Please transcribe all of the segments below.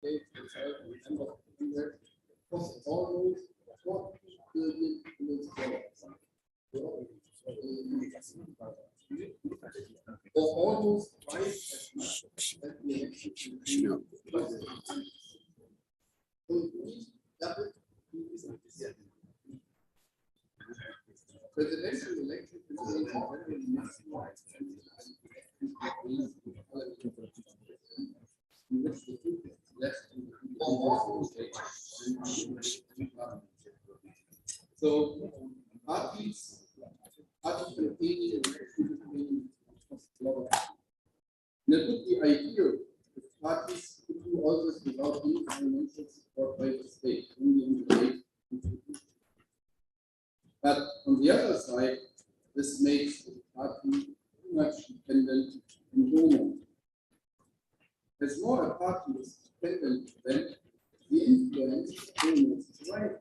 candidate itself at the end of the year was almost 4 billion US dollars. Or almost twice as much as the election. So we doubled presidential election is already nationwide. So parties campaigning and it would be ideal if parties could do all this without any financial support by the state, only in the state. But on the other side, this makes the party too much dependent on donors. As more a party is dependent, then the influence of donors is rising.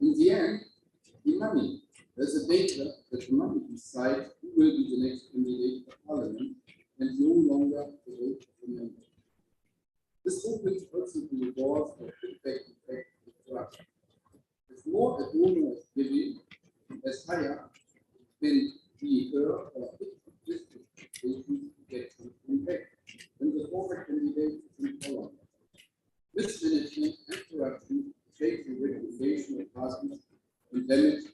In the end, the money. There's a danger that the money decides who will be the next candidate for parliament and no longer the vote of the member. This opens also the doors for feedback effect of corruption. As more a donor is giving, as higher can be her or his expectations to get something back when the former candidate is in power. Mismanagement and corruption shape the reputation of parties and damage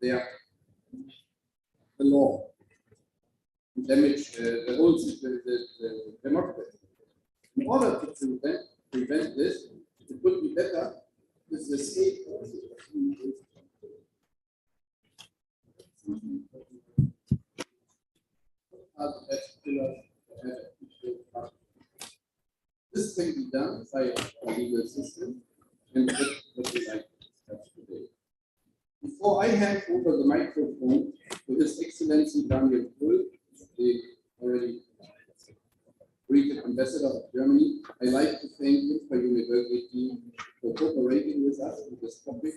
the law, and damage the whole the democracy. In order to prevent this, it would be better if the state also are the best pillars to have a peaceful party. This can be done by a legal system, and that's what we like to discuss today. Before I hand over the microphone to His Excellency Daniel Krüll, the already greeted ambassador of Germany, I like to thank him for University for cooperating with us on this topic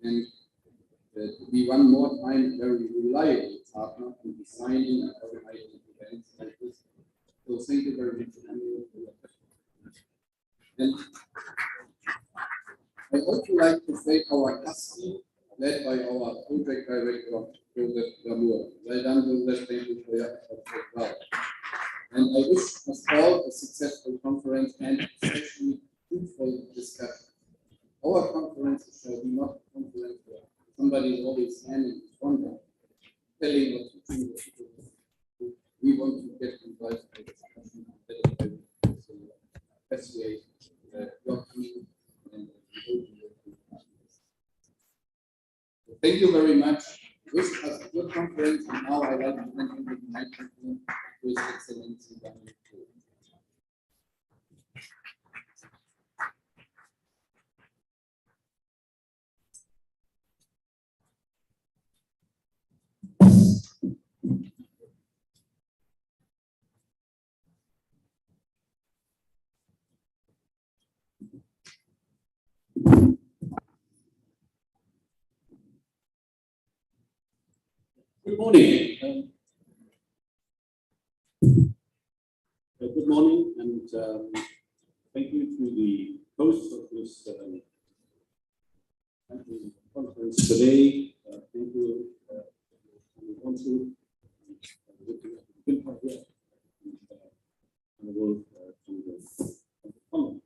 and to be one more time a very reliable partner in designing and organizing events like this. So thank you very much, Daniel, for your question. And I also like to thank our CASTI, led by our project director, Joseph Lamour. Well done, Joseph. Thank you for your efforts as well. And I wish us all a successful conference and especially fruitful discussion. Our conference shall be not a conference where somebody is always standing in front of telling what to do. We want to get involved in the discussion and appreciate your team and thank you very much. Wish us a good conference, and now I like to hand over the microphone to His Excellency Daniel Krüll. Good morning. Good morning, and thank you to the host of this conference today. Thank you, Council. I will do the comment.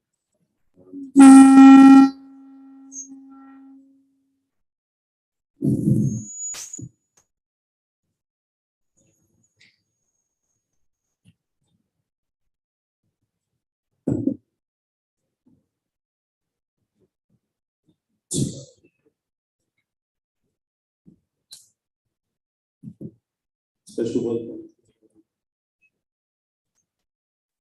Special welcome.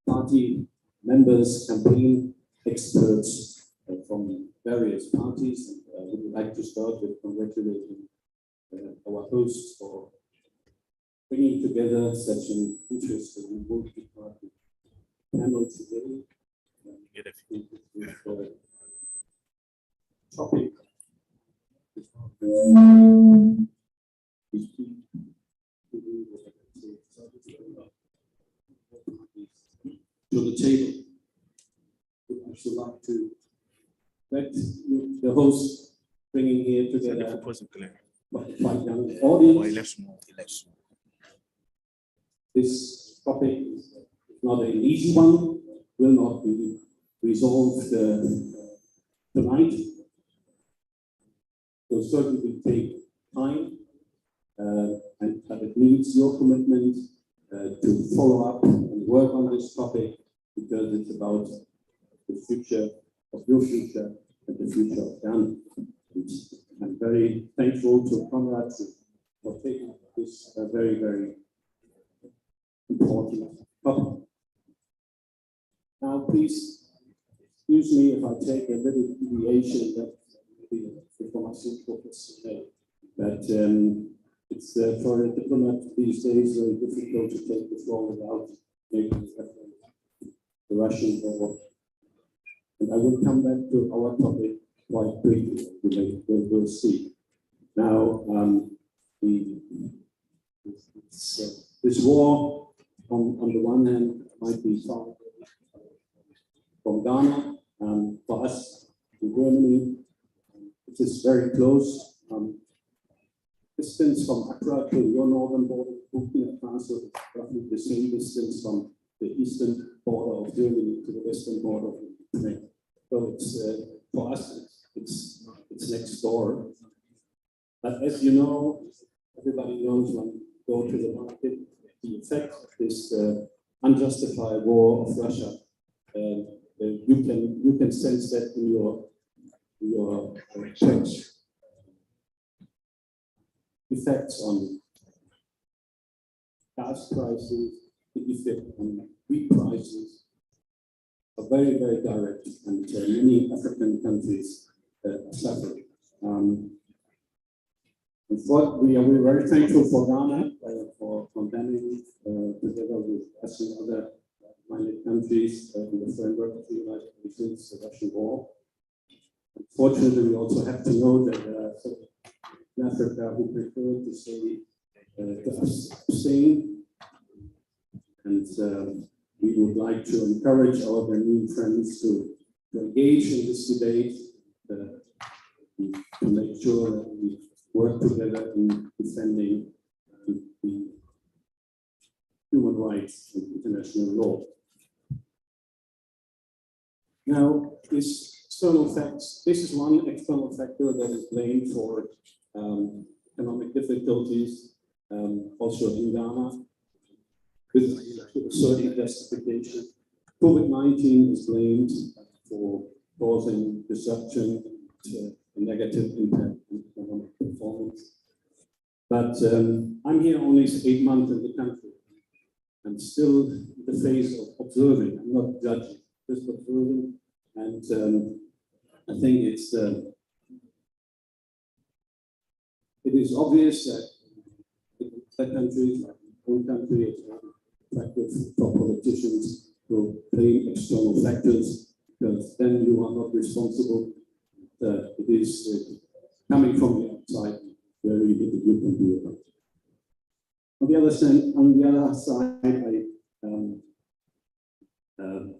Party members, campaign experts from various parties. And we would like to start with congratulating our hosts for bringing together such an interesting and multi-party panel today. Topic. to the table. I should like to let the host bringing here together quite young audience. This topic is not an easy one, will not be resolved tonight. So certainly take time, but it needs your commitment to follow up and work on this topic, because it's about the future of your future and the future of Ghana. I'm very thankful to Conrad for taking this very, very important topic. Now, please excuse me if I take a little deviation that the information focus today. But it's for a diplomat these days very difficult to take the floor without making reference to the Russian war. And I will come back to our topic quite briefly. We'll see. Now, this war, on the one hand, might be far from Ghana. For us in Germany, it is very close. Distance from Accra to your northern border, Burkina Faso, is roughly the same distance from the eastern border of Germany to the western border of Ukraine. So it's for us, it's next door. But as you know, everybody knows when you go to the market, the effect of this unjustified war of Russia. You can sense that in your church. Effects on gas prices, the effect on wheat prices are very, very direct, and many African countries are suffering. We are very thankful for Ghana for condemning, together with us and other minded countries in the framework of the United Nations, the Russian war. Unfortunately, we also have to know that in Africa who prefer to say to abstain, and we would like to encourage our Ghanaian friends to engage in this debate, to make sure that we work together in defending the human rights and international law. Now, this external facts, this is one external factor that is blamed for economic difficulties, also in Ghana, with a certain justification. COVID-19 is blamed for causing disruption and a negative impact on economic performance. But I'm here only 8 months in the country. I'm still in the phase of observing. I'm not judging, just observing. And I think it is obvious that in countries like my own country, it's attractive for politicians to blame external factors, because then you are not responsible. It is coming from the outside, very little you can do about it. On the other side,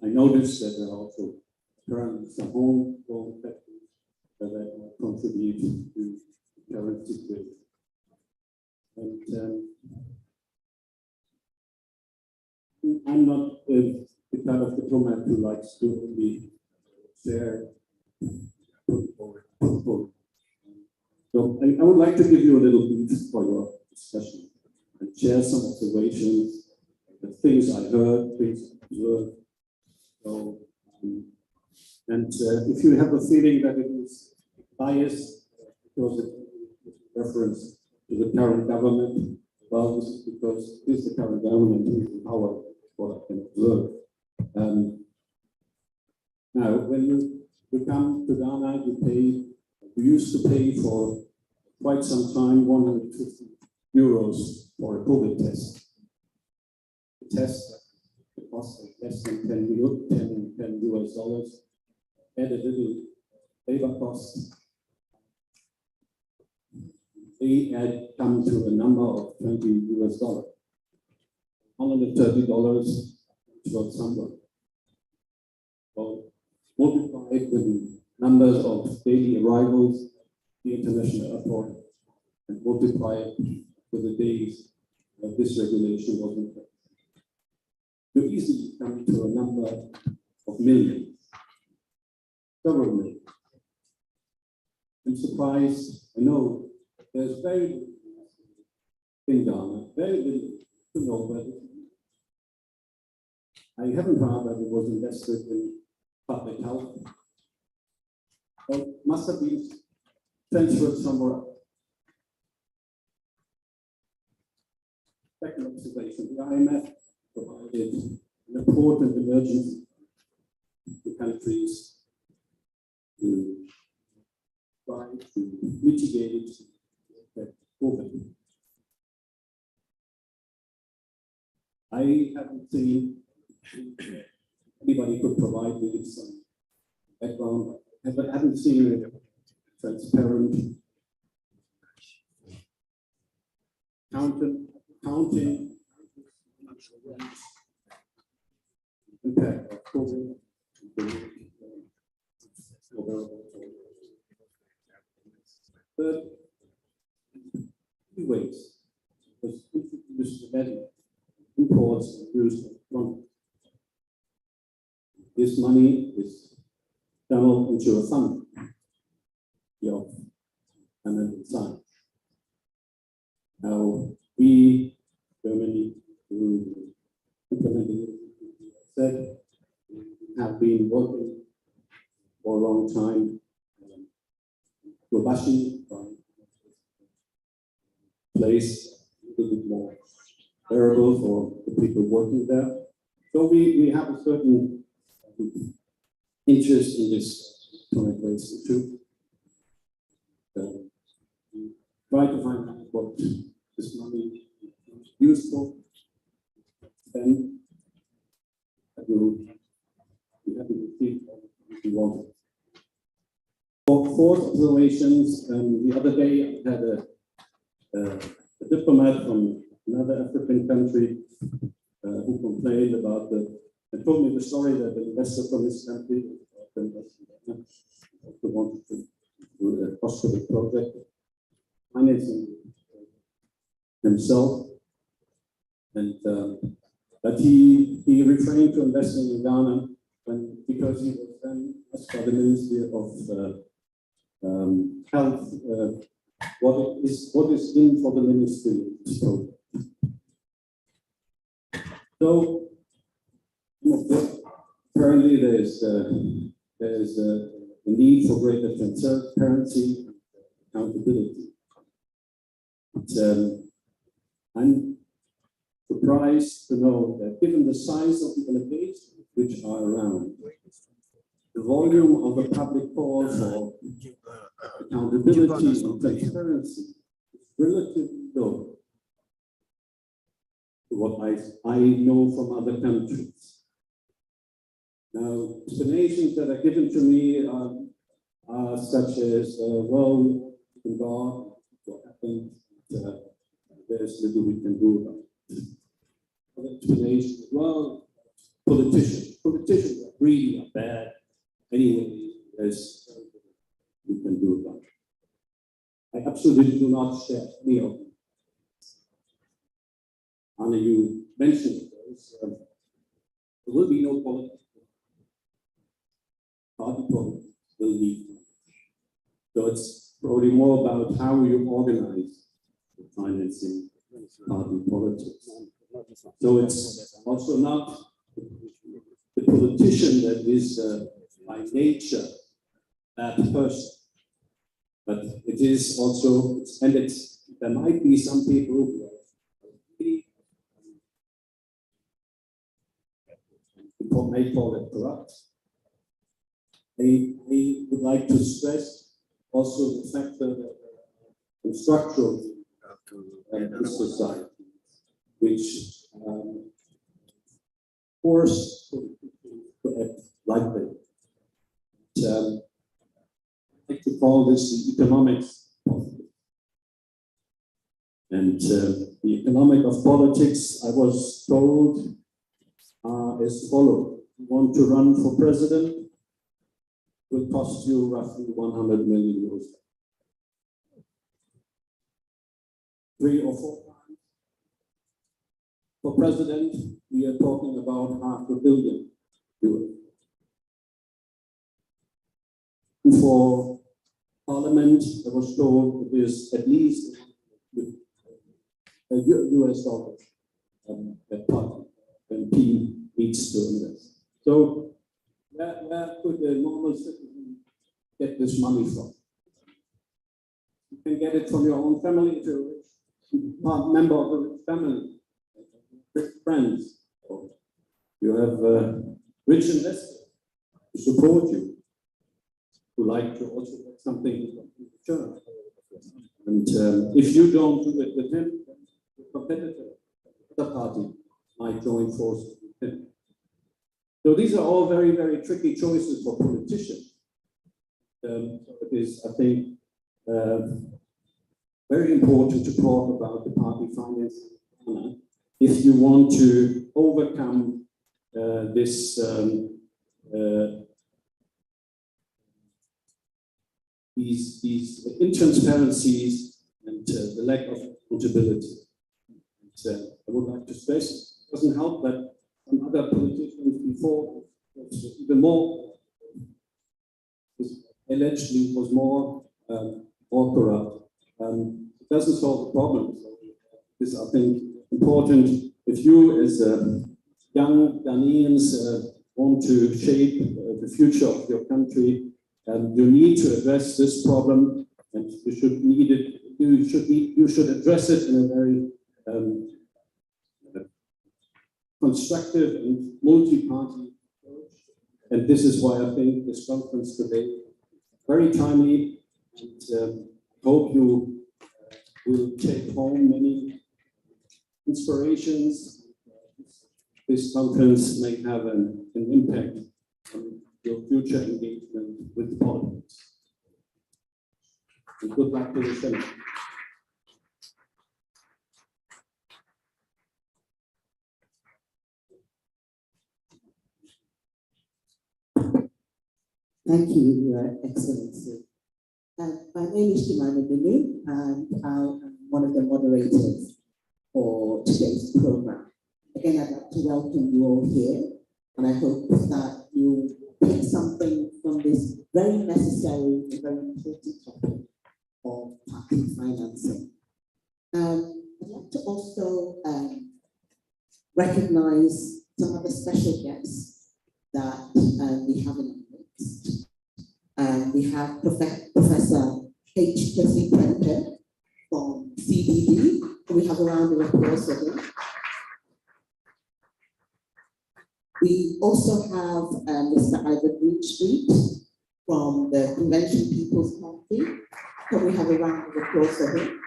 I noticed that there are also currently some homegrown factors that contribute to the current situation. And I'm not the kind of diplomat who likes to only share. So I would like to give you a little bit for your discussion and share some observations, the things I heard, things I observed. So, and if you have a feeling that it is biased because it is reference to the current government, well, this is because it is the current government who is in power, what I can observe. Now, when you come to Ghana, you used to pay for quite some time 150 euros for a COVID test. The test cost less than 10 US dollars, add a little labor cost. They had come to a number of 20 US dollars. $130 was somewhere. well, multiplied with the numbers of daily arrivals at the international airport and multiplied with the days that this regulation was in place. You easily come to a number of millions, several millions. I'm surprised, I know there's very little in Ghana, very little to know about it. I haven't heard that it was invested in public health. Well, it must have been transferred somewhere else. Second observation, the IMF provided an important emergency to countries to try to mitigate the effect of COVID. I haven't seen anybody could provide me with some background. I haven't seen a transparent counting impact of COVID. But ways was introduced the imports and used money. This money is funneled into a fund of American science. Now, we, Germany, who implemented it, said, have been working for a long time, robustly, place a little bit more variable for the people working there. So we have a certain interest in this place too. So we try to find out what this money is used for. Then we haven't received what we wanted. For fourth observations, the other day I had a diplomat from another African country who complained about and told me the story that the investor from this country also wanted to do a hospital project, financing himself, and but he refrained to investing in Ghana because he was then asked by the Ministry of Health what is in for the ministry. So apparently there's a need for greater transparency and accountability. But, I'm surprised to know that given the size of the delegations which are around, the volume of the public calls for accountability and transparency is relatively low to what I know from other countries. Now, explanations that are given to me are such as, well, we can go what happened, there's little we can do about it. Other explanations, well, politicians are greedy, are bad. Anyway, there's we can do about it. I absolutely do not share any of them. Anna, you mentioned those. There will be no politics. Party politics will leave. So it's probably more about how you organize the financing party politics. So it's also not the politician that is by nature that person, but it is also, there might be some people who may call it corrupt. I would like to stress also the fact that the structure of this society, which force to act like that. I like to call this the economics of it. And the economic of politics, I was told, as follows. you want to run for president, will cost you roughly 100 million euros. 3 or 4 times. For president, we are talking about €500 million. And for parliament, I was told it is at least US dollars that party MP needs to invest. So where could a normal citizen get this money from? You can get it from your own family if you're a member of a rich family, rich friends. Or you have rich investors to support you, who like to also get something in return. And if you don't do it with him, the competitor, the party, might join forces with him. So these are all very, very tricky choices for politicians. So it is, I think, very important to talk about the party finance if you want to overcome these intransparencies and the lack of accountability. And, I would like to stress, it doesn't help that some other politicians before even more allegedly was more corrupt. It doesn't solve the problem. So this, I think, important. If you, as young Ghanaians, want to shape the future of your country, you need to address this problem, and you should need it. You should address it in a very constructive and multi-party approach. And this is why I think this conference today is very timely, and hope you will take home many inspirations. This conference may have an impact on your future engagement with politics. And good luck to the Senate. Thank you, Your Excellency. My name is Jemima Minu, and I am one of the moderators for today's program. Again, I'd like to welcome you all here, and I hope that you take something from this very necessary and very important topic of party financing. I'd like to also recognize some of the special guests that we have in our midst. We have Professor H. Kwesi Prempeh from CBD. We have a round of applause for him. We also have Mr. Ivor Greenstreet from the Convention People's Party. Can we have a round of applause for him?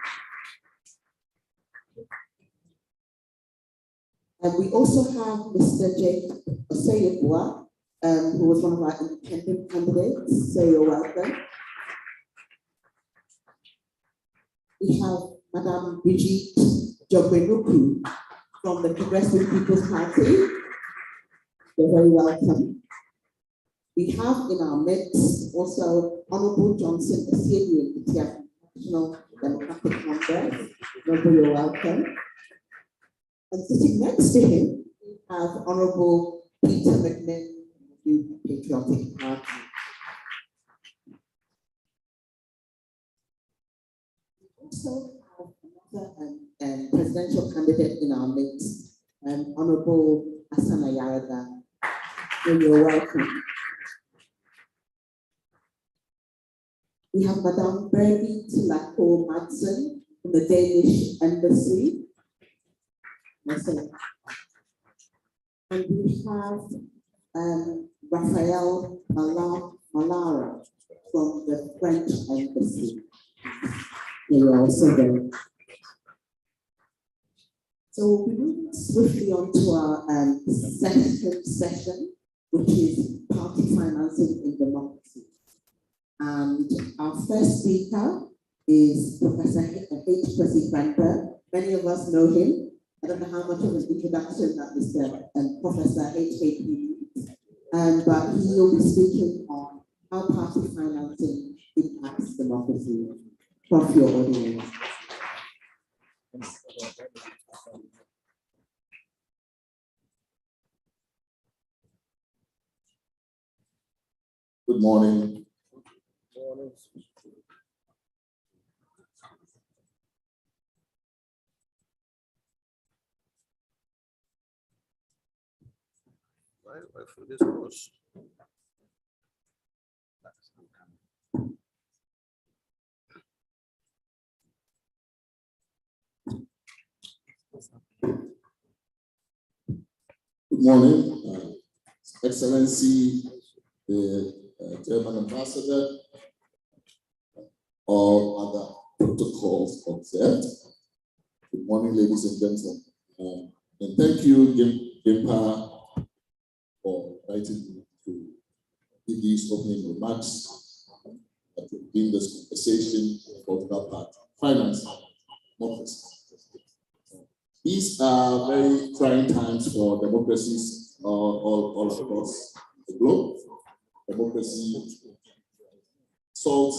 And we also have Mr. Jake Oseyebua, who was one of our independent candidates, so you're welcome. We have Madame Brigitte Jogbenuku from the Progressive People's Party. You're very welcome. We have in our midst also Honorable Johnson Asiedu Nketia from National Democratic Congress. You're welcome. And sitting next to him, we have Honorable Peter McMinn, the Patriotic Party. We also have another presidential candidate in our midst, Honorable Asana Yaraga. You're welcome. We have Madame Birgit Lako Madsen from the Danish Embassy. Myself. And we have Raphael Malara from the French Embassy. You're also there. So we'll be moving swiftly on to our second session, which is party financing in democracy. And our first speaker is Professor H. Kwesi Prempeh. Many of us know him. I don't know how much of an introduction that Mr. Professor H.K.P. needs, but he will be speaking on how party financing impacts democracy. Prof, your audience. Good morning. This was. Good morning, Excellency, the German Ambassador, all other protocols observed. Good morning, ladies and gentlemen. And thank you, Gimpa, for inviting me to give these opening remarks in this conversation about part finance democracy. These are very trying times for democracies all across the globe. Democracy, salt,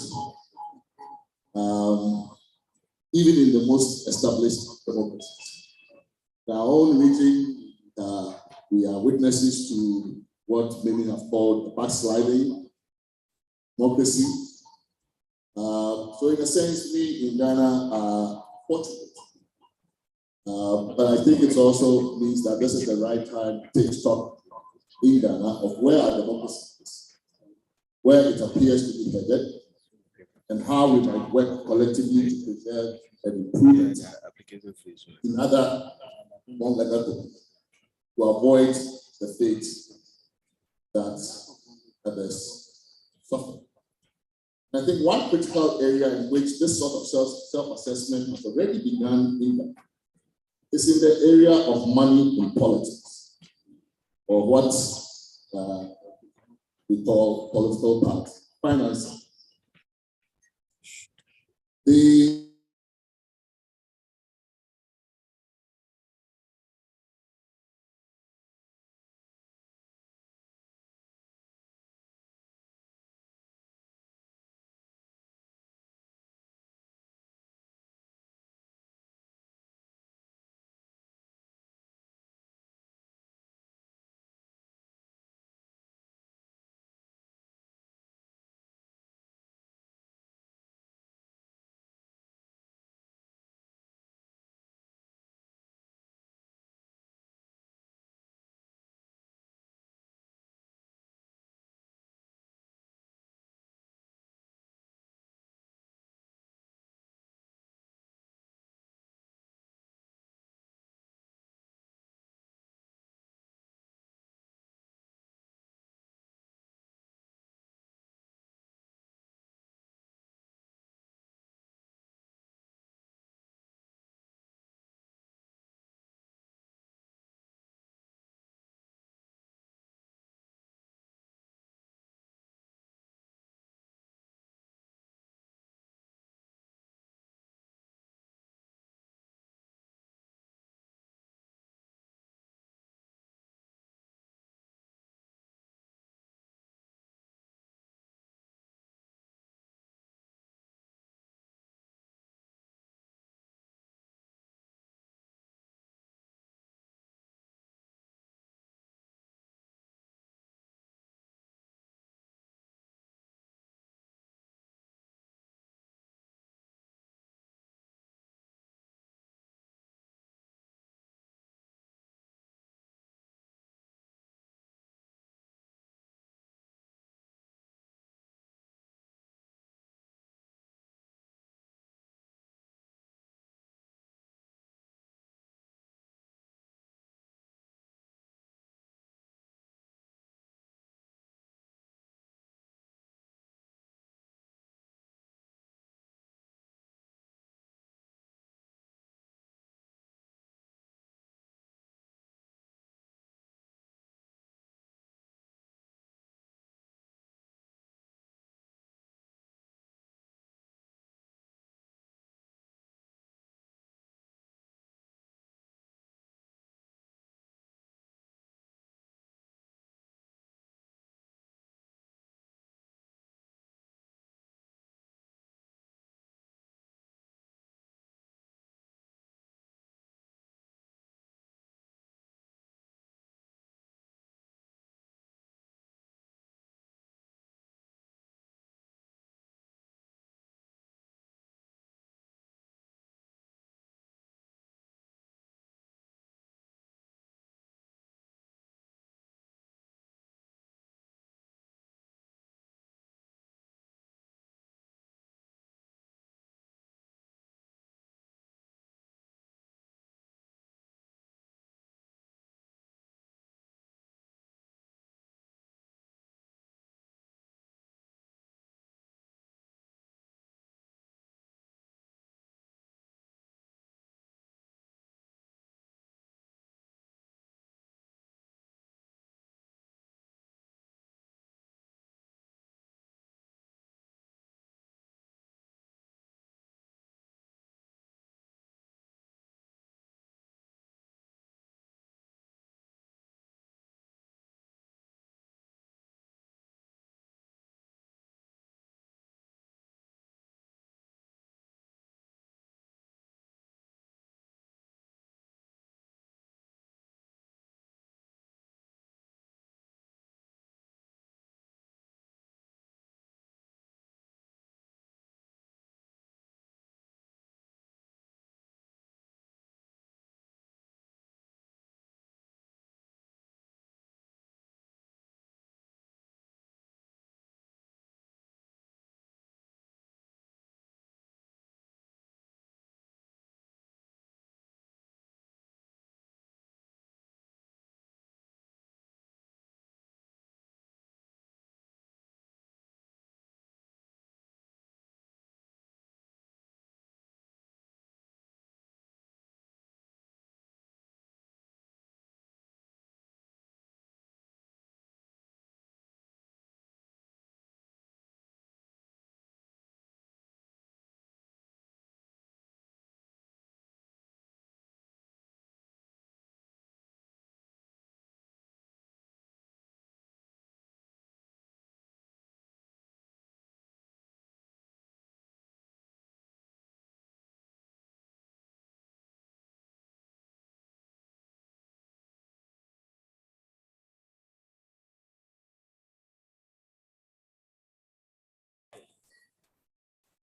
even in the most established democracies. In our own region, we are witnesses to what many have called a backsliding democracy. So in a sense, we in Ghana are fortunate. But I think it also means that this is the right time to take stock in Ghana of where our democracy is, where it appears to be headed, and how we might work collectively to preserve and improve it in other non-legal to avoid the fate that others suffer. And I think one critical area in which this sort of self-assessment has already begun in Ghana is in the area of money in politics, or what we call political party financing. The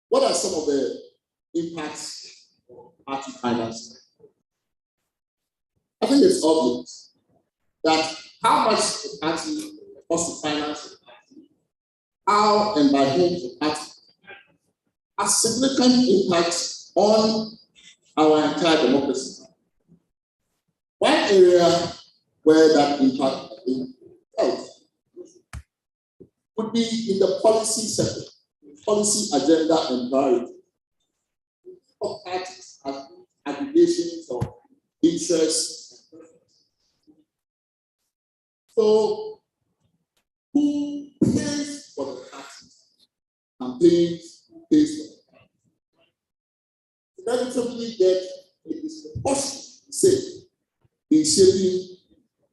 what are some of the impacts of party financing? I think it's obvious that how much the party costs to finance the party, how and by whom the party has significant impact on our entire democracy. One area where that impact has been felt would be in the policy sector, policy agenda and priority. Of parties as aggregations of interests. So, who pays for the parties? Campaigns, who pays for the parties? Inevitably get a disproportionate say in shaping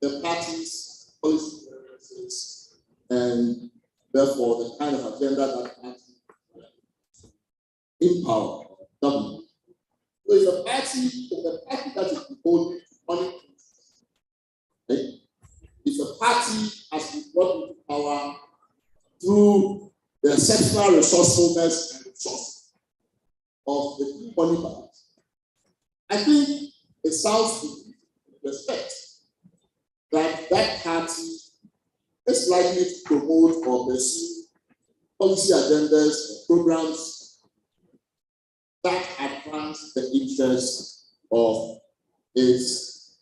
the party's policy preferences and therefore the kind of agenda that party in power government. So it's a party that is devoted to money. Right? It's a party as we brought into power through the exceptional resourcefulness and resource of the money balance. I think it sounds to respect that that party is likely to promote or pursue policy agendas or programs that advance the interests of its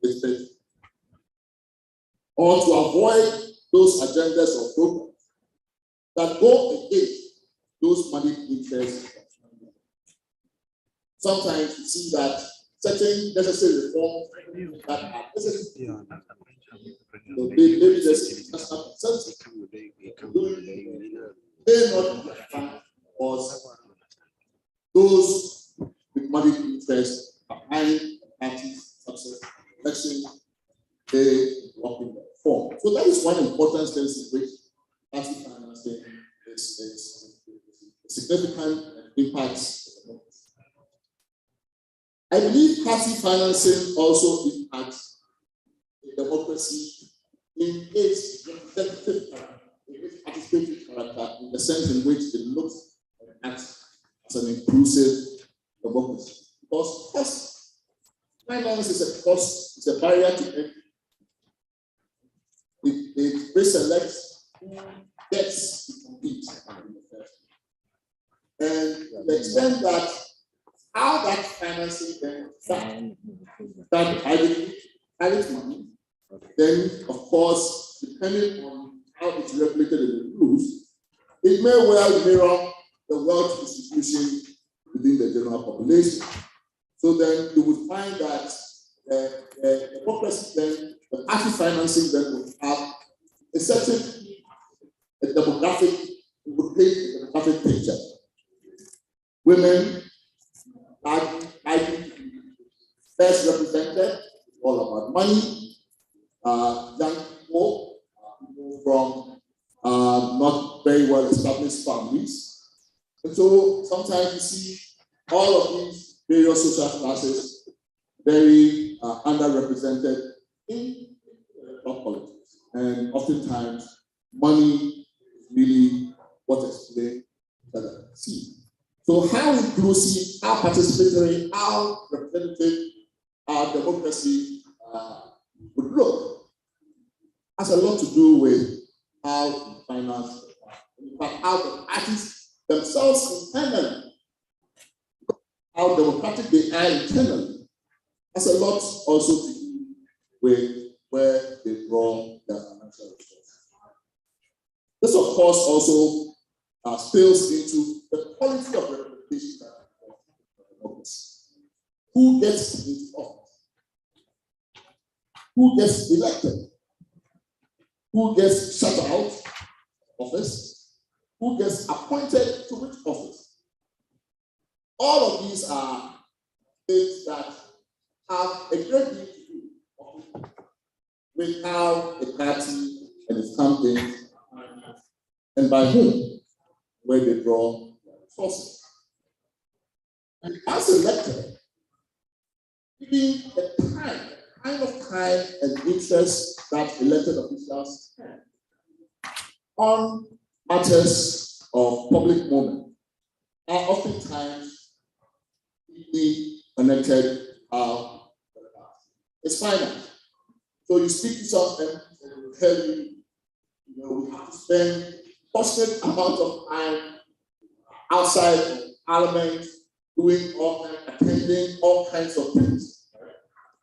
people, or to avoid those agendas or programs that go against those money interests. Sometimes you see that certain necessary reforms that are necessary, maybe there's international consensus, may not be advanced because those with money interests behind the party's success election, they work in that form. So that is one important sense in which party financing is significant and impacts. I believe party financing also impacts the democracy in its representative character, in its participatory character, in the sense in which it looks and acts as an inclusive democracy. Because cost finance is a cost, it's a barrier to entry. It preselects who gets to compete in the first. And the extent that how that financing then that private money, then of course, depending on how it's regulated in the rules, it may well mirror the wealth distribution within the general population. So then you would find that the democracy then, the party financing then would have a certain demographic, would paint a demographic picture. Women are best represented, all about money, young people, people from not very well established families. And so sometimes you see all of these various social classes very underrepresented in politics. And oftentimes, money is really what explains that see. So how inclusive, how participatory, how representative our democracy would look has a lot to do with how we finance the party. In fact, how the parties themselves internally, how democratic they are internally, has a lot also to do with where they draw their financial resources. This, of course, also spills into the quality of representation that democracy. Who gets into office? Who gets elected? Who gets shut out of office? Who gets appointed to which office? All of these are things that have a great deal to do with how a party and its campaign and by whom, where they draw resources. And as elected, giving the kind of time and interest that elected officials have on matters of public moment are oftentimes deeply connected. It's finance. So you speak to some of them and they will tell you, we have to spend constant amount of time outside of Parliament, doing attending all kinds of things, right?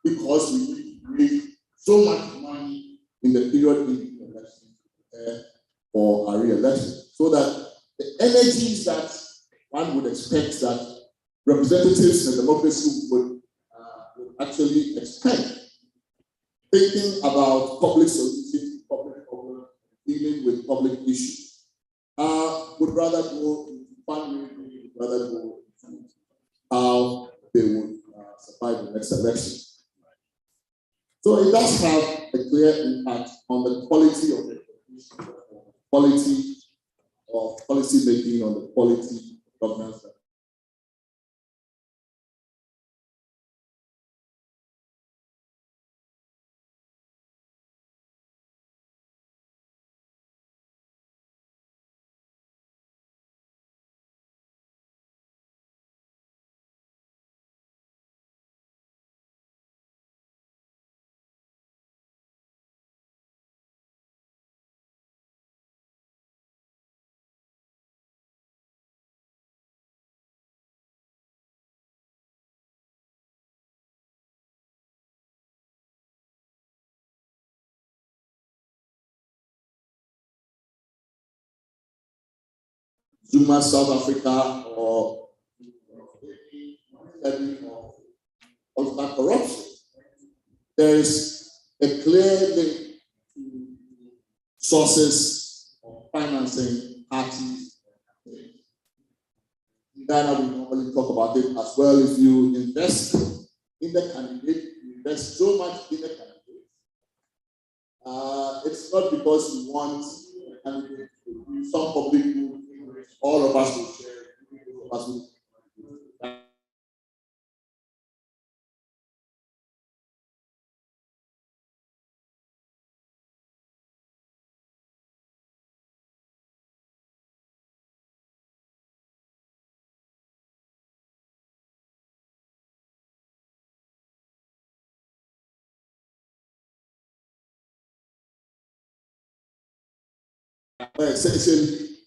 Because we need to raise so much money in the period in the election for a re-election, so that the energies that one would expect that representatives in democracy would actually expend, thinking about public solutions, public problems, dealing with public issues, would rather go into fundraising, would rather go into how they would survive the next election. So it does have a clear impact on the quality of the quality of policy making, on the quality of governance. Zuma, South Africa, or corruption. There is a clear link to sources of financing parties. In Ghana, we normally talk about it as well. If you invest in the candidate, you invest so much in the candidate. It's not because you want the candidate to do some public good. All of us will share. All of us will. Essentially,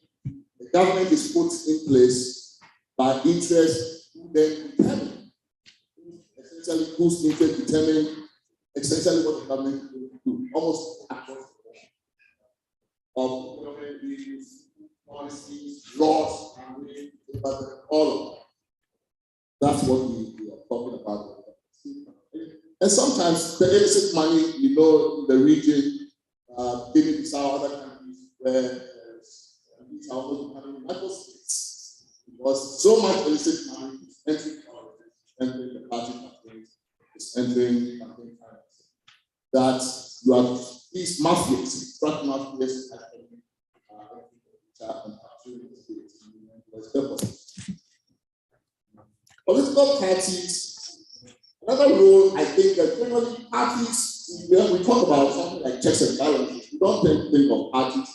the government is put in place by interest who then determine, essentially whose interest determine essentially what the government will do, almost across the board. Of government issues, policies, laws, and all of that. That's what we are talking about. And sometimes the illicit money, in the region, giving to other countries where these are almost becoming narco states, because so much illicit money is entering politics, entering the party campaigns, is entering campaign finance, that you have these mafias, drug mafias, political parties, another role, I think that generally parties, we talk about something like checks and balances. We don't think of parties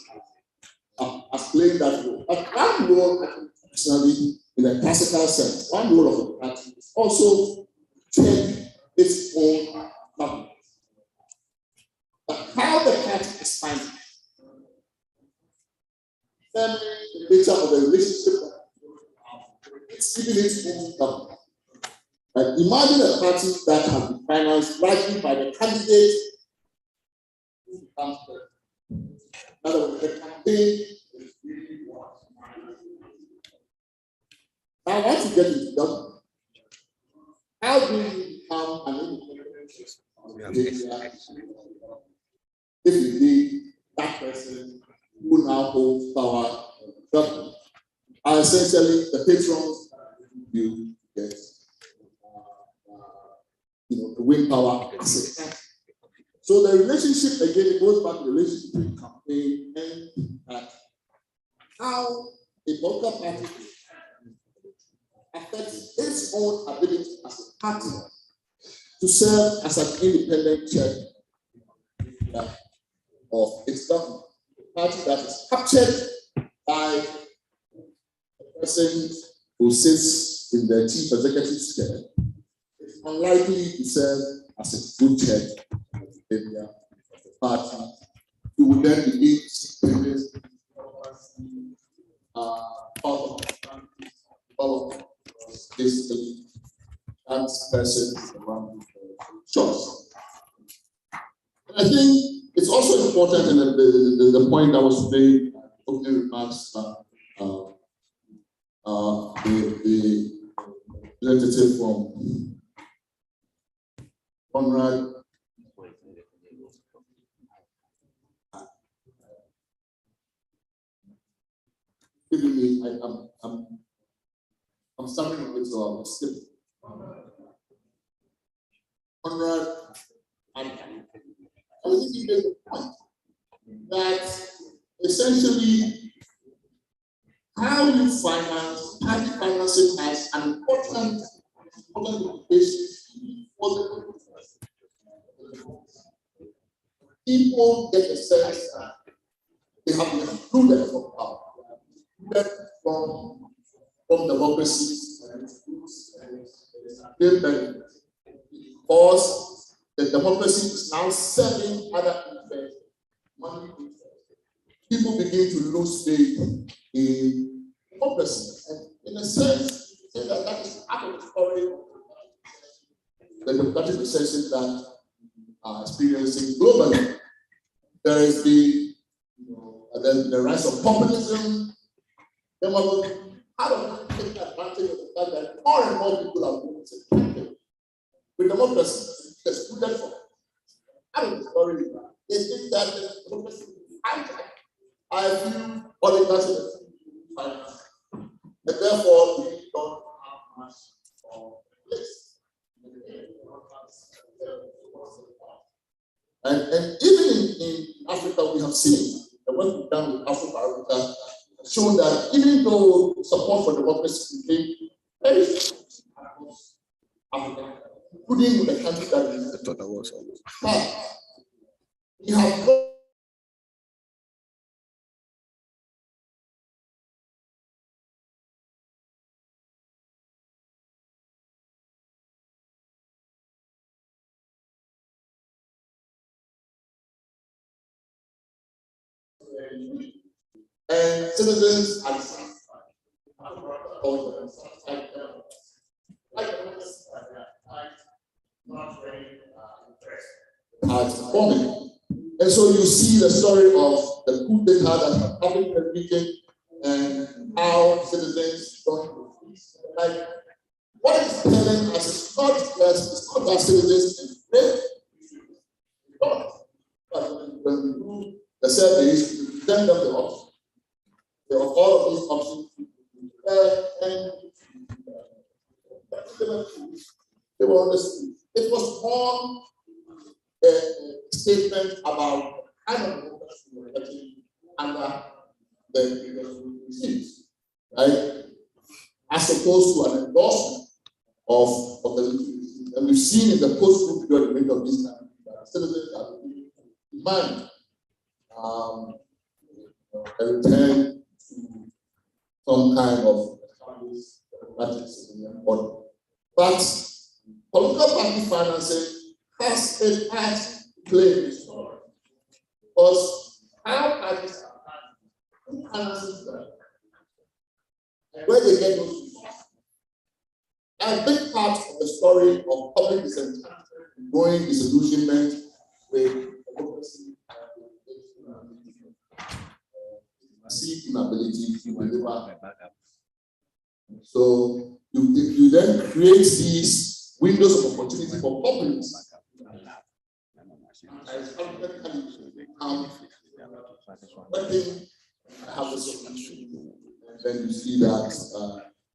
as playing that role. But one role, traditionally, in a classical sense, one role of the party is also check its own government. But how the party is financed, the nature of the relationship, it's even its own government. Imagine a party that has been financed largely by the candidate who becomes president. In other words, the campaign is really what. Now, once you get into government, how do you become an independent if indeed that person who now holds power in government are essentially the patrons you get? To win power as a party. So the relationship again, it goes back to the relationship between campaign and how a political party affects its own ability as a party to serve as an independent check of its government. A party that is captured by the person's who sits in the chief executive chair is unlikely to serve as a good chair of the party. You would then begin to see payments basically that person is the one who choice. I think it's also important in the point that was made in opening remarks the representative from Conrad. Giving me, I'm starting with so I'm skipping. Conrad, I was thinking the point that essentially how you finance, party financing has an important implication for the people get a sense that they have been excluded from power, from democracy, because the democracy is now serving other interests, money interests. People begin to lose faith in democracy. And in a sense, that is part of the story, the democratic recession that are experiencing globally. There is the rise of populism. Demagogy. How do we take advantage of the fact that more and more people are moving to with democracy? Excluded from. I don't know story. They think that the democracy is hijacked. I feel oligarchs in the finance, and therefore we don't have much of this. And even in Africa, we have seen the work we've done with Africa shown that even though support for democracy became very across Africa, including the country that we have and citizens are performing. And so you see the story of the coup d'etat that happened in the region and how citizens don't like what is telling us is not that citizens but when we do the surveys, we present them the options. Of all of these options, and they were understood. It was more a statement about kind of democracy we were getting under the regimes, right? As opposed to an endorsement of the regime. And we've seen in the post-coup period of this time that citizens are demand a return to some kind of democratic civilian order. But political party financing has a part to play in this story. Because how parties are who finances them, and where they get those resources. A big part of the story of public disenchantment, growing disillusionment with democracy, perceived inability to deliver. So you then create these windows of opportunity for populists. Have a solution. And then you see that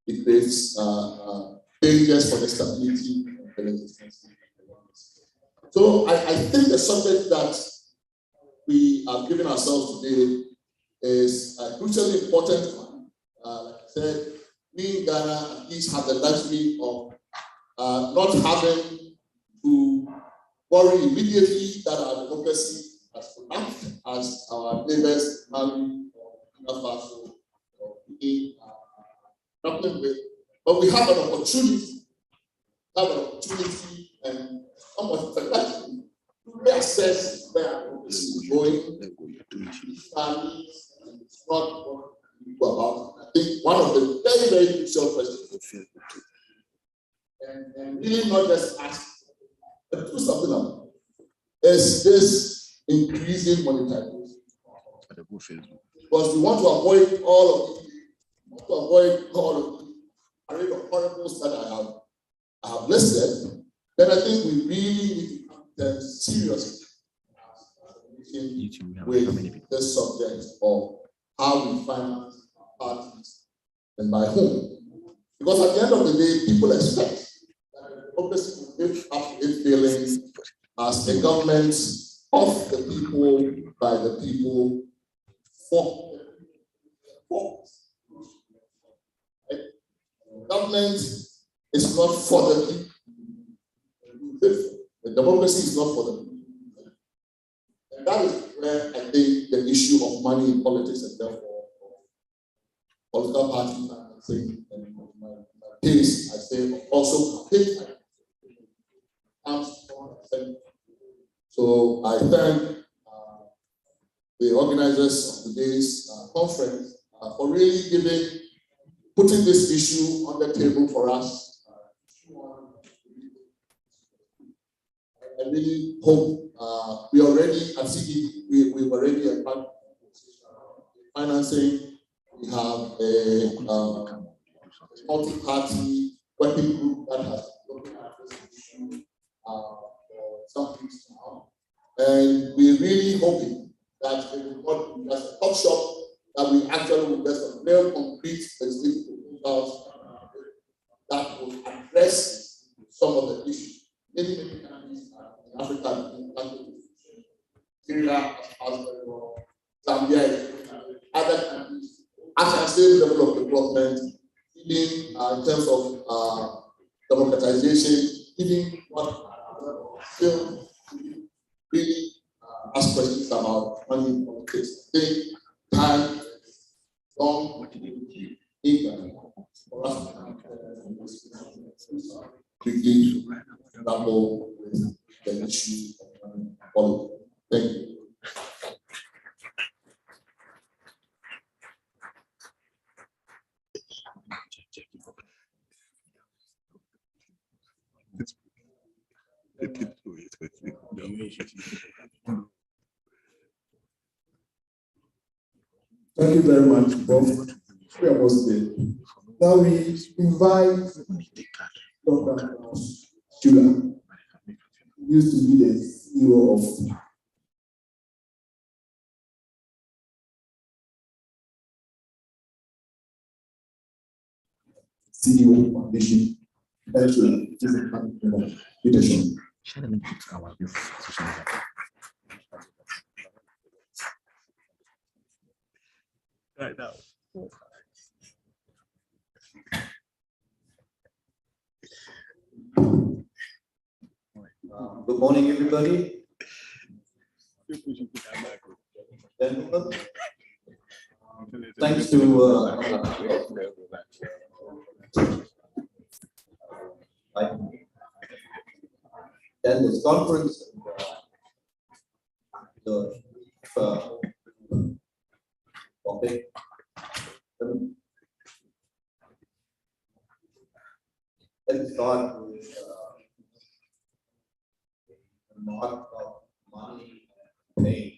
it creates dangers for the stability of the legitimacy. So I think the subject that we are giving ourselves today is a crucially important one. Like I said, we in Ghana at least have the luxury of not having to worry immediately that our democracy has collapsed as our neighbors, Mali or Burkina Faso, or grappling with, but we have an opportunity, and somewhat collectively to reassess where this is going. Families, and it's not what we go about. I think one of the very, very crucial questions, and really not just ask, but do something about it. Is this increasing monetization? Because we want to avoid all of the array of horribles that I have listed, then I think we really need to come to them seriously with this subject of how we finance parties and by whom. Because at the end of the day, people expect that the democracy will live up to its billing as a government of the people, by the people, for the people. Government is not for the people. The democracy is not for the people. And that is where I think the issue of money in politics and therefore political parties financing and my case, I say also campaign comes from. So I thank the organizers of today's conference for really putting this issue on the table for us. I really hope we already at CDB, we've already embarked on financing. We have a multi-party working group that has been looking at this issue for some weeks now. And we're really hoping that it will not be just a talk shop, that we actually will get some real concrete specific proposals that will address some of the issues. Many countries in Africa, Syria, Zambia, other countries, at the same level of development, even in terms of democratization, even what still really ask questions about money in politics. Take time, long, eager for us to quickly grapple with the issue of politics. Thank you. Thank you very much, Bob. We are almost there. Now we invite Dr. Shula, who used to be the CEO of CDO Foundation. Leadership. Right now. Good morning, everybody. Gentlemen, thanks to I attend this conference. The topic. Let's start with the mark of money and pain.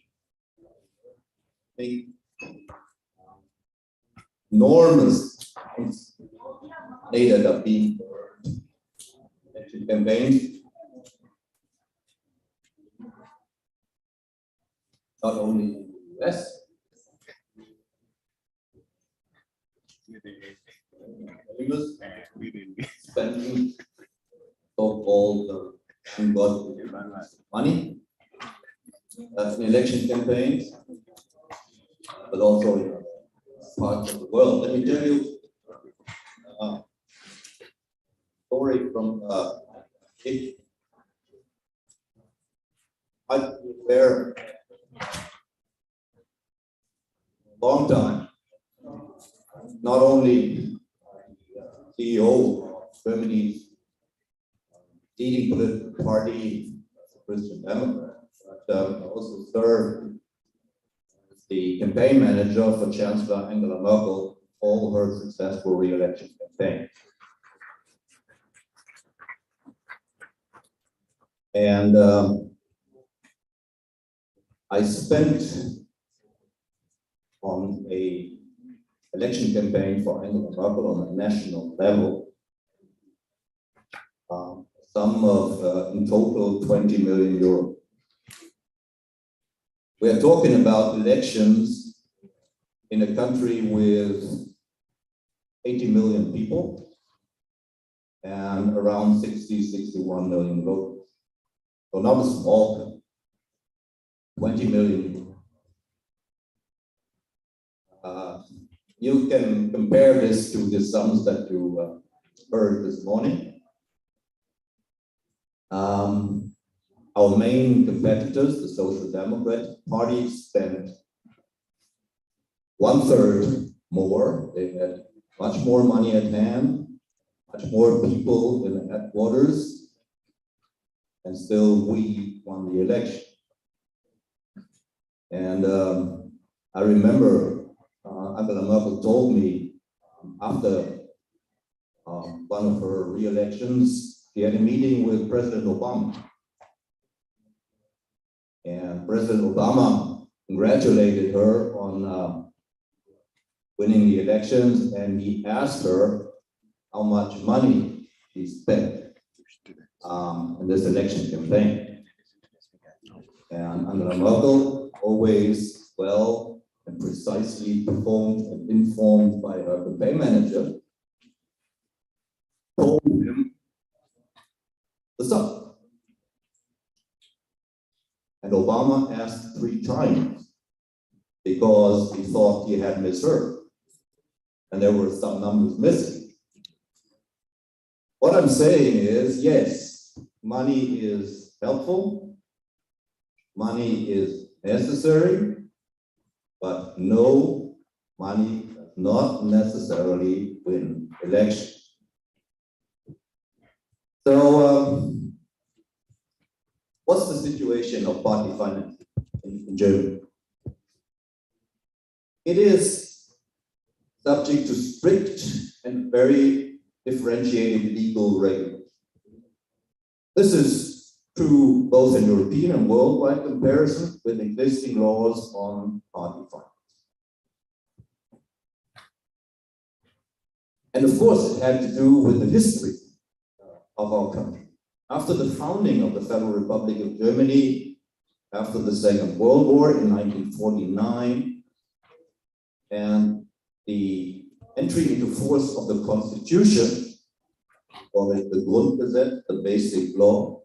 I think enormous data are being burned election campaigns. Not only in the US, spending so-called ungodly money in election campaigns, but also in parts of the world. Let me tell you a story from I was there a long time, not only CEO of Germany's leading political party, Christian Democrat, but also served as the campaign manager for Chancellor Angela Merkel all her successful re-election campaign. And I spent on a election campaign for Angela Merkel on a national level, sum of in total 20 million euro. We are talking about elections in a country with 80 million people and around 61 million voters. So not a small country, 20 million. You can compare this to the sums that you heard this morning. Our main competitors, the Social Democrat Party, spent 1/3 more. They had much more money at hand, much more people in the headquarters, and still we won the election. And I remember Angela Merkel told me after one of her re-elections, she had a meeting with President Obama. And President Obama congratulated her on winning the elections, and he asked her how much money she spent in this election campaign. And Angela Merkel, always well and precisely performed and informed by her campaign manager, told him the sum. And Obama asked 3 times because he thought he had misheard. And there were some numbers missing. What I'm saying is, yes, money is helpful, money is necessary, but no, money does not necessarily win elections. So, what's the situation of party finance in Germany? It is subject to strict and very differentiated legal regulations. This is true both in European and worldwide comparison with existing laws on party finance. And of course, it had to do with the history of our country. After the founding of the Federal Republic of Germany, after the Second World War in 1949, and the entry into force of the Constitution, called it the Grundgesetz, the basic law,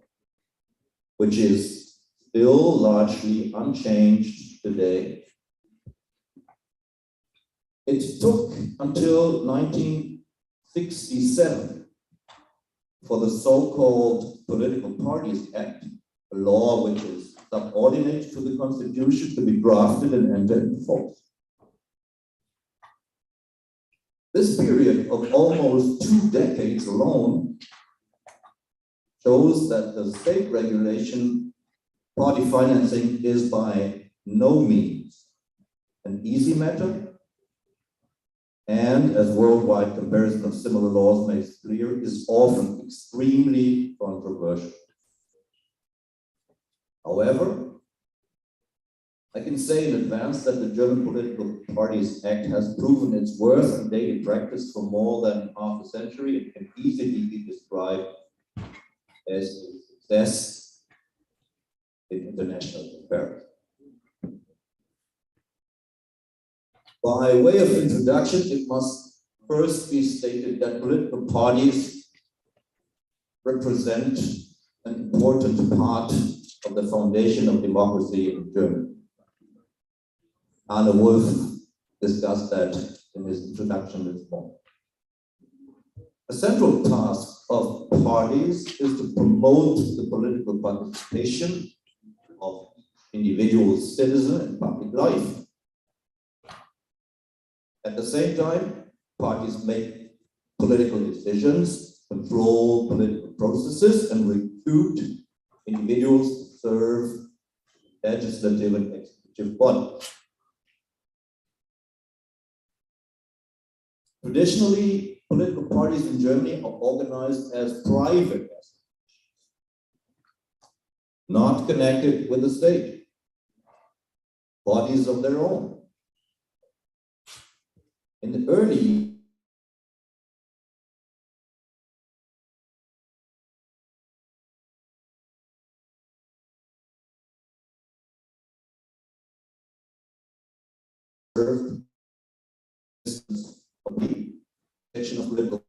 which is still largely unchanged today. It took until 1967 for the so-called Political Parties Act, a law which is subordinate to the Constitution, to be drafted and enter into force. This period of almost 2 decades alone shows that the state regulation party financing is by no means an easy matter, and as worldwide comparison of similar laws makes clear, is often extremely controversial. However, I can say in advance that the German Political Parties Act has proven its worth in daily practice for more than half a century. It can easily be described as a success in international comparison. By way of introduction, it must first be stated that political parties represent an important part of the foundation of democracy in Germany. Arne Wolf discussed that in his introduction this morning. A central task of parties is to promote the political participation of individual citizens in public life. At the same time, parties make political decisions, control political processes, and recruit individuals to serve legislative and executive bodies. Traditionally, political parties in Germany are organized as private associations, not connected with the state, bodies of their own. In the early of the section of political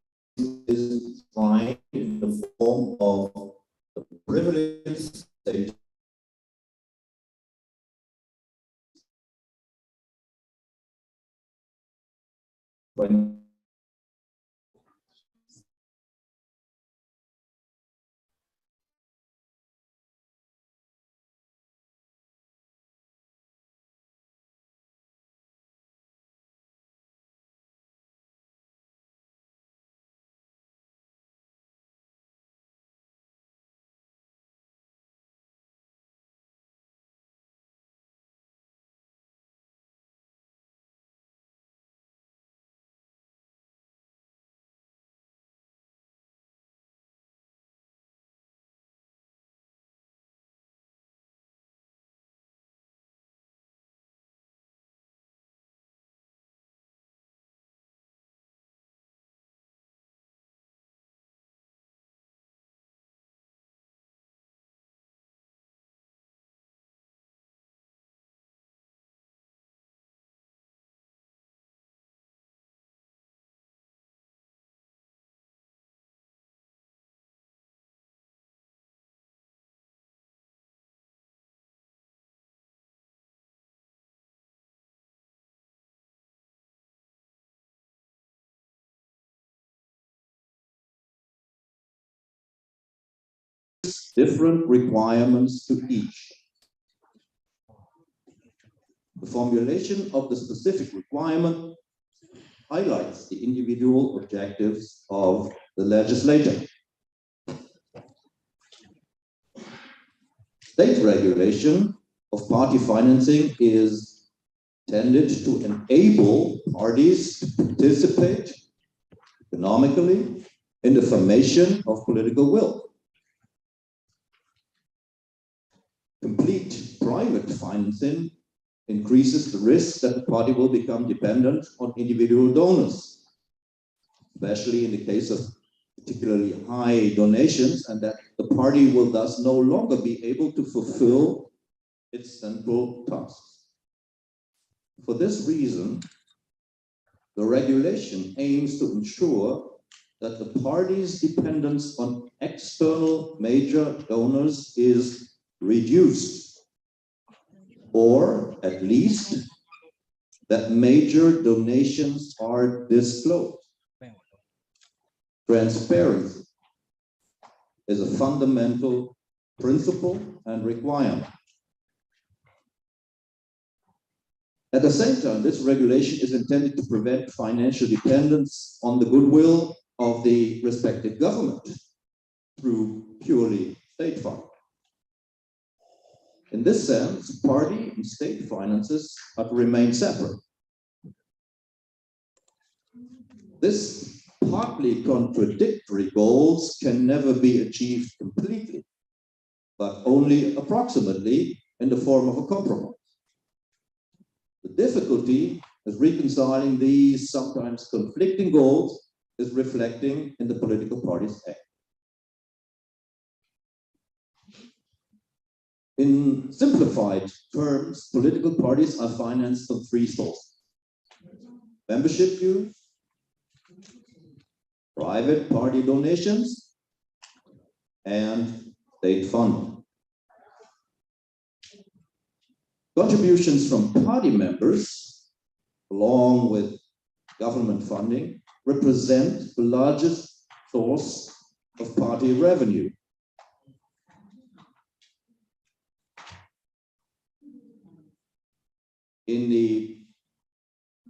is defined in the form of the privileged state when different requirements to each. The formulation of the specific requirement highlights the individual objectives of the legislator. State regulation of party financing is tended to enable parties to participate economically in the formation of political will. Complete private financing increases the risk that the party will become dependent on individual donors, especially in the case of particularly high donations, and that the party will thus no longer be able to fulfill its central tasks. For this reason, the regulation aims to ensure that the party's dependence on external major donors is reduced, or at least that major donations are disclosed. Transparency is a fundamental principle and requirement. At the same time, this regulation is intended to prevent financial dependence on the goodwill of the respective government through purely state funding. In this sense, party and state finances are to remain separate. This partly contradictory goals can never be achieved completely, but only approximately in the form of a compromise. The difficulty is reconciling these sometimes conflicting goals is reflecting in the political parties' act. In simplified terms, political parties are financed from three sources: membership dues, private party donations, and state funding. Contributions from party members, along with government funding, represent the largest source of party revenue. In the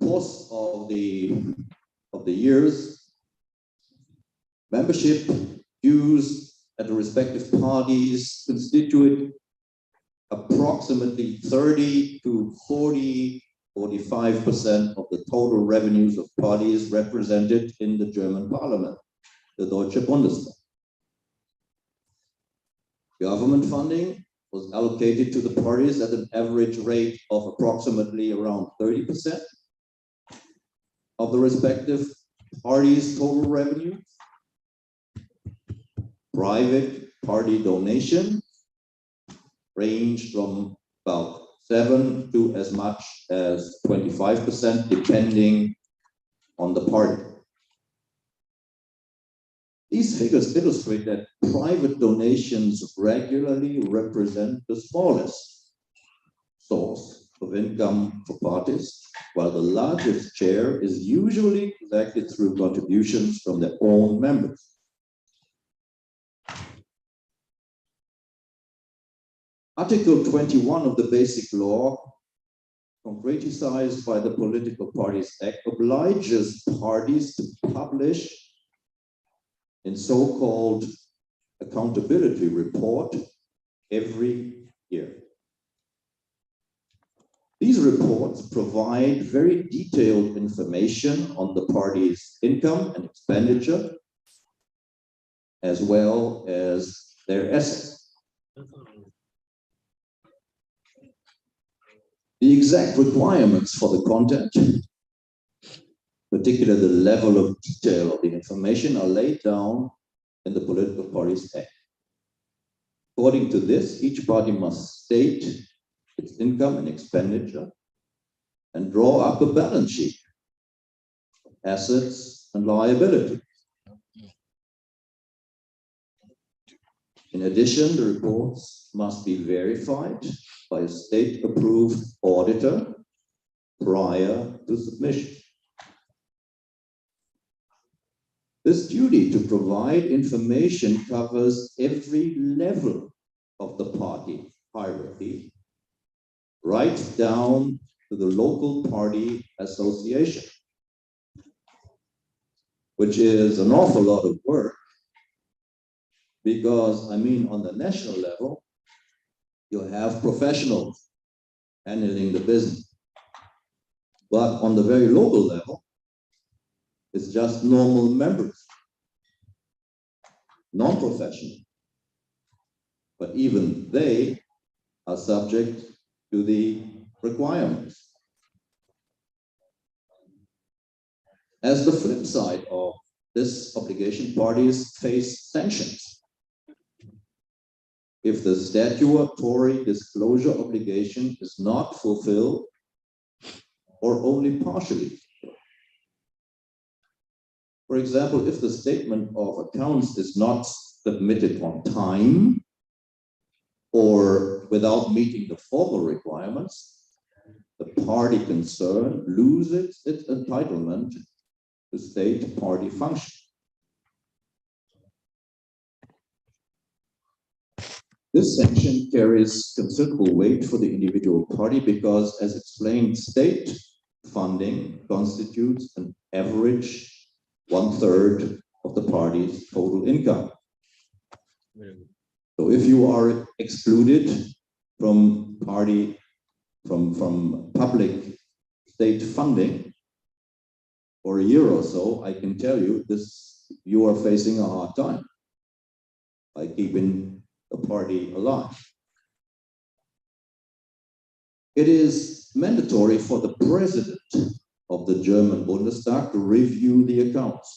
course of the years, Membership dues at the respective parties constitute approximately 30 to 45% of the total revenues of parties represented in the German parliament, the Deutsche Bundestag. Government funding was allocated to the parties at an average rate of approximately around 30% of the respective parties' total revenue. Private party donation ranged from about 7 to as much as 25%, depending on the party. These figures illustrate that private donations regularly represent the smallest source of income for parties, while the largest share is usually collected through contributions from their own members. Article 21 of the Basic Law, concretized by the Political Parties Act, obliges parties to publish in so-called accountability report every year. These reports provide very detailed information on the party's income and expenditure, as well as their assets. The exact requirements for the content, particularly the level of detail of the information, are laid down in the Political Parties Act. According to this, each party must state its income and expenditure and draw up a balance sheet of assets and liabilities. In addition, the reports must be verified by a state-approved auditor prior to submission. This duty to provide information covers every level of the party hierarchy, right down to the local party association, which is an awful lot of work, because, I mean, on the national level, you have professionals handling the business. But on the very local level, it's just normal members, non-professional. But even they are subject to the requirements. As the flip side of this obligation, parties face sanctions if the statutory disclosure obligation is not fulfilled or only partially fulfilled. For example, if the statement of accounts is not submitted on time or without meeting the formal requirements, the party concerned loses its entitlement to state party function. This sanction carries considerable weight for the individual party because, as explained, state funding constitutes an average 1/3 of the party's total income. So if you are excluded from public state funding for a year or so, I can tell you you are facing a hard time by keeping the party alive. It is mandatory for the president of the German Bundestag to review the accounts.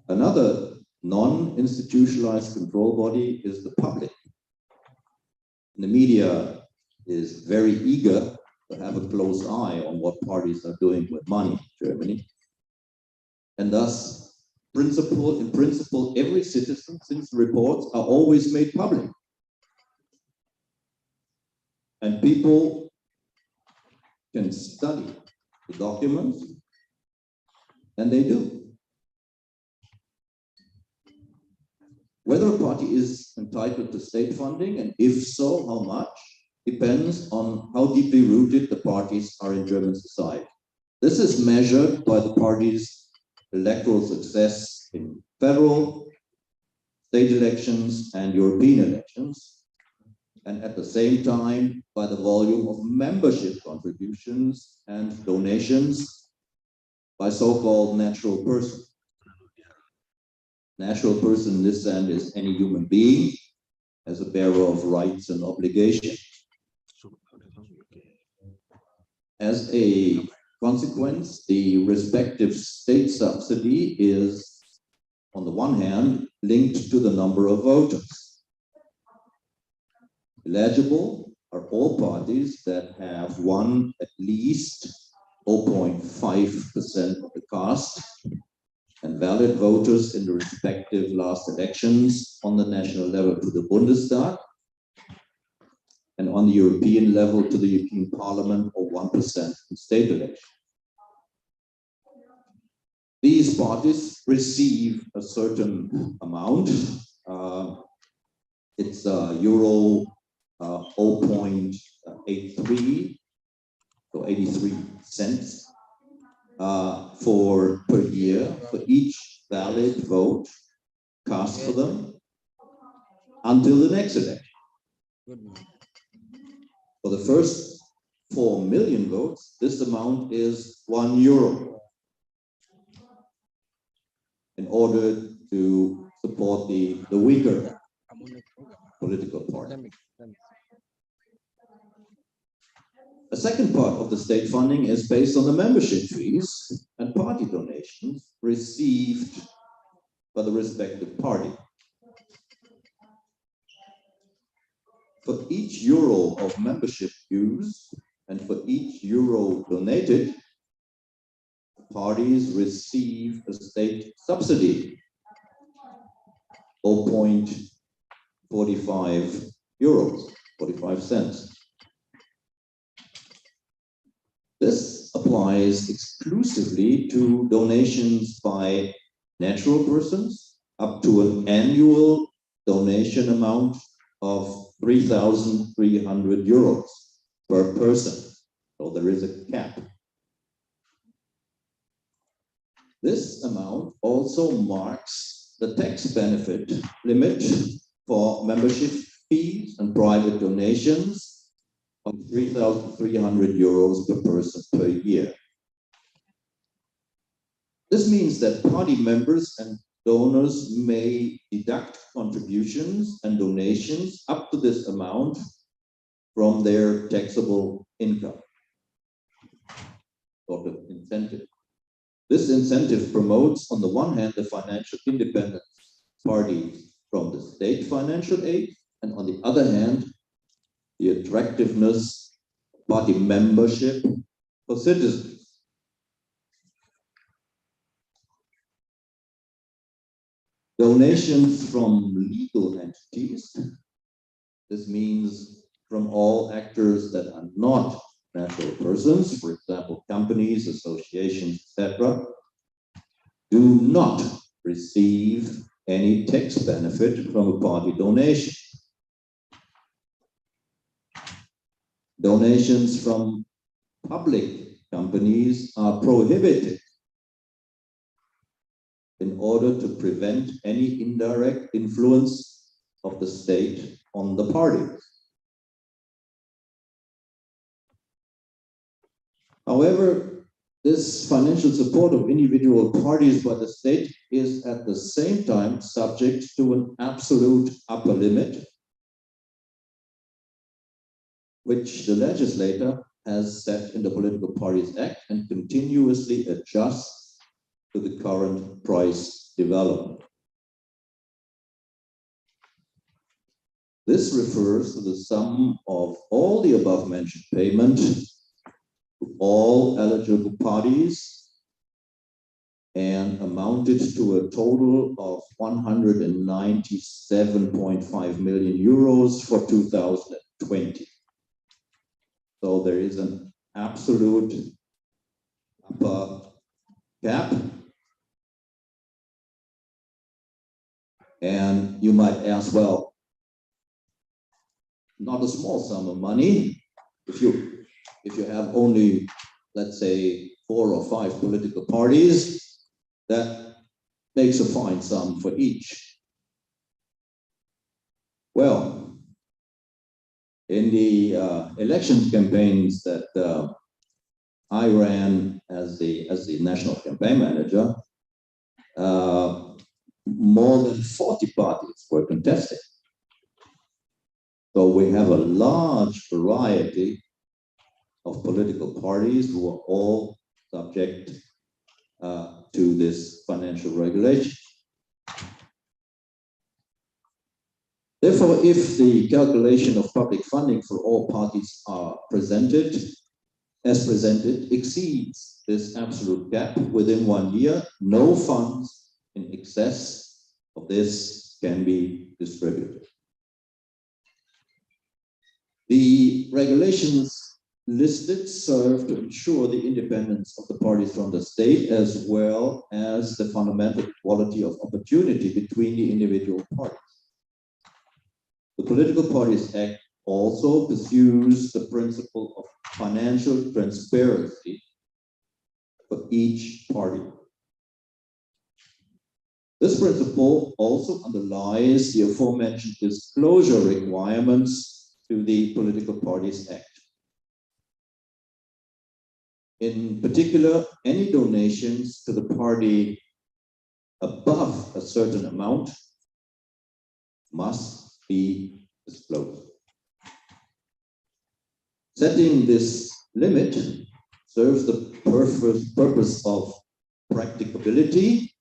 Another non-institutionalized control body is the public. And the media is very eager to have a close eye on what parties are doing with money in Germany. And thus, in principle, every citizen's reports are always made public. And people can study the documents, and they do. Whether a party is entitled to state funding, and if so, how much, depends on how deeply rooted the parties are in German society. This is measured by the party's electoral success in federal, state elections, and European elections, and at the same time by the volume of membership contributions and donations by so-called natural persons. Natural person in this sense is any human being as a bearer of rights and obligations. As a consequence, the respective state subsidy is, on the one hand, linked to the number of voters. Eligible are all parties that have won at least 0.5% of the cast and valid voters in the respective last elections on the national level to the Bundestag and on the European level to the European Parliament, or 1% in state elections. These parties receive a certain amount. It's euro 0.83, so 83 cents per year for each valid vote cast for them until the next election. For the first 4 million votes, this amount is €1 in order to support the weaker political party. A second part of the state funding is based on the membership fees and party donations received by the respective party. For each euro of membership dues and for each euro donated, parties receive a state subsidy, 0.45 euros, 45 cents. This applies exclusively to donations by natural persons up to an annual donation amount of 3,300 euros per person. So there is a cap. This amount also marks the tax benefit limit for membership fees and private donations of 3,300 euros per person per year. This means that party members and donors may deduct contributions and donations up to this amount from their taxable income, sort of incentive. This incentive promotes, on the one hand, the financial independence parties from the state financial aid, and on the other hand, the attractiveness of party membership for citizens. Donations from legal entities, this means from all actors that are not natural persons, for example, companies, associations, etc., do not receive any tax benefit from a party donation. Donations from public companies are prohibited in order to prevent any indirect influence of the state on the parties. However, this financial support of individual parties by the state is at the same time subject to an absolute upper limit, which the legislator has set in the Political Parties Act and continuously adjusts to the current price development. This refers to the sum of all the above mentioned payments to all eligible parties and amounted to a total of 197.5 million euros for 2020. So there is an absolute upper cap. And you might ask, well, not a small sum of money. If you have only, let's say, 4 or 5 political parties, that makes a fine sum for each. Well, in the election campaigns that I ran as the national campaign manager, more than 40 parties were contesting. So we have a large variety of political parties who are all subject to this financial regulation. Therefore, if the calculation of public funding for all parties are presented, exceeds this absolute cap within 1 year, no funds in excess of this can be distributed. The regulations listed serve to ensure the independence of the parties from the state, as well as the fundamental equality of opportunity between the individual parties. The Political Parties Act also pursues the principle of financial transparency for each party. This principle also underlies the aforementioned disclosure requirements to the Political Parties Act. In particular, any donations to the party above a certain amount must be disclosed. Setting this limit serves the purpose of practicability,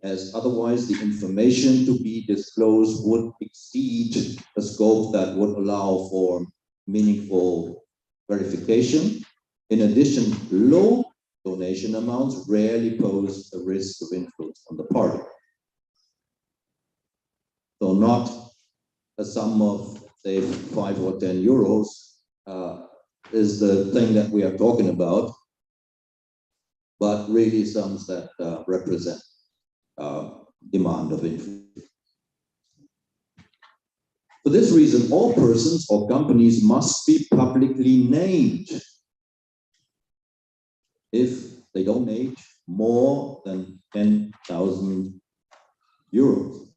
as otherwise the information to be disclosed would exceed a scope that would allow for meaningful verification. In addition, low donation amounts rarely pose a risk of influence on the party. So not a sum of, say, 5 or 10 euros is the thing that we are talking about, but really sums that represent demand of influence. For this reason, all persons or companies must be publicly named if they donate more than 10,000 euros.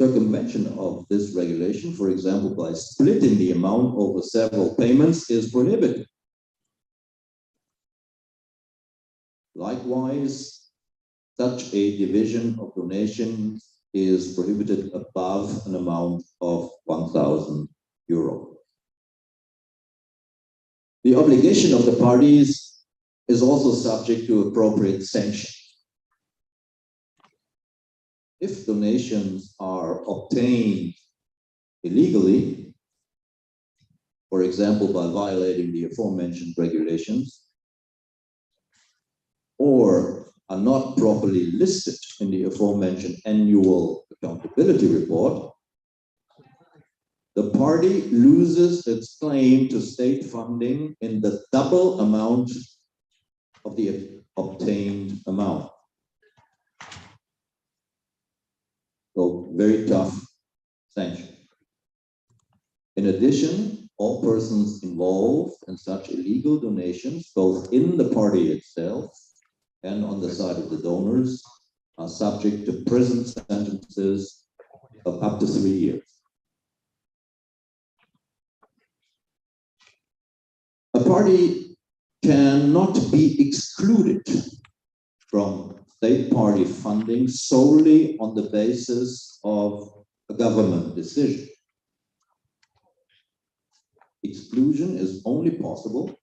Circumvention of this regulation, for example, by splitting the amount over several payments, is prohibited. Likewise, such a division of donations is prohibited above an amount of 1,000 euros. The obligation of the parties is also subject to appropriate sanctions. If donations are obtained illegally, for example, by violating the aforementioned regulations, or are not properly listed in the aforementioned annual accountability report, the party loses its claim to state funding in the double amount of the obtained amount. So very tough sanction. In addition, all persons involved in such illegal donations, both in the party itself and on the side of the donors, are subject to prison sentences of up to 3 years. A party cannot be excluded from state party funding solely on the basis of a government decision. Exclusion is only possible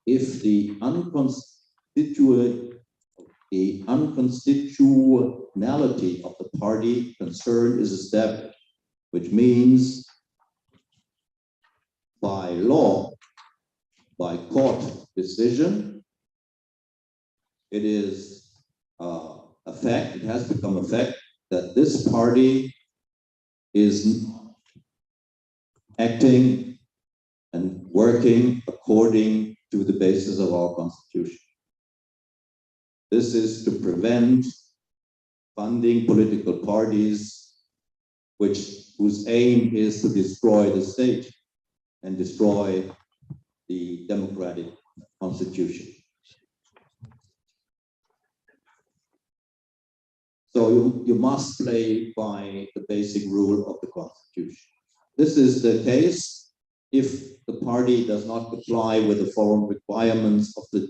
if the unconstitutionality of the party concerned is established, which means by law, by court decision, it is a fact, it has become a fact that this party is acting and working according to the basis of our Constitution. This is to prevent funding political parties whose aim is to destroy the state and destroy the democratic constitution. So you must play by the basic rule of the constitution. This is the case if the party does not comply with the foreign requirements of the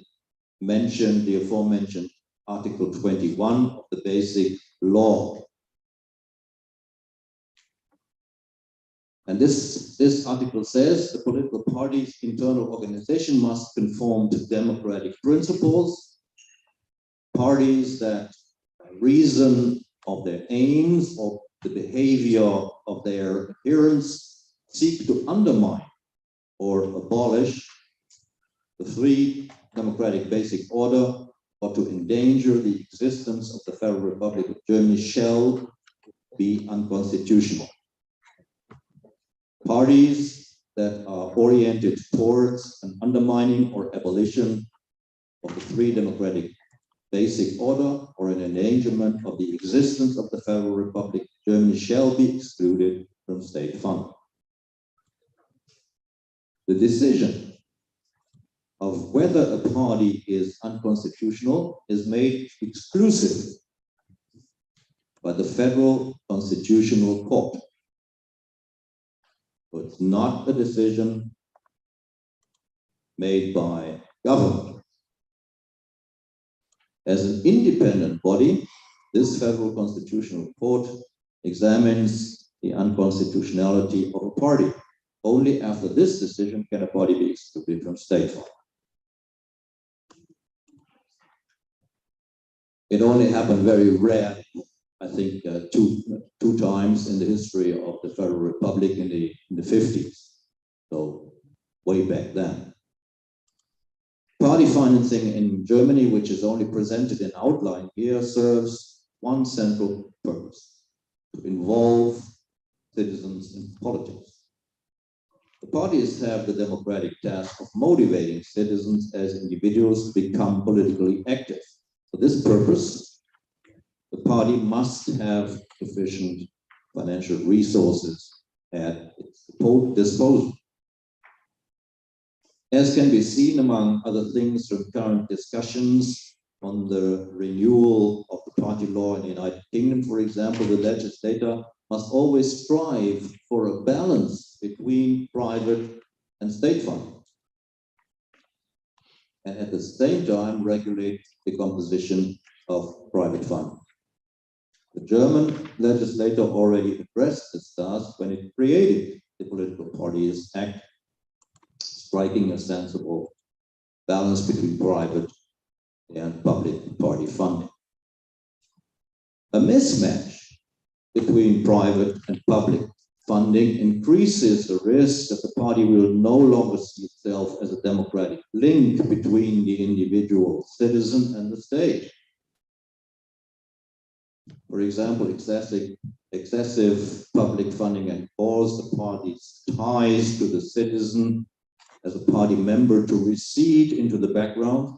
aforementioned Article 21 of the Basic Law. And this article says the political party's internal organization must conform to democratic principles. Parties that, by reason of their aims or the behavior of their appearance, seek to undermine or abolish the free democratic basic order or to endanger the existence of the Federal Republic of Germany shall be unconstitutional. Parties that are oriented towards an undermining or abolition of the free democratic basic order or an endangerment of the existence of the Federal Republic of Germany shall be excluded from state funding. The decision of whether a party is unconstitutional is made exclusively by the Federal Constitutional Court. So it's not a decision made by government. As an independent body, this Federal Constitutional Court examines the unconstitutionality of a party. Only after this decision can a party be excluded from state funding. It only happened very rarely, I think two times in the history of the Federal Republic in the 50s, so way back then. Party financing in Germany, which is only presented in outline here, serves one central purpose: to involve citizens in politics. The parties have the democratic task of motivating citizens as individuals to become politically active. For this purpose, the party must have sufficient financial resources at its disposal. As can be seen, among other things, from current discussions on the renewal of the party law in the United Kingdom, for example, the legislator must always strive for a balance between private and state funding, and at the same time regulate the composition of private funding. The German legislator already addressed this task when it created the Political Parties Act, striking a sensible balance between private and public party funding. A mismatch between private and public funding increases the risk that the party will no longer see itself as a democratic link between the individual citizen and the state. For example, excessive public funding can cause the party's ties to the citizen as a party member to recede into the background.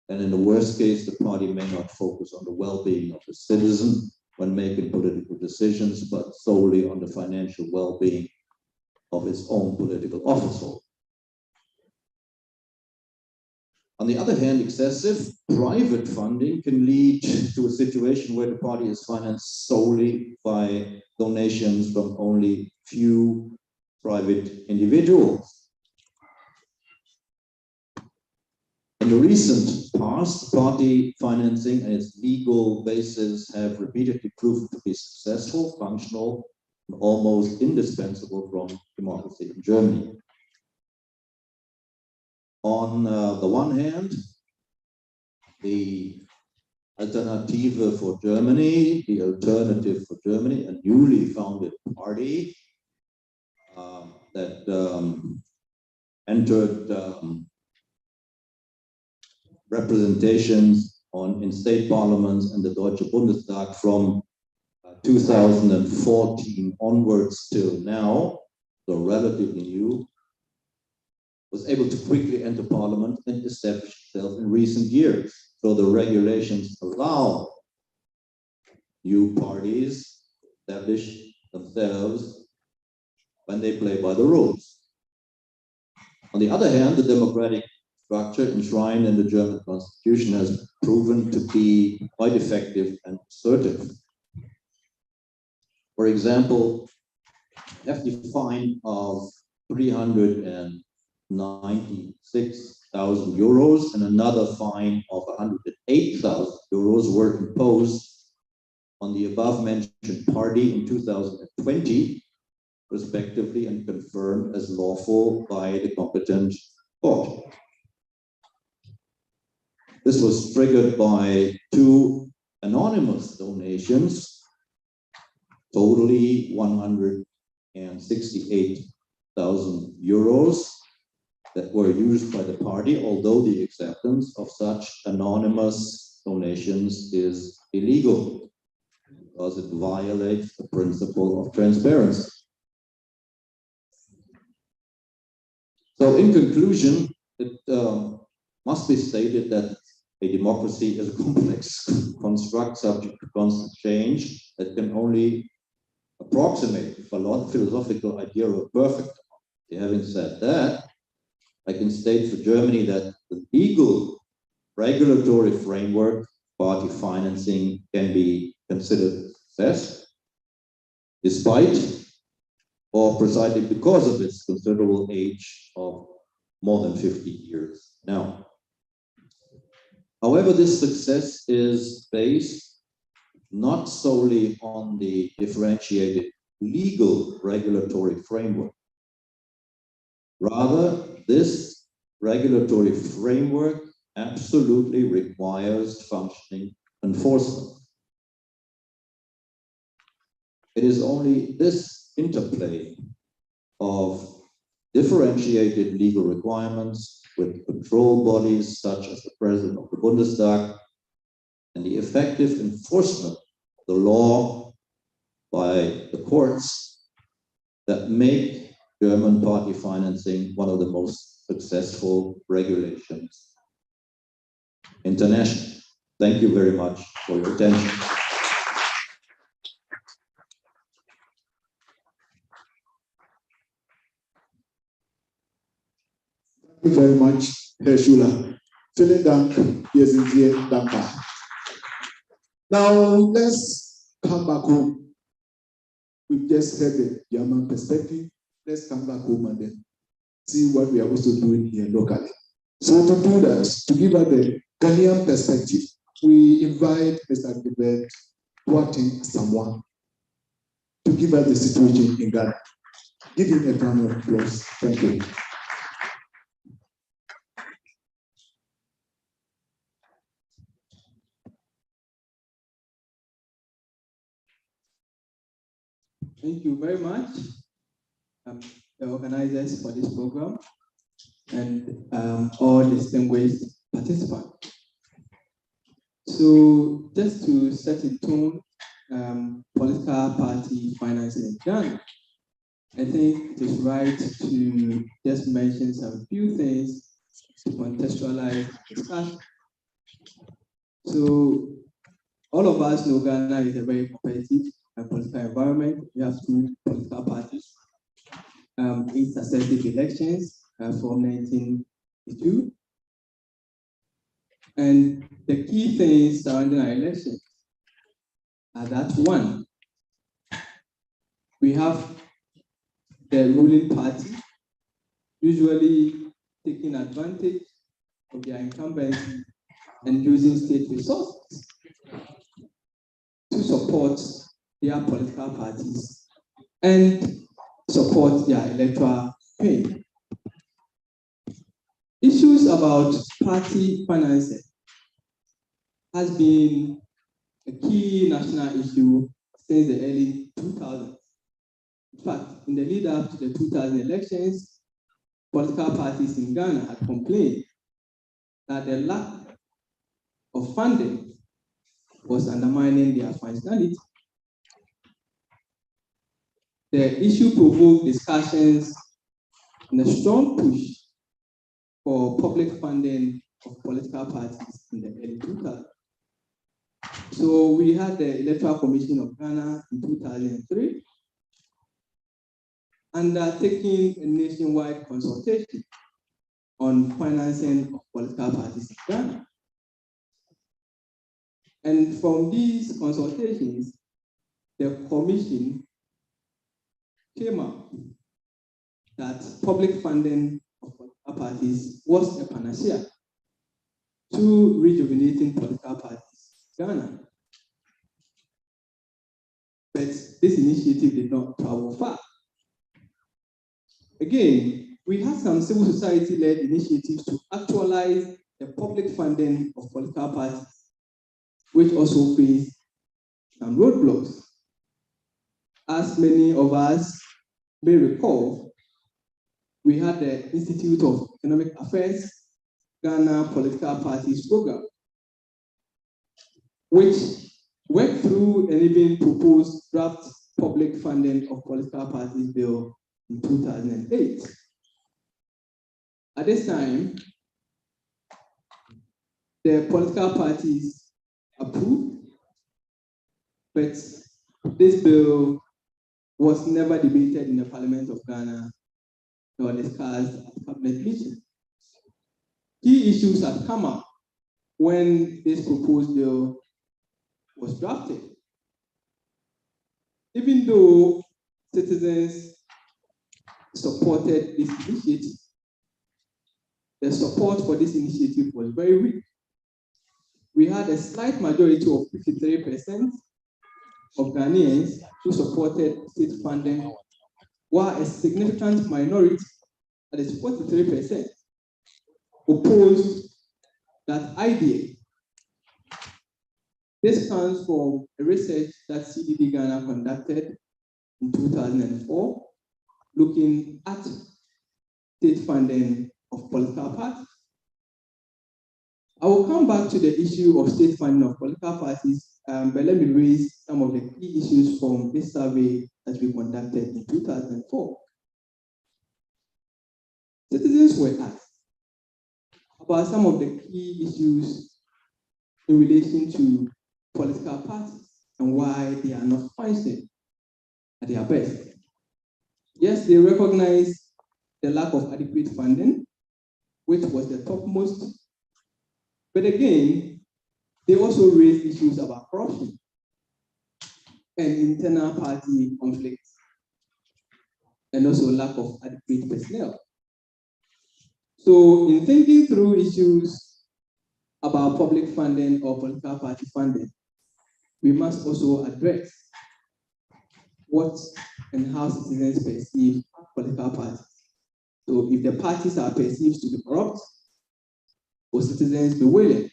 And in the worst case, the party may not focus on the well-being of the citizen when making political decisions, but solely on the financial well-being of its own political office. On the other hand, excessive private funding can lead to a situation where the party is financed solely by donations from only few private individuals. In the recent past, party financing and its legal basis have repeatedly proven to be successful, functional, and almost indispensable from democracy in Germany. On the one hand, the Alternative for Germany, a newly founded party that entered representations in state parliaments and the Deutsche Bundestag from 2014 onwards till now, so relatively new, was able to quickly enter parliament and establish itself in recent years. So the regulations allow new parties to establish themselves when they play by the rules. On the other hand, the democratic structure enshrined in the German constitution has proven to be quite effective and assertive. For example, a hefty fine of 396,000 euros and another fine of 108,000 euros were imposed on the above mentioned party in 2020, respectively, and confirmed as lawful by the competent court. This was triggered by two anonymous donations, totally 168,000 euros that were used by the party, although the acceptance of such anonymous donations is illegal because it violates the principle of transparency. So in conclusion, it must be stated that a democracy is a complex construct subject to constant change that can only approximate a philosophical idea of a perfect democracy. Having said that, I can state for Germany that the legal regulatory framework party financing can be considered a success, despite or precisely because of its considerable age of more than 50 years now. However, this success is based not solely on the differentiated legal regulatory framework. Rather, this regulatory framework absolutely requires functioning enforcement. It is only this interplay of differentiated legal requirements with control bodies such as the President of the Bundestag and the effective enforcement of the law by the courts that make German party financing one of the most successful regulations internationally. Thank you very much for your attention. Thank you very much, Herr Schuler. Vielen Dank, wir sind sehr dankbar. Now, let's come back home. We've just heard the German perspective. Let's come back home and then see what we are also doing here locally. So to do that, to give us the Ghanaian perspective, we invite Mr. Gilbert Boateng Samoa to give us the situation in Ghana. Give him a round of applause. Thank you. Thank you very much, the organizers for this program and all distinguished participants. So just to set a tone, political party financing in Ghana, I think it is right to just mention some few things to contextualize the discussion. So all of us know Ghana is a very competitive political environment. We have two political parties, 8 successive elections from 1982. And the key things surrounding our elections are that one, we have the ruling party usually taking advantage of their incumbency and using state resources to support their political parties and support their electoral campaign. Issues about party financing has been a key national issue since the early 2000s. In fact, in the lead up to the 2000 elections, political parties in Ghana had complained that the lack of funding was undermining their functionality. The issue provoked discussions and a strong push for public funding of political parties in the early 2000s. So we had the Electoral Commission of Ghana in 2003, undertaking a nationwide consultation on financing of political parties in Ghana. And from these consultations, the commission came up that public funding of political parties was a panacea to rejuvenating political parties in Ghana. But this initiative did not travel far. Again, we had some civil society-led initiatives to actualize the public funding of political parties, which also faced some roadblocks. As many of us may recall, we had the Institute of Economic Affairs Ghana Political Parties Program, which worked through and even proposed draft public funding of political parties bill in 2008. At this time, the political parties approved, but this bill was never debated in the Parliament of Ghana nor discussed at cabinet meeting. Key issues had come up when this proposed bill was drafted. Even though citizens supported this initiative, the support for this initiative was very weak. We had a slight majority of 53% of Ghanaians who supported state funding, while a significant minority, that is 43%, opposed that idea. This comes from a research that CDD Ghana conducted in 2004, looking at state funding of political parties. I will come back to the issue of state funding of political parties, but let me raise some of the key issues from this survey that we conducted in 2004. Citizens were asked about some of the key issues in relation to political parties and why they are not functioning at their best. Yes, they recognize the lack of adequate funding, which was the topmost. But again, they also raised issues about corruption and internal party conflicts, and also lack of adequate personnel. So in thinking through issues about public funding or political party funding, we must also address what and how citizens perceive political parties. So if the parties are perceived to be corrupt, will citizens be willing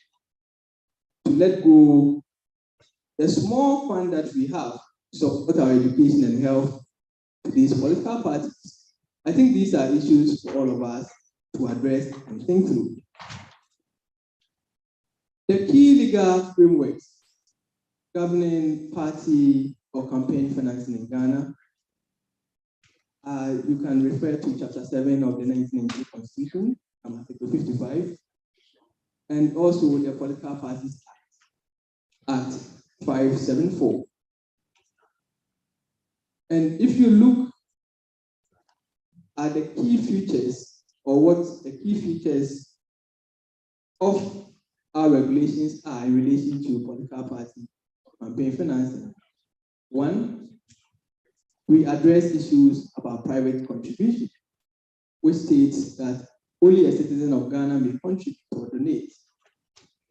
to let go the small fund that we have to support our education and health to these political parties? I think these are issues for all of us to address and think through. The key legal frameworks governing party or campaign financing in Ghana, you can refer to Chapter 7 of the 1992 Constitution, Article 55, and also the Political Parties Act 574. And if you look at the key features, or what the key features of our regulations are in relation to political party campaign financing. One, we address issues about private contribution, which states that only a citizen of Ghana may contribute or donate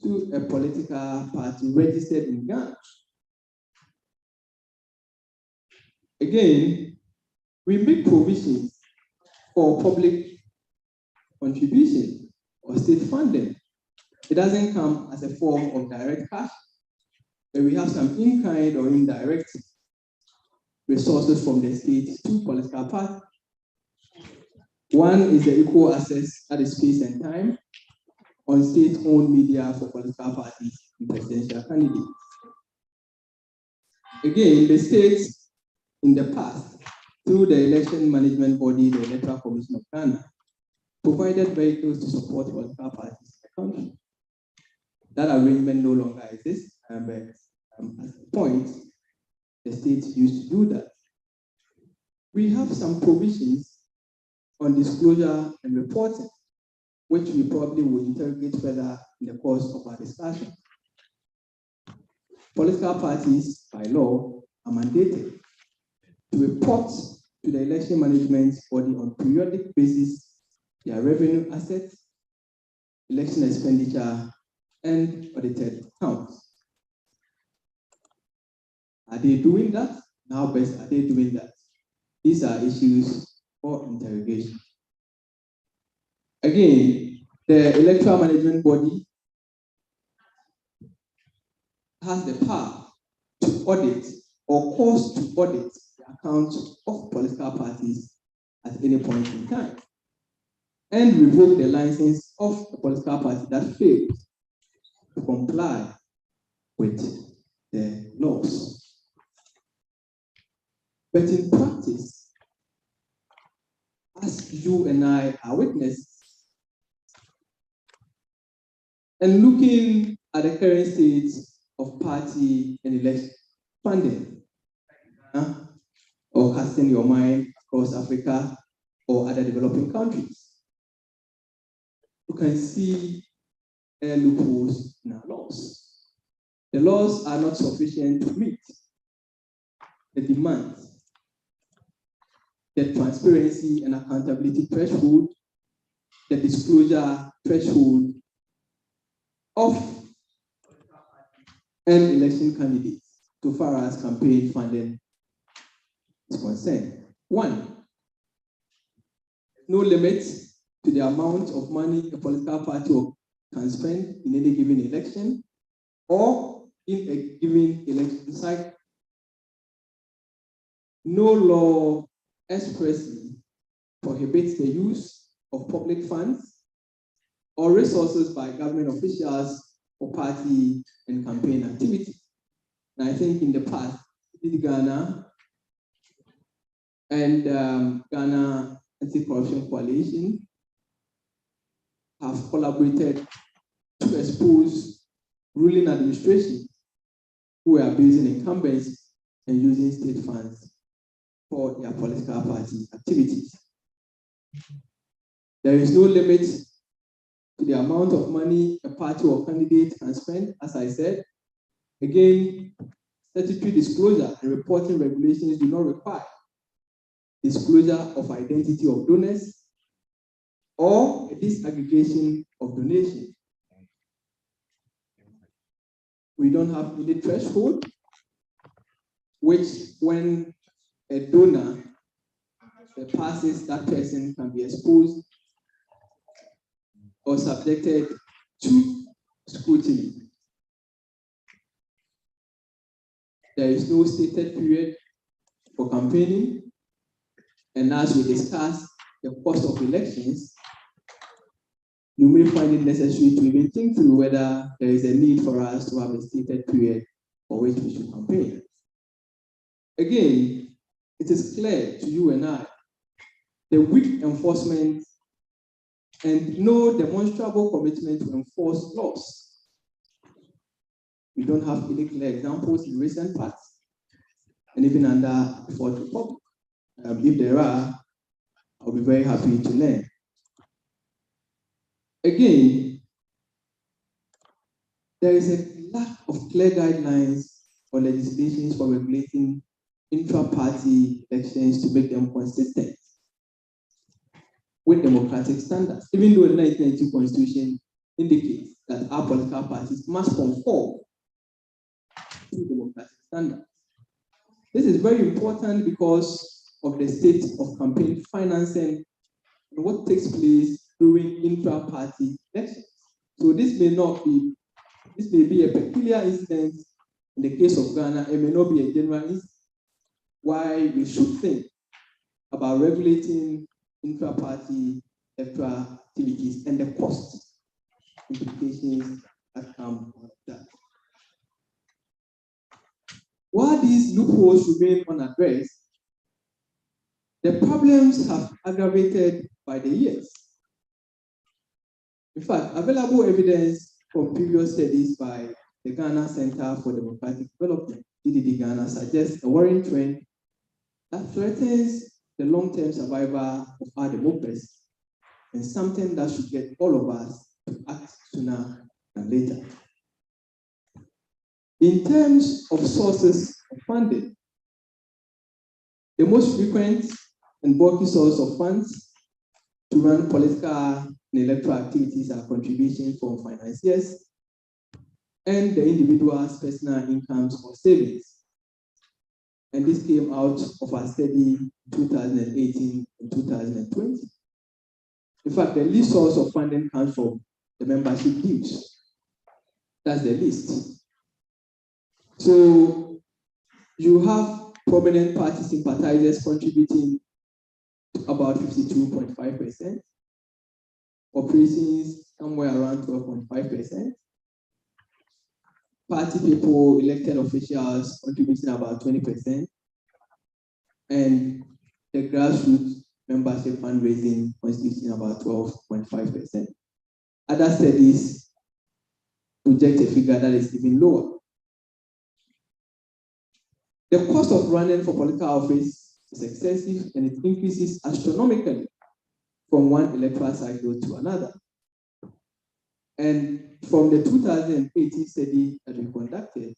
to a political party registered in Ghana. Again, we make provisions for public contribution or state funding. It doesn't come as a form of direct cash, but we have some in-kind or indirect resources from the state to political parties. One is the equal access, that is space and time, on state-owned media for political parties and presidential candidates. Again, the states in the past, through the election management body, the Electoral Commission of Ghana, provided vehicles to support political parties in the country. That arrangement no longer exists, but at the point, the states used to do that. We have some provisions on disclosure and reporting. which we probably will interrogate further in the course of our discussion. Political parties, by law, are mandated to report to the election management body on periodic basis their revenue assets, election expenditure, and audited accounts. Are they doing that? How best are they doing that? These are issues for interrogation. Again, the electoral management body has the power to audit or cause to audit the accounts of political parties at any point in time and revoke the license of a political party that failed to comply with the laws. But in practice, as you and I are witnesses, and looking at the current state of party and election funding, or casting your mind across Africa or other developing countries, you can see loopholes in our laws. The laws are not sufficient to meet the demands, the transparency and accountability threshold, the disclosure threshold of an election candidate so far as campaign funding is concerned. One, no limit to the amount of money a political party can spend in any given election or in a given election cycle. No law expressly prohibits the use of public funds or resources by government officials for party and campaign activity. And I think in the past, Ghana and Ghana Anti-Corruption Coalition have collaborated to expose ruling administration who are abusing incumbents and using state funds for their political party activities. There is no limit to the amount of money a party or candidate can spend, as I said. Again, statutory disclosure and reporting regulations do not require disclosure of identity of donors or a disaggregation of donation. We don't have any threshold, which when a donor passes, that person can be exposed or subjected to scrutiny. There is no stated period for campaigning, and as we discuss the cost of elections, you may find it necessary to even think through whether there is a need for us to have a stated period for which we should campaign. Again, it is clear to you and I the weak enforcement and no demonstrable commitment to enforce laws. We don't have any clear examples in recent past, and even under the Fourth Republic. If there are, I'll be very happy to learn. Again, there is a lack of clear guidelines or legislations for regulating intra-party elections to make them consistent with democratic standards, even though the 1992 Constitution indicates that our political parties must conform to democratic standards. This is very important because of the state of campaign financing and what takes place during intra-party elections. So this may be a peculiar incident in the case of Ghana. It may not be a general incident. Why we should think about regulating intra-party electoral activities and the cost implications that come out of that. While these loopholes remain unaddressed, the problems have aggravated by the years. In fact, available evidence from previous studies by the Ghana Center for Democratic Development, GDD Ghana, suggests a worrying trend that threatens the long-term survival of our democracy. and something that should get all of us to act sooner than later. In terms of sources of funding, the most frequent and bulky source of funds to run political and electoral activities are contributions from financiers and the individual's personal incomes or savings. And this came out of our study 2018 and 2020. In fact, the least source of funding comes from the membership dues. That's the least. So you have prominent party sympathizers contributing about 52.5%, operations somewhere around 12.5%, party people, elected officials contributing about 20%, and the grassroots membership fundraising constituting about 12.5%. Other studies project a figure that is even lower. The cost of running for political office is excessive and it increases astronomically from one electoral cycle to another. And from the 2018 study that we conducted,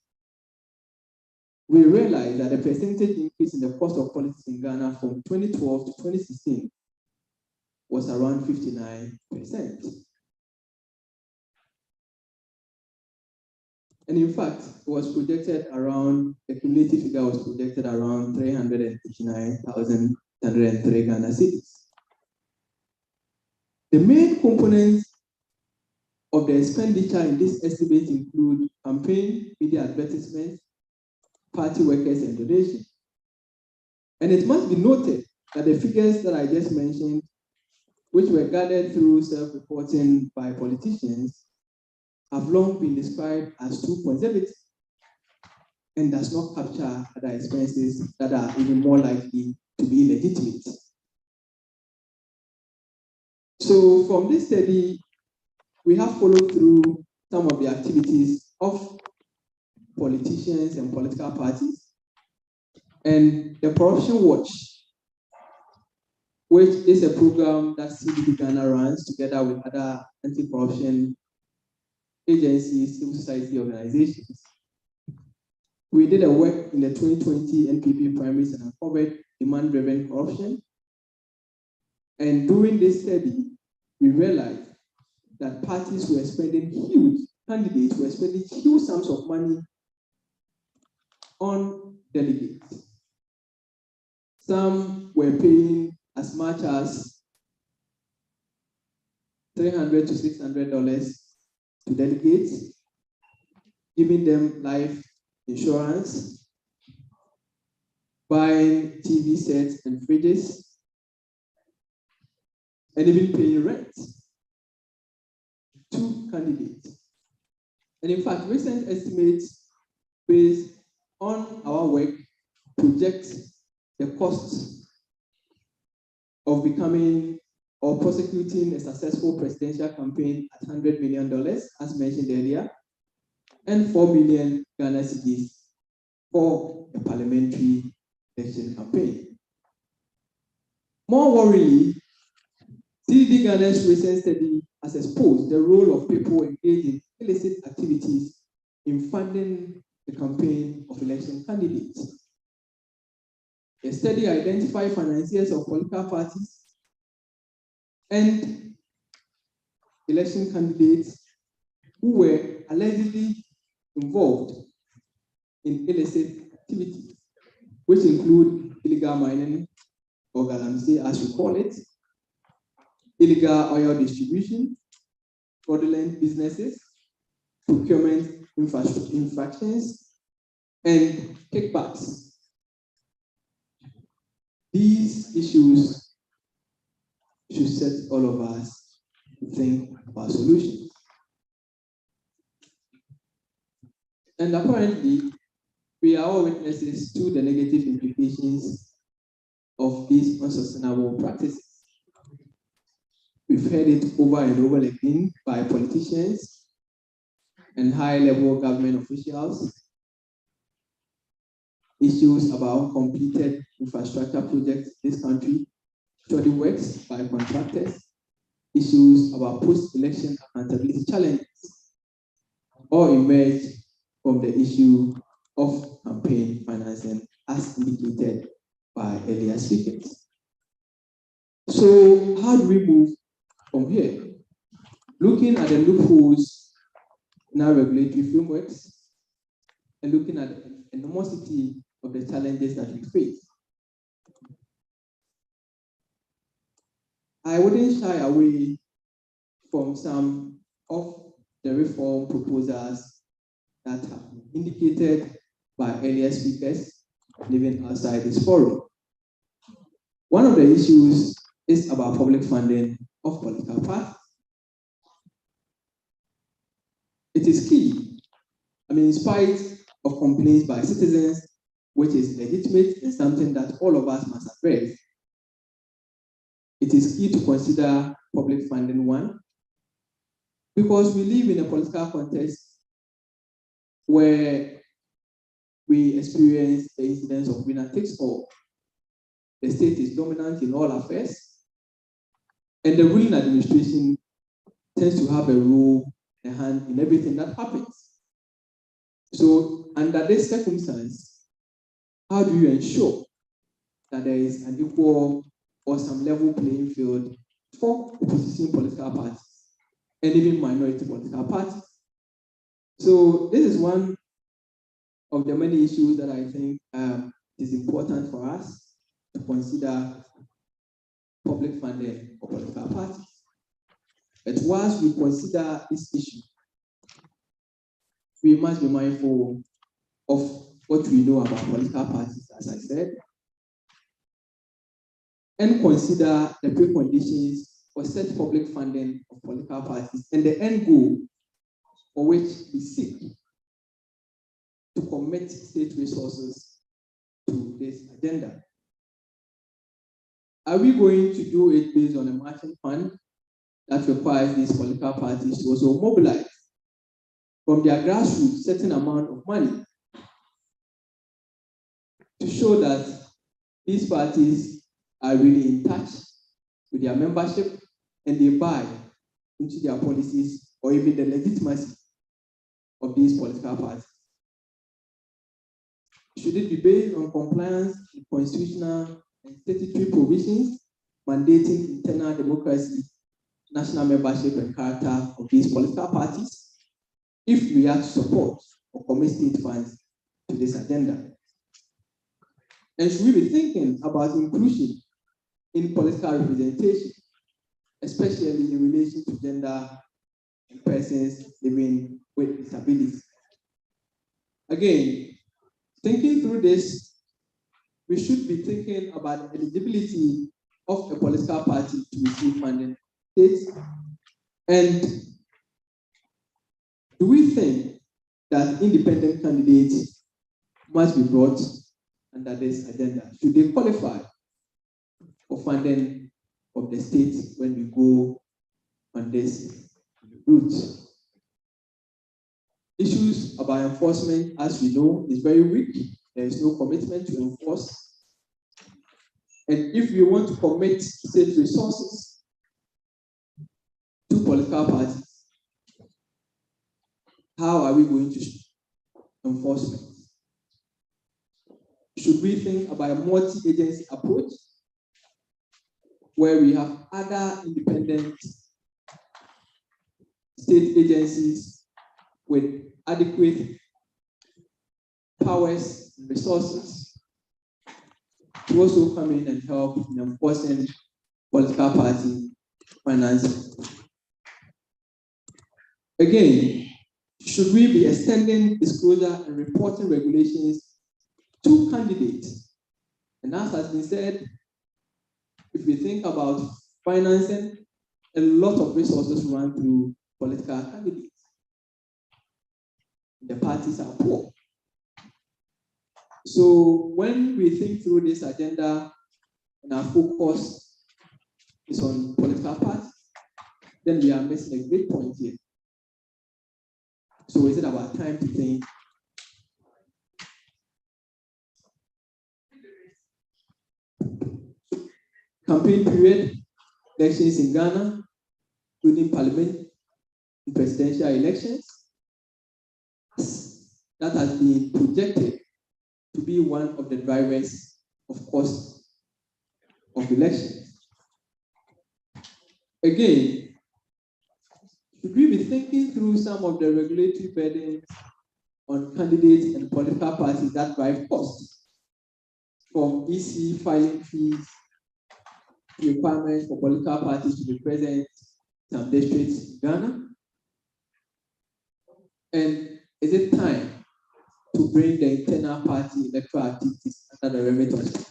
we realized that the percentage increase in the cost of politics in Ghana from 2012 to 2016 was around 59%. And in fact, it was projected around, the cumulative figure was projected around 389,103 Ghana cedis. The main components of the expenditure in this estimate include campaign, media advertisement, party workers, and donation. And it must be noted that the figures that I just mentioned, which were gathered through self-reporting by politicians, have long been described as too conservative and does not capture other expenses that are even more likely to be illegitimate. So from this study, we have followed through some of the activities of politicians and political parties, and the Corruption Watch, which is a program that CDD Ghana runs together with other anti-corruption agencies, civil society organizations. We did a work in the 2020 NPP primaries and uncovered demand-driven corruption. And during this study, we realized that parties were spending candidates were spending huge sums of money on delegates. Some were paying as much as $300 to $600 to delegates, giving them life insurance, buying TV sets and fridges, and even paying rent to candidates. And in fact, recent estimates based on our work project the cost of becoming or prosecuting a successful presidential campaign at $100 million, as mentioned earlier, and 4 million Ghana cedis for a parliamentary election campaign. More worryingly, CDD Ghana's recent study has exposed the role of people engaged in illicit activities in funding the campaign of election candidates. The study identified financiers of political parties and election candidates who were allegedly involved in illicit activities, which include illegal mining, or galamsey as we call it, illegal oil distribution, fraudulent businesses, procurement infractions, and kickbacks. These issues should set all of us to think about solutions. And apparently, we are all witnesses to the negative implications of these unsustainable practices. We've heard it over and over again by politicians and high-level government officials. Issues about completed infrastructure projects in this country, study works by contractors, issues about post-election accountability challenges all emerge from the issue of campaign financing as indicated by earlier speakers. So how do we move from here? Looking at the loopholes in our regulatory frameworks and looking at the enormity of the challenges that we face. I wouldn't shy away from some of the reform proposals that have been indicated by earlier speakers living outside this forum. One of the issues is about public funding of political parties. It is key. In spite of complaints by citizens, which is legitimate and something that all of us must address, it is key to consider public funding one, because we live in a political context where we experience the incidence of winner takes all. The state is dominant in all affairs, and the ruling administration tends to have a role, a hand in everything that happens. So under this circumstance, how do you ensure that there is an equal or some level playing field for opposition political parties and even minority political parties? So this is one of the many issues that I think is important for us to consider public funding for political parties. But whilst we consider this issue, we must be mindful of what we know about political parties, as I said, and consider the preconditions for such public funding of political parties and the end goal for which we seek to commit state resources to this agenda. Are we going to do it based on a matching fund that requires these political parties to also mobilize from their grassroots certain amount of money to show that these parties are really in touch with their membership and they buy into their policies or even the legitimacy of these political parties? Should it be based on compliance with constitutional and statutory provisions mandating internal democracy, national membership, and character of these political parties, if we are to support or commit state funds to this agenda? And should we be thinking about inclusion in political representation, especially in relation to gender and persons living with disabilities? Again, thinking through this, we should be thinking about the eligibility of a political party to receive funding from states. And do we think that independent candidates must be brought under this agenda? Should they qualify for funding of the state when we go on this route? Issues about enforcement, as we know, is very weak. There is no commitment to enforce. And if we want to commit state resources to political parties, how are we going to enforcement? Should we think about a multi-agency approach where we have other independent state agencies with adequate powers and resources to also come in and help in enforcing political party financing? Again, should we be extending disclosure and reporting regulations to candidates? And as has been said, if we think about financing, a lot of resources run through political candidates. The parties are poor. So when we think through this agenda and our focus is on political parties, then we are missing a great point here. So is it about time to think? Campaign period, elections in Ghana, including parliament and presidential elections, that has been projected to be one of the drivers of cost of elections. Again, should we be thinking through some of the regulatory burdens on candidates and political parties that drive costs, from EC filing fees, requirements for political parties to be present in some districts in Ghana? And is it time to bring the internal party electoral activities under the remit of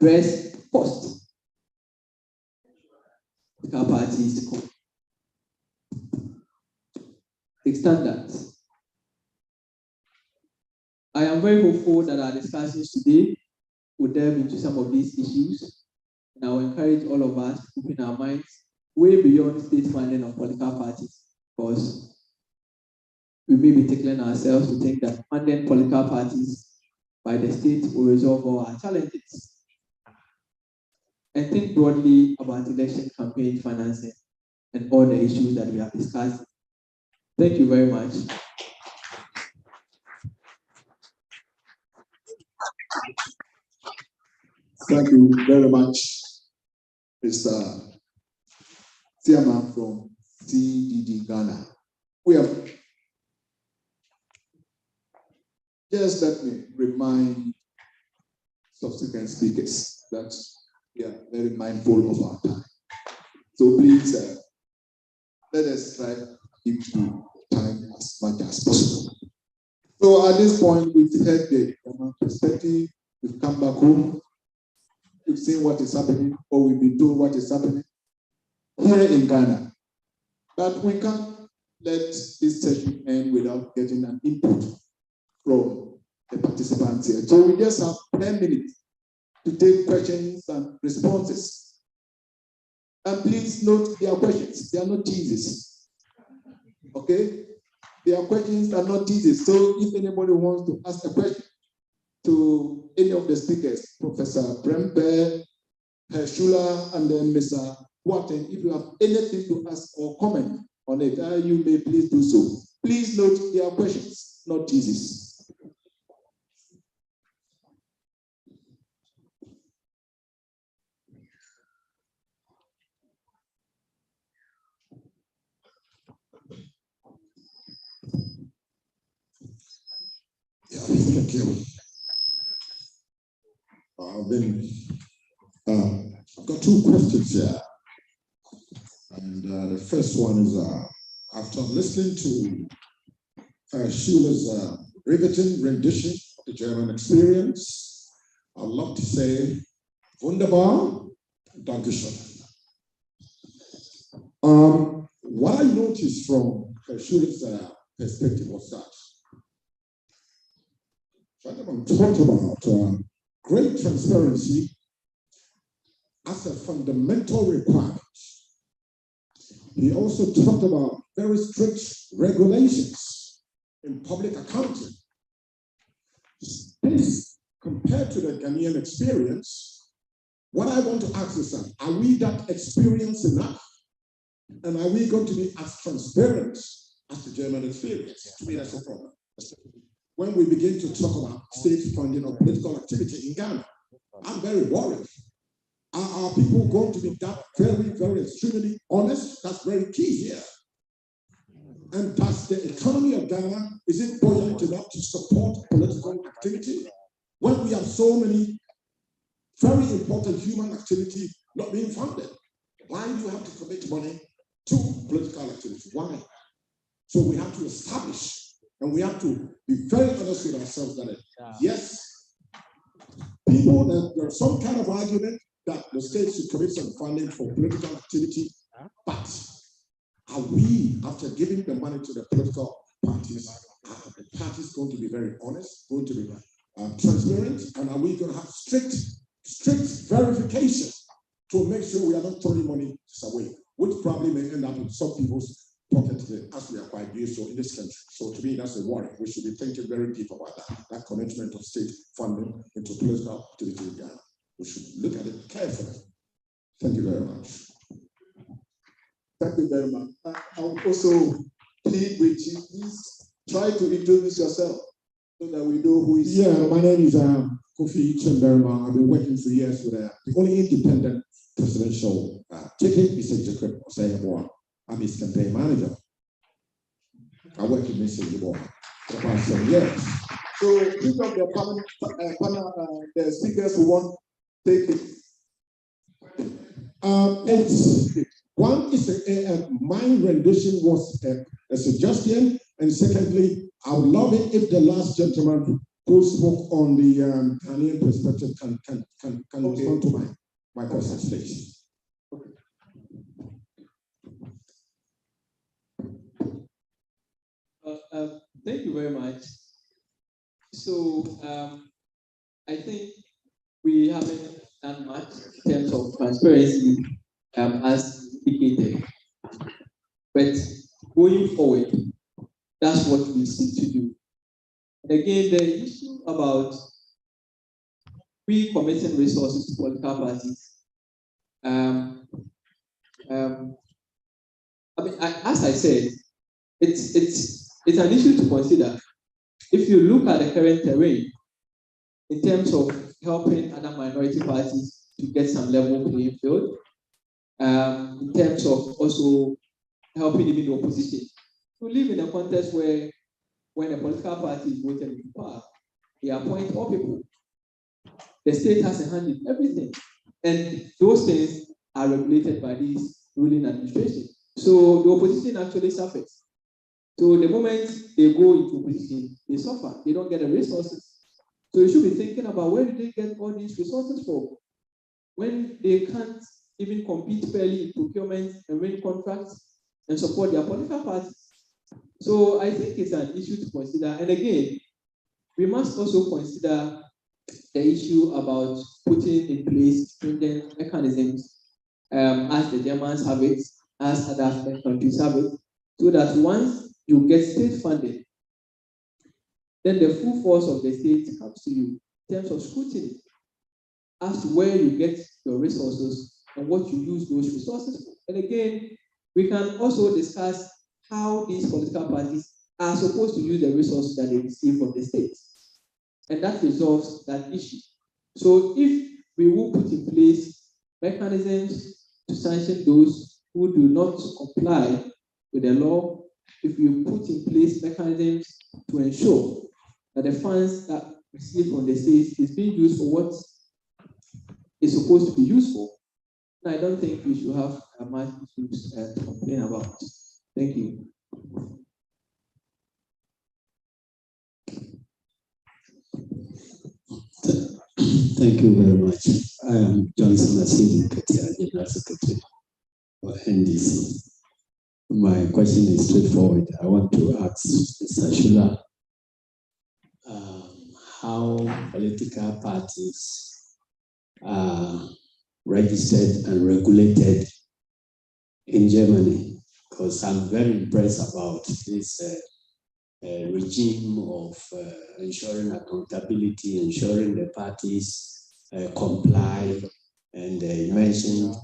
address cost? Political parties take standards. I am very hopeful that our discussions today will delve into some of these issues, and I will encourage all of us to open our minds way beyond state funding of political parties, because we may be tickling ourselves to think that funding political parties by the state will resolve all our challenges. And think broadly about election campaign financing and all the issues that we have discussed. Thank you very much. Thank you very much, Mr. Chairman from CDD Ghana. We have just let me remind subsequent speakers that we are very mindful of our time. So please let us try to keep to time as much as possible. So at this point, we've heard the Ghana perspective, we've come back home, we've seen what is happening, or we've been told what is happening here in Ghana. But we can't let this session end without getting an input from the participants here. So we just have 10 minutes to take questions and responses. And please note their questions. They are not teases. Okay? Their questions are not teases. So if anybody wants to ask a question to any of the speakers, Professor Prempeh, Herr Schuler, and then Mr. Watten, if you have anything to ask or comment on it, you may please do so. Please note their questions, not teases. Yeah, thank you. I've got two questions here. And the first one is, after listening to Schuler's riveting rendition of the German experience, I'd love to say, wunderbar, Dankeschön. What I noticed from Schuler's perspective was that Schatterman talked about great transparency as a fundamental requirement. He also talked about very strict regulations in public accounting. This, compared to the Ghanaian experience, what I want to ask is, are we that experienced enough? And are we going to be as transparent as the German experience? To me, that's a problem. When we begin to talk about state funding of political activity in Ghana, I'm very worried. Are people going to be that very, very extremely honest? That's very key here. And does the economy of Ghana, is it buoyant enough to support political activity? When we have so many very important human activity not being funded, why do you have to commit money to political activity? Why? So we have to establish, and we have to be very honest with ourselves that yes, people, that there's some kind of argument that the state should commit some funding for political activity, but are we, after giving the money to the political parties, are the parties going to be very honest, going to be transparent, and are we going to have strict verification to make sure we are not throwing money away, which probably may end up in some people's pockets, as we are quite used to in this country. So to me, that's a worry. We should be thinking very deep about that commitment of state funding into political activity in Ghana. We should look at it carefully. Thank you very much. Thank you very much. I will also plead with you, please try to introduce yourself so that we know who is. Yeah, my name is Kofi Chimberma. I've been working for years with the only independent presidential ticket is Jacob Osayabo. I'm his campaign manager. I work in Mr. Yabo for about 7 years. So pick up the panel, the speakers who want to take it. It's one is my rendition was a suggestion, and secondly, I would love it if the last gentleman who spoke on the Ghanaian perspective can respond to my questions, please. Thank you very much. So I think we haven't done much in terms of transparency as indicated. But going forward, that's what we seek to do. And again, the issue about recommitting resources to political parties. As I said, it's an issue to consider. If you look at the current terrain in terms of helping other minority parties to get some level playing field, in terms of also helping even the opposition to live in a context where when a political party is voted into power, they appoint all people. The state has a hand in everything. And those things are regulated by this ruling administration. So the opposition actually suffers. So the moment they go into opposition, they suffer. They don't get the resources. So you should be thinking about where do they get all these resources from? When they can't even compete fairly in procurement and win contracts and support their political parties. So I think it's an issue to consider. And again, we must also consider the issue about putting in place stringent mechanisms as the Germans have it, as other African countries have it, so that once you get state funding, then the full force of the state comes to you in terms of scrutiny as to where you get your resources and what you use those resources for. And again, we can also discuss how these political parties are supposed to use the resources that they receive from the state. And that resolves that issue. So if we will put in place mechanisms to sanction those who do not comply with the law, if we put in place mechanisms to ensure that the funds that received from the state is being used for what is supposed to be used for, I don't think we should have much issues to complain about. Thank you. Thank you very much. I am Johnson Asili Katia, General Secretary for NDC. My question is straightforward. I want to ask Mr. Shula how political parties are registered and regulated in Germany, because I'm very impressed about this regime of ensuring accountability, ensuring the parties comply, and you mentioned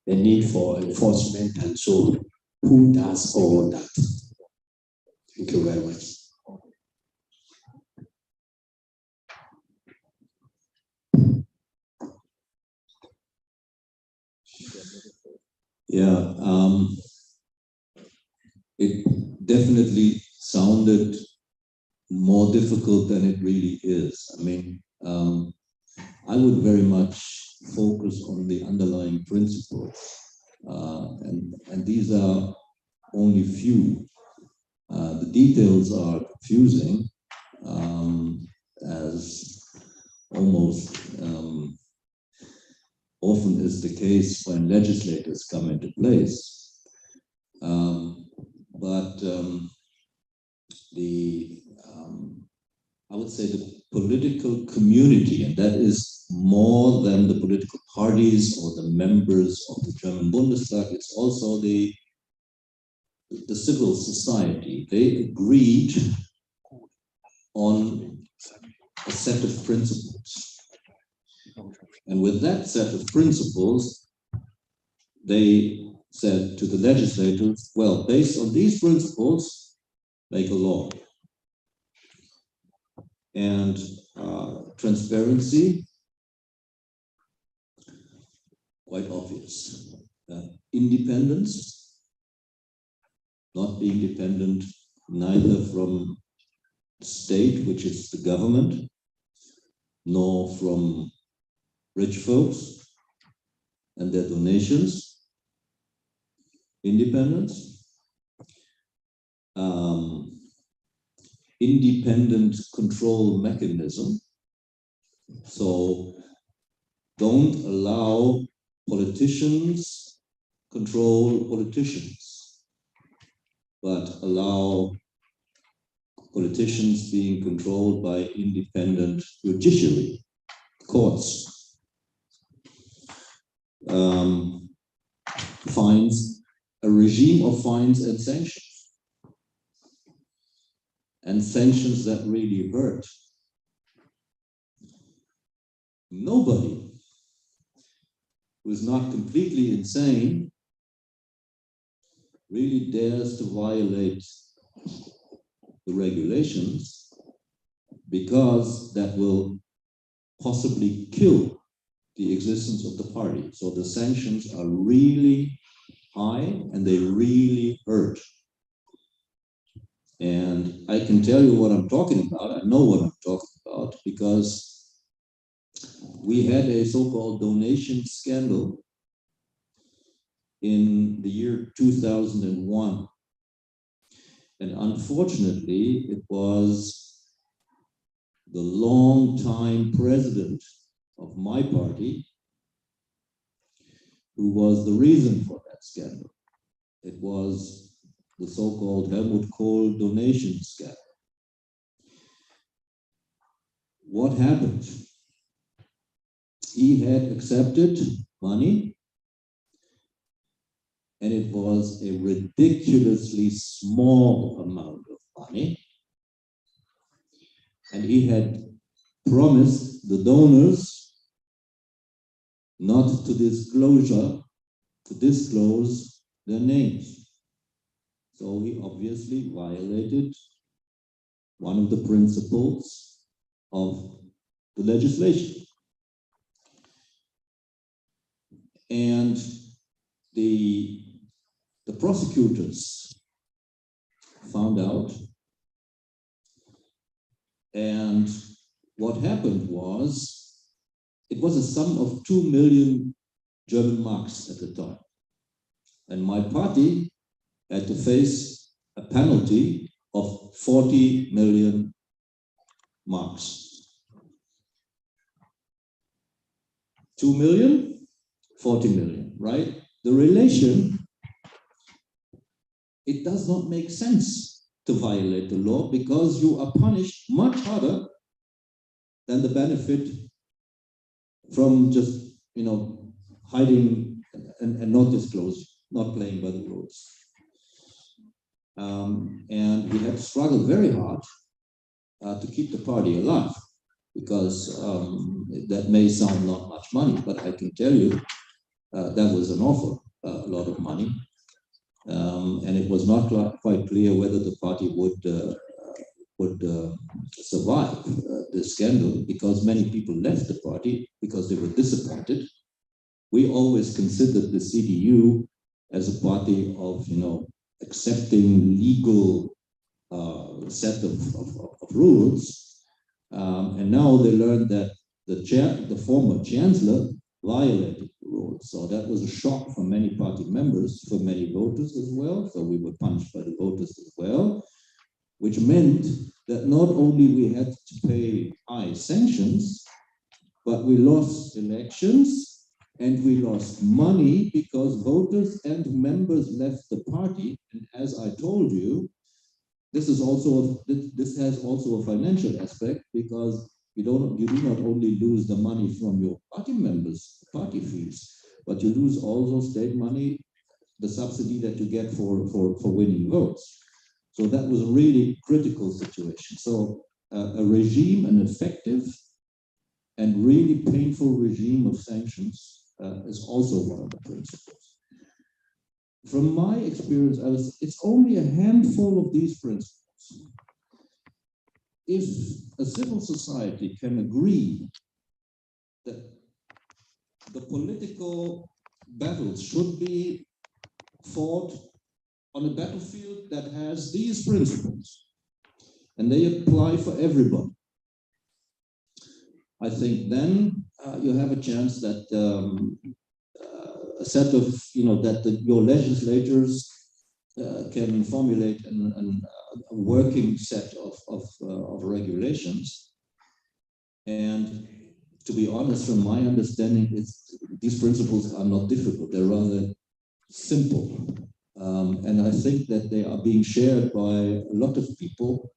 the need for enforcement and so on. Who does all that? Thank you very much. Yeah, it definitely sounded more difficult than it really is. I mean, I would very much focus on the underlying principles, and these are only few. The details are confusing, as almost often is the case when legislators come into place. I would say the political community, and that is more than the political parties or the members of the German Bundestag, it's also the civil society. They agreed on a set of principles. And with that set of principles, they said to the legislators, well, based on these principles, make a law. And transparency, quite obvious. Independence, not being dependent neither from the state, which is the government, nor from rich folks and their donations. Independence. Independent control mechanism. So don't allow politicians control politicians, but allow politicians being controlled by independent judiciary, courts. Fines, a regime of fines and sanctions. And sanctions that really hurt. Nobody who is not completely insane really dares to violate the regulations, because that will possibly kill the existence of the party. So the sanctions are really high and they really hurt. And I can tell you what I'm talking about. I know what I'm talking about, because we had a so-called donation scandal in the year 2001. And unfortunately, it was the long-time president of my party who was the reason for that scandal. It was the so-called Helmut Kohl donation scandal. What happened? He had accepted money, and it was a ridiculously small amount of money. And he had promised the donors not to disclose their names. So he obviously violated one of the principles of the legislation. And the prosecutors found out, and what happened was, it was a sum of 2 million German marks at the time. And my party had to face a penalty of 40 million marks. 2 million, 40 million, right? The relation, it does not make sense to violate the law, because you are punished much harder than the benefit from just, hiding and not disclosing, not playing by the rules. And we had to struggle very hard to keep the party alive, because that may sound not much money, but I can tell you that was an awful lot of money. And it was not quite clear whether the party would survive this scandal, because many people left the party because they were disappointed. We always considered the CDU as a party of, accepting legal set of rules. And now they learned that the former chancellor violated the rules. So that was a shock for many party members, for many voters as well. So we were punished by the voters as well, which meant that not only we had to pay high sanctions, but we lost elections and we lost money, because voters and members left the party. And as I told you, this has also a financial aspect, because you do not only lose the money from your party members, party fees, but you lose also state money, the subsidy that you get for winning votes. So that was a really critical situation. So a regime, an effective and really painful regime of sanctions is also one of the principles. from my experience, it's only a handful of these principles. If a civil society can agree that the political battles should be fought on a battlefield that has these principles, and they apply for everybody, I think then you have a chance that a set of, your legislators can formulate a working set of regulations. And to be honest, from my understanding, these principles are not difficult. They're rather simple. And I think that they are being shared by a lot of people.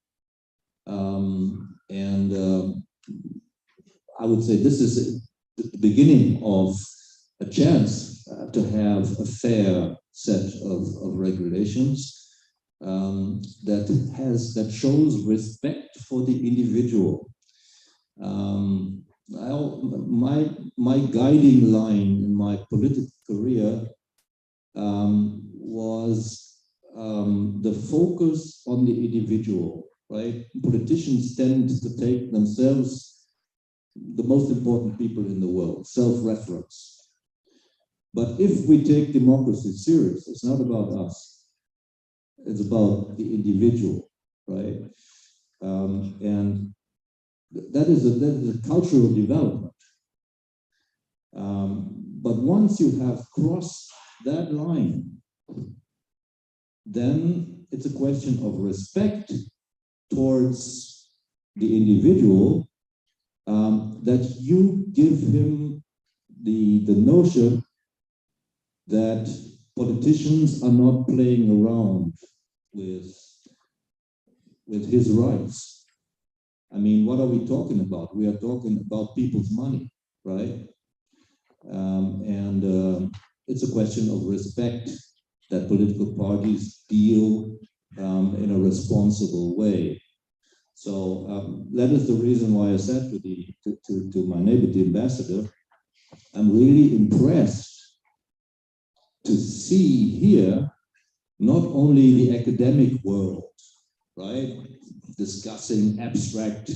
I would say this is the beginning of a chance to have a fair set of regulations that shows respect for the individual. My guiding line in my political career was the focus on the individual, right? Politicians tend to take themselves the most important people in the world, self-reference. But if we take democracy serious, it's not about us. It's about the individual, right? And that is a cultural development. But once you have crossed that line, then it's a question of respect towards the individual, that you give him the notion that politicians are not playing around with his rights. I mean, what are we talking about? We are talking about people's money, right? It's a question of respect that political parties deal in a responsible way. So that is the reason why I said to my neighbor, the ambassador, I'm really impressed to see here not only the academic world, right, discussing abstract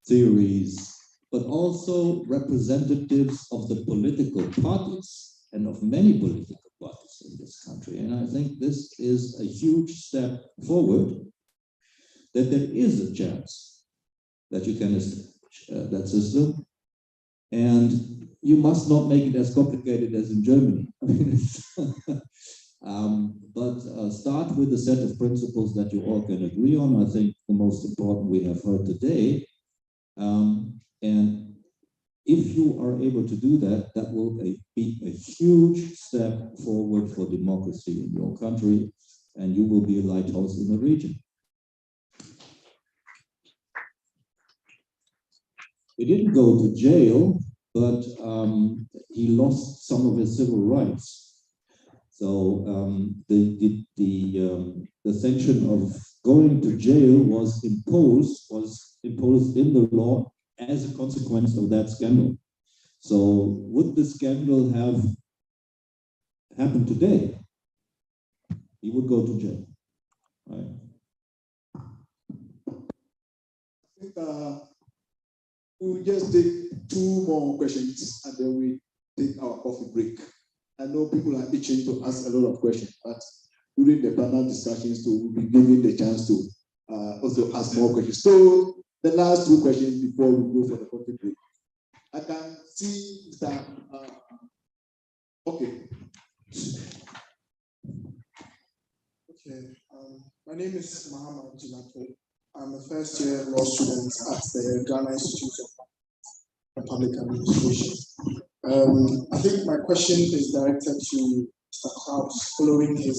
theories, but also representatives of the political parties and of many political parties in this country. And I think this is a huge step forward, that there is a chance that you can establish that system. And you must not make it as complicated as in Germany. But start with a set of principles that you all can agree on. I think the most important we have heard today. And if you are able to do that, that will be a huge step forward for democracy in your country, and you will be a lighthouse in the region. He didn't go to jail, but he lost some of his civil rights. So the sanction of going to jail was imposed in the law as a consequence of that scandal. So would the scandal have happened today? He would go to jail, right? I think we'll just take 2 more questions and then we take our coffee break. I know people are itching to ask a lot of questions, but during the panel discussions, too, we'll be given the chance to also ask more questions. So the last 2 questions before we go for the coffee break. I can see that. Okay. Okay. My name is Muhammad Jilato. I'm a first-year law student at the Ghana Institute of Public Administration. I think my question is directed to Mr. Klaus, following his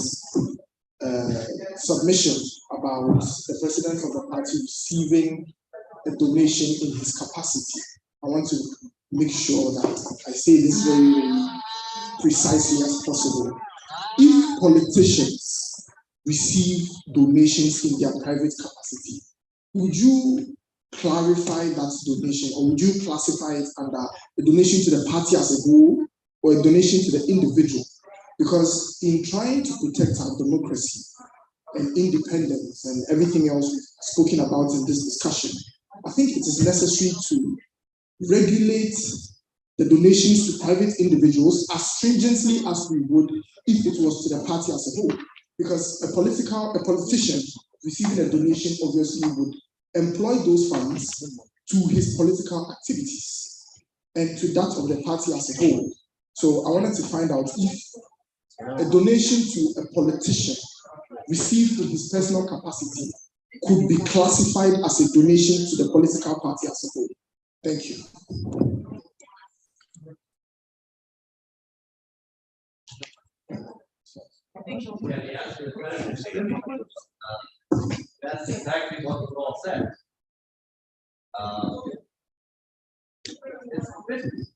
submission about the president of the party receiving a donation in his capacity. I want to make sure that I say this very, very precisely as possible. If politicians receive donations in their private capacity, would you clarify that donation, or would you classify it under a donation to the party as a whole or a donation to the individual? because in trying to protect our democracy and independence and everything else we've spoken about in this discussion, I think it is necessary to regulate the donations to private individuals as stringently as we would if it was to the party as a whole. Because a politician receiving a donation obviously would employ those funds to his political activities and to that of the party as a whole. So I wanted to find out if a donation to a politician received in his personal capacity could be classified as a donation to the political party as a whole. Thank you. I think the answer is very simple. That's exactly what the law says. It's forbidden.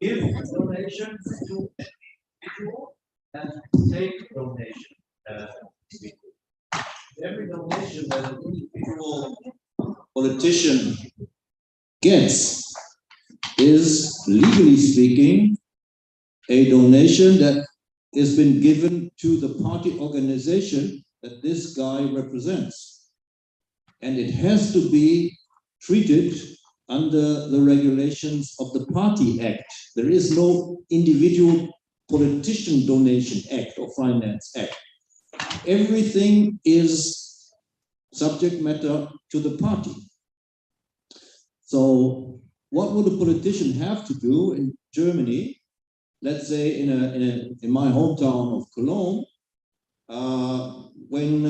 Give a donation to an individual and take a donation. Every donation that an individual politician gets is, legally speaking, a donation that has been given to the party organization that this guy represents. And it has to be treated under the regulations of the Party Act. There is no individual politician donation act or finance act. Everything is subject matter to the party. So what would a politician have to do in Germany? Let's say in my hometown of Cologne, when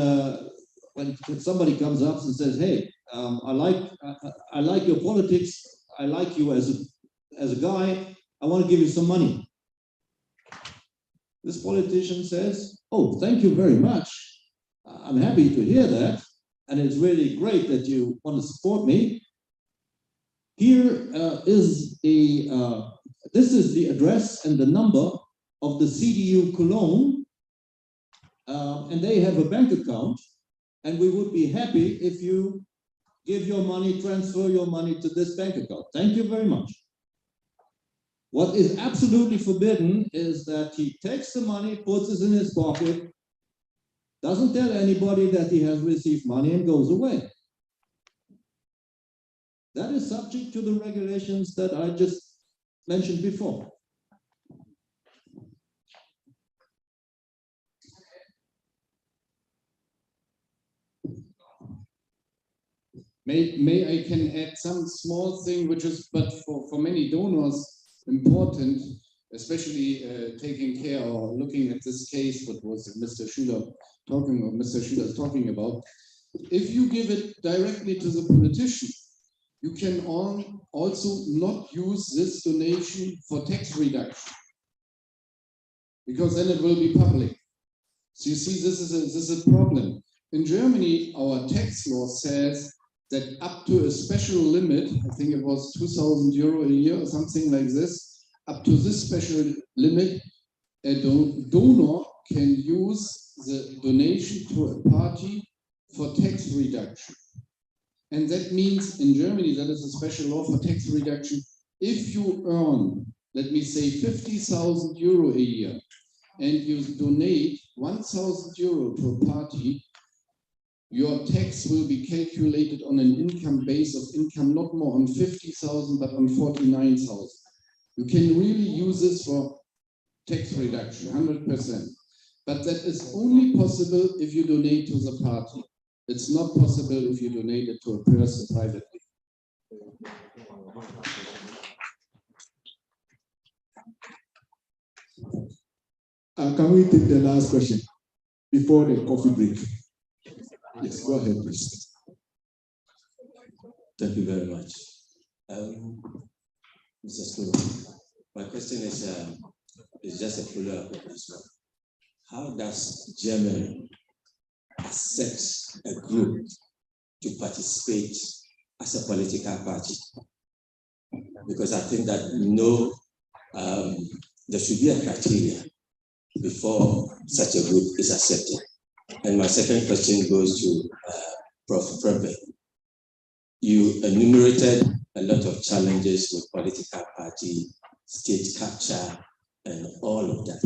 somebody comes up and says, "Hey, I like your politics. I like you as a guy. I want to give you some money." This politician says, "Oh, thank you very much. I'm happy to hear that, and it's really great that you want to support me. Here is this is the address and the number of the CDU Cologne, and they have a bank account, and we would be happy if you give your money, transfer your money to this bank account. Thank you very much." What is absolutely forbidden is that he takes the money, puts it in his pocket, doesn't tell anybody that he has received money, and goes away. That is subject to the regulations that I just mentioned before. May I can add some small thing, which is, but for many donors, important, especially taking care or looking at this case, what was Mr. Schuler is talking about. If you give it directly to the politician, you can also not use this donation for tax reduction, because then it will be public. So you see, this is a problem. In Germany, our tax law says that up to a special limit, I think it was 2,000 euro a year or something like this, up to this special limit, a donor can use the donation to a party for tax reduction. And that means in Germany, that is a special law for tax reduction. If you earn, let me say 50,000 euro a year, and you donate 1,000 euro to a party, your tax will be calculated on an income base of income not more on 50,000, but on 49,000. You can really use this for tax reduction, 100%. But that is only possible if you donate to the party. It's not possible if you donate it to a person privately. Can we take the last question before the coffee break? Yes, go ahead, please. Thank you very much. Mr. Skuru, my question is just a follow-up of this one. How does Germany accept a group to participate as a political party? Because I think that there should be a criteria before such a group is accepted. And my second question goes to Prof. Prempeh. You enumerated a lot of challenges with political party state capture, and all of that.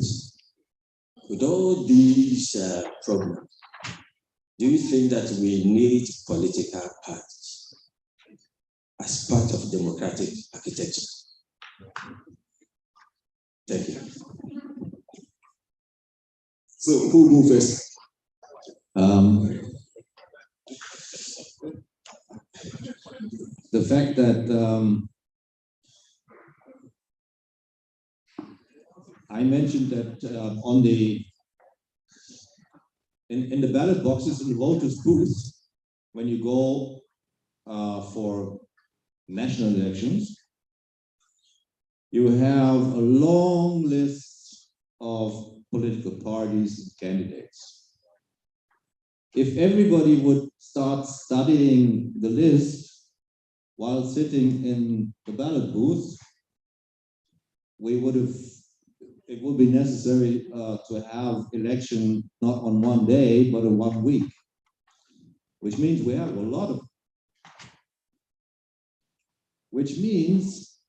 With all these problems, do you think that we need political parties as part of democratic architecture? Thank you. So who go first? The fact that I mentioned that on the in the ballot boxes in the voters' booths, when you go for national elections, you have a long list of political parties and candidates. If everybody would start studying the list while sitting in the ballot booth, it would be necessary to have election not on one day, but in 1 week, which means we have a lot of, which means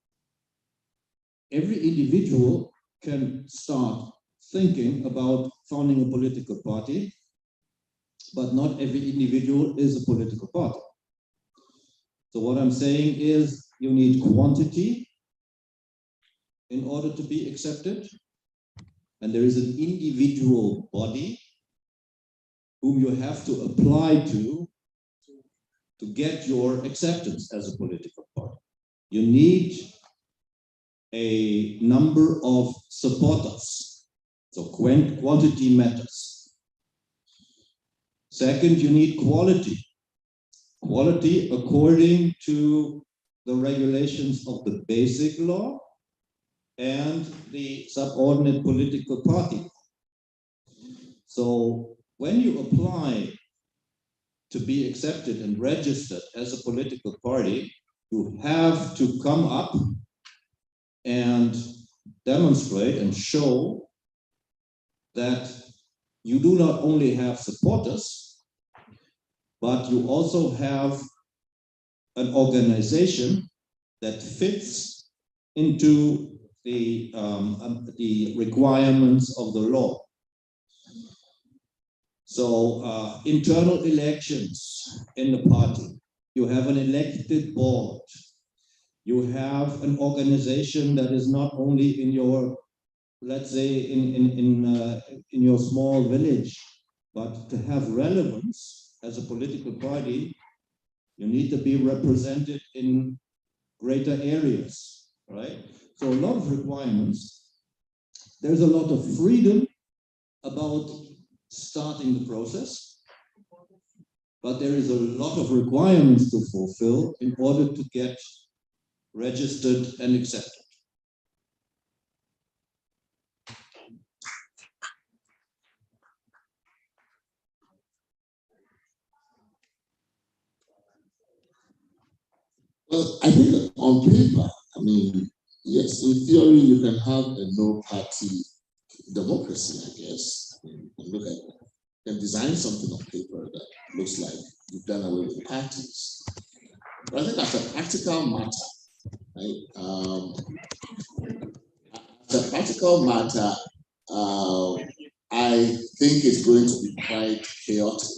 every individual can start thinking about founding a political party, but not every individual is a political party. So what I'm saying is you need quantity in order to be accepted. And there is an individual body whom you have to apply to get your acceptance as a political party. You need a number of supporters. So quantity matters. Second, you need quality. Quality according to the regulations of the basic law and the subordinate political party. So when you apply to be accepted and registered as a political party, you have to come up and demonstrate and show that you do not only have supporters, but you also have an organization that fits into the requirements of the law. So internal elections in the party, you have an elected board, you have an organization that is not only in your, let's say, in your small village, but to have relevance as a political party, you need to be represented in greater areas, right? So a lot of requirements. There's a lot of freedom about starting the process, but there is a lot of requirements to fulfill in order to get registered and accepted. Well, I think on paper, I mean, yes, in theory, you can have a no-party democracy, I guess. I mean, you can look at, you can design something on paper that looks like you've done away with parties. But I think as a practical matter, right? As a practical matter, I think it's going to be quite chaotic.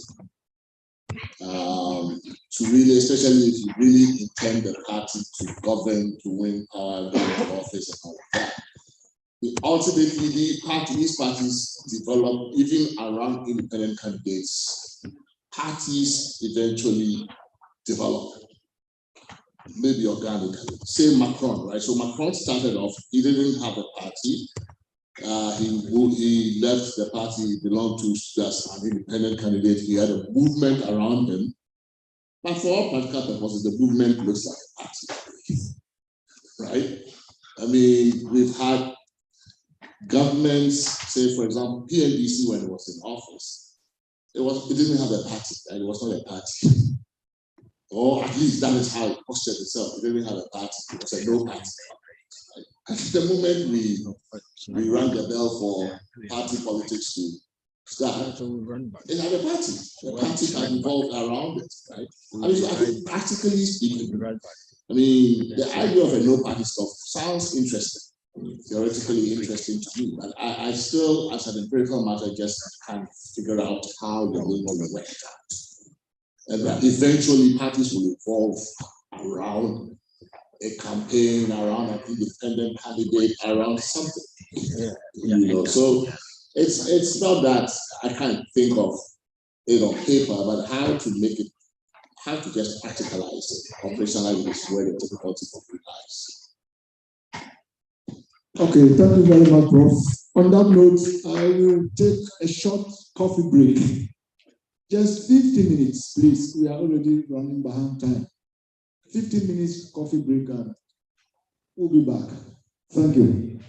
To really, especially if you really intend the party to govern, to win power, go into office, and all of that. Ultimately, these parties develop, even around independent candidates, parties eventually develop, maybe organically. Say Macron, right? So Macron started off, he didn't have a party. He left the party he belonged to just an independent candidate. He had a movement around him. But for all practical purposes, the movement looks like a party, right? I mean, we've had governments, say, for example, PNDC, when it was in office, it didn't have a party, and it was not a party. Or at least that is how it postured itself. It didn't have a party, it was a no party. Right? At the moment we rang the bell for party politics to start, it had a party. The party had involved around it, right? I mean, so I think practically speaking, I mean, the idea of a no party stuff sounds interesting. theoretically interesting to me. But I still, as an empirical matter, just can't figure out how they're going to work it out. And that eventually parties will evolve around a campaign, around an independent candidate, around something. You know, so it's not that I can't think of it on paper, but how to make it, how to just practicalize it, operationalize is where the difficulty lies. Okay, thank you very much, Prof. On that note, I will take a short coffee break. Just 15 minutes, please. We are already running behind time. 15 minutes coffee break and we'll be back. Thank you.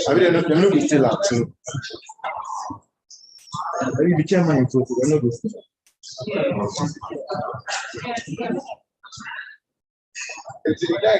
I mean, they're not still out, so maybe the chairman is also, they're not still out. It's like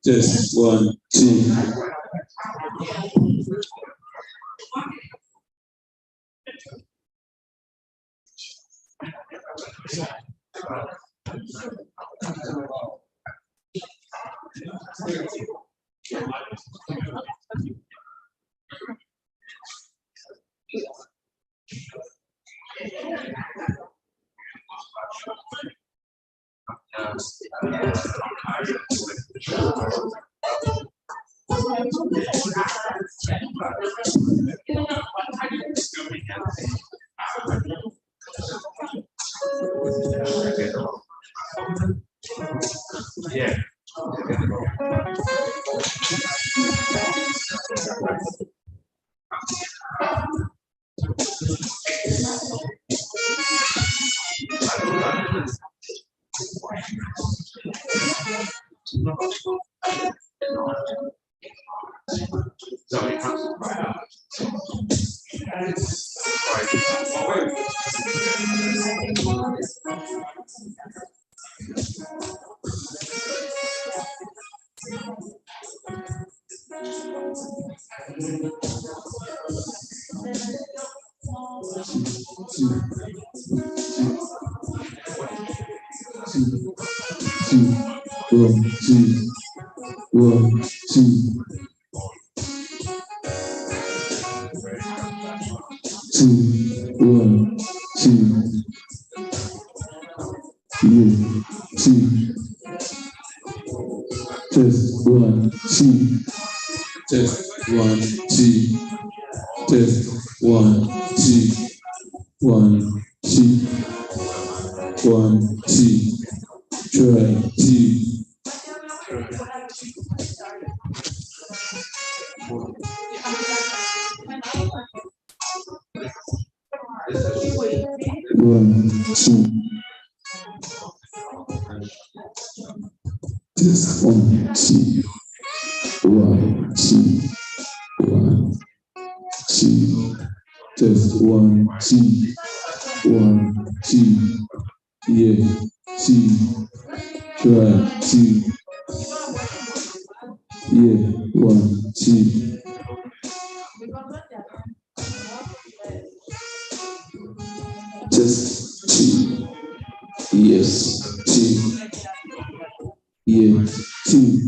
Just 1, 2. Yeah. 1, 2. Yeah, 2. Test 1, 2. Test 1, 2. Test 1, 2. 1, 2. 1, 2. Try 2. One, 2. Test 1, 2. 1, 2. 1, 2. Test 1, 2. 1, 2. Yeah, 2. Try 2. Yeah, 1, 2. Test 2. Yes, 2. Yeah, 2.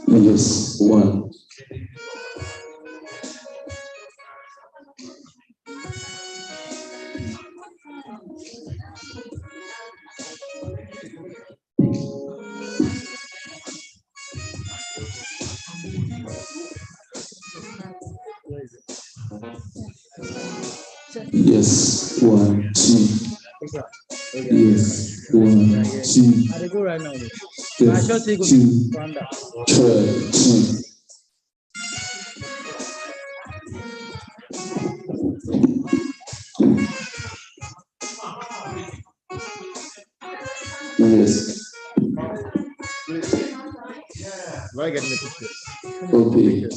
Yes, 1. Yes, 1, 2. Yes, 1, 2. I go right now. Yes, 2. Try 2. Yes. Why get me picture? Okay, 2.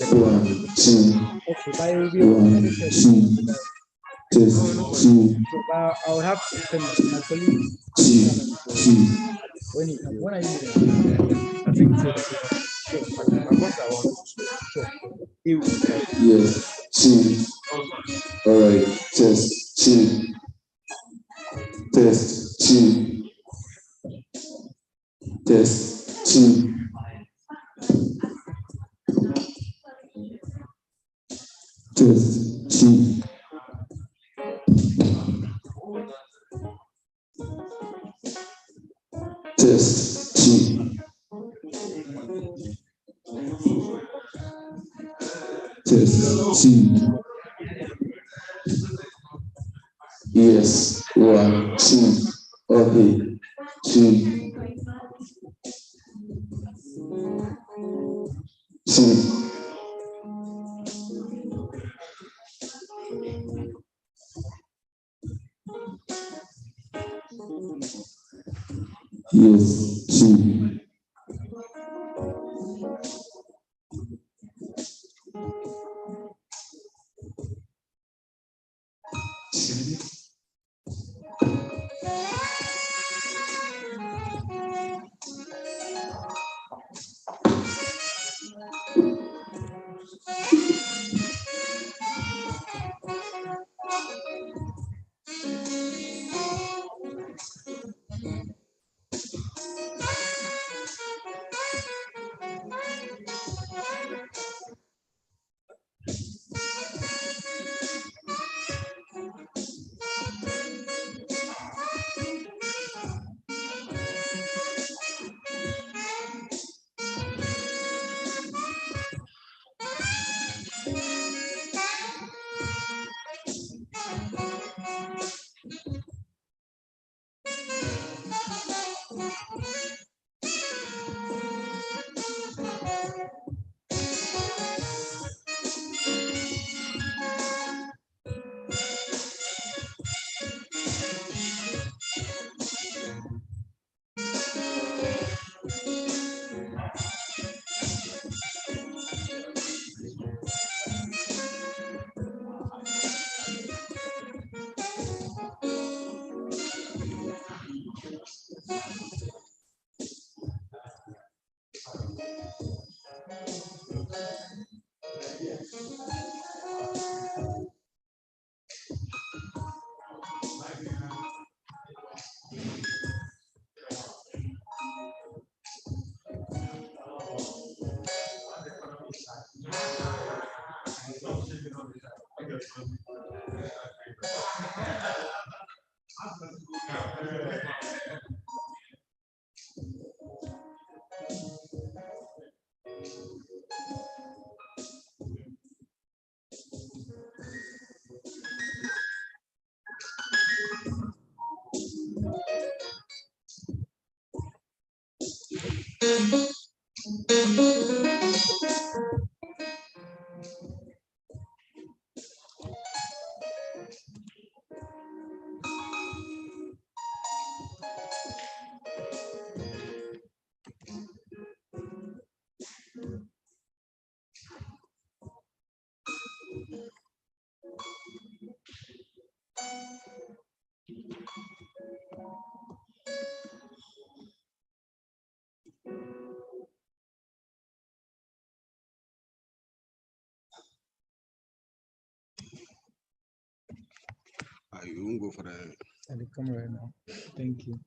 1, 2. 1, 2. Test 2. I'll have to send my colleague. 2. 2. When are you leaving? I think so. Yes, 2. All right, test 2. Test 2. Test 2. Test 2. Test 2. Test 2. Yes, 1, 2. Okay, 2. 2. Yes, 2. You won't go for the. And they come right now. Thank you.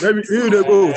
Maybe you the go.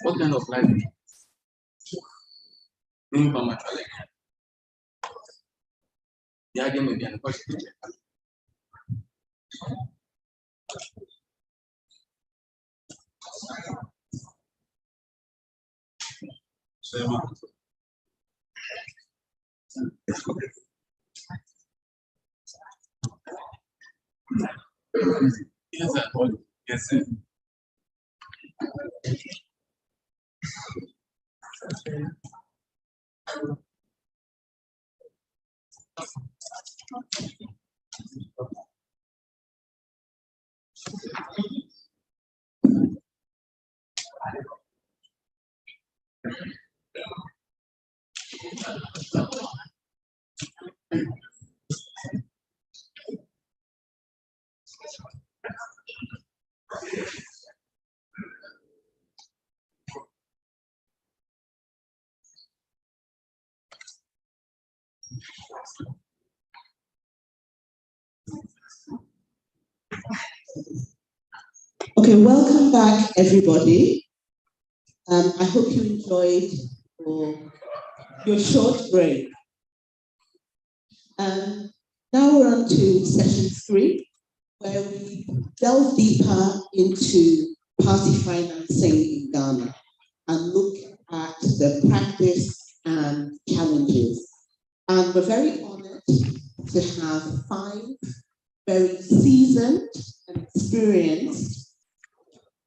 What kind of life? Yeah, give me the question. Yes, sir. Yes, sir. Okay, welcome back, everybody. I hope you enjoyed your short break. Now we're on to session 3, where we delve deeper into party financing in Ghana and look at the practice and challenges. And we're very honored to have 5 very seasoned and experienced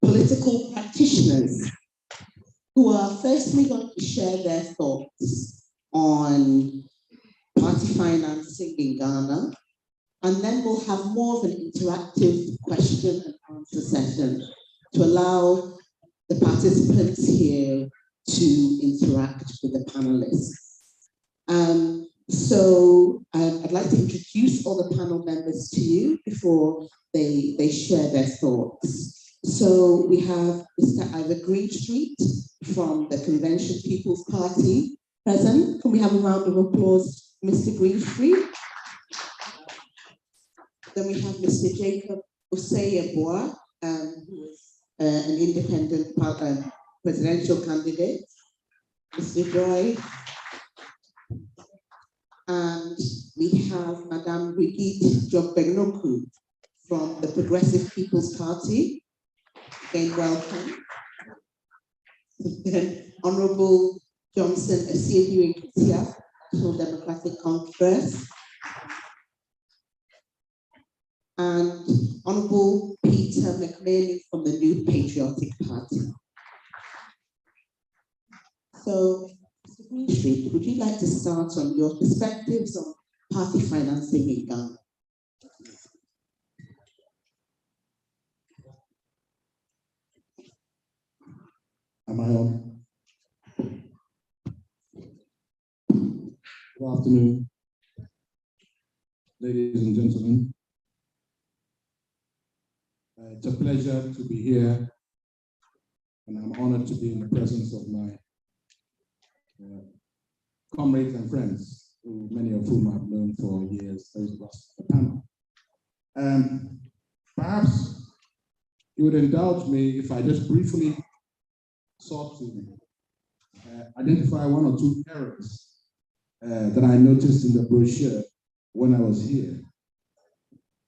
political practitioners who are firstly going to share their thoughts on party financing in Ghana, and then we'll have more of an interactive question and answer session to allow the participants here to interact with the panelists. So I'd like to introduce all the panel members to you before they share their thoughts. So we have Mr. Ivor Greenstreet from the Convention People's Party present. Can we have a round of applause, Mr. Greenstreet? Then we have Mr. Jacob Osei-Aboah, who is an independent presidential candidate. Mr. Joy. And we have Madame Brigitte Jobbernoku from the Progressive People's Party. Again, welcome. Then Honorable Johnson Asiedu Nketia, National Democratic Congress. And Honorable Peter McLean from the New Patriotic Party. So, Mr. Greenstreet, would you like to start on your perspectives on party financing in Ghana? Am I on? Good afternoon, ladies and gentlemen. It's a pleasure to be here, and I'm honored to be in the presence of my comrades and friends, many of whom I've known for years, those of us on the panel. Perhaps you would indulge me if I just briefly sought to identify one or two errors that I noticed in the brochure when I was here.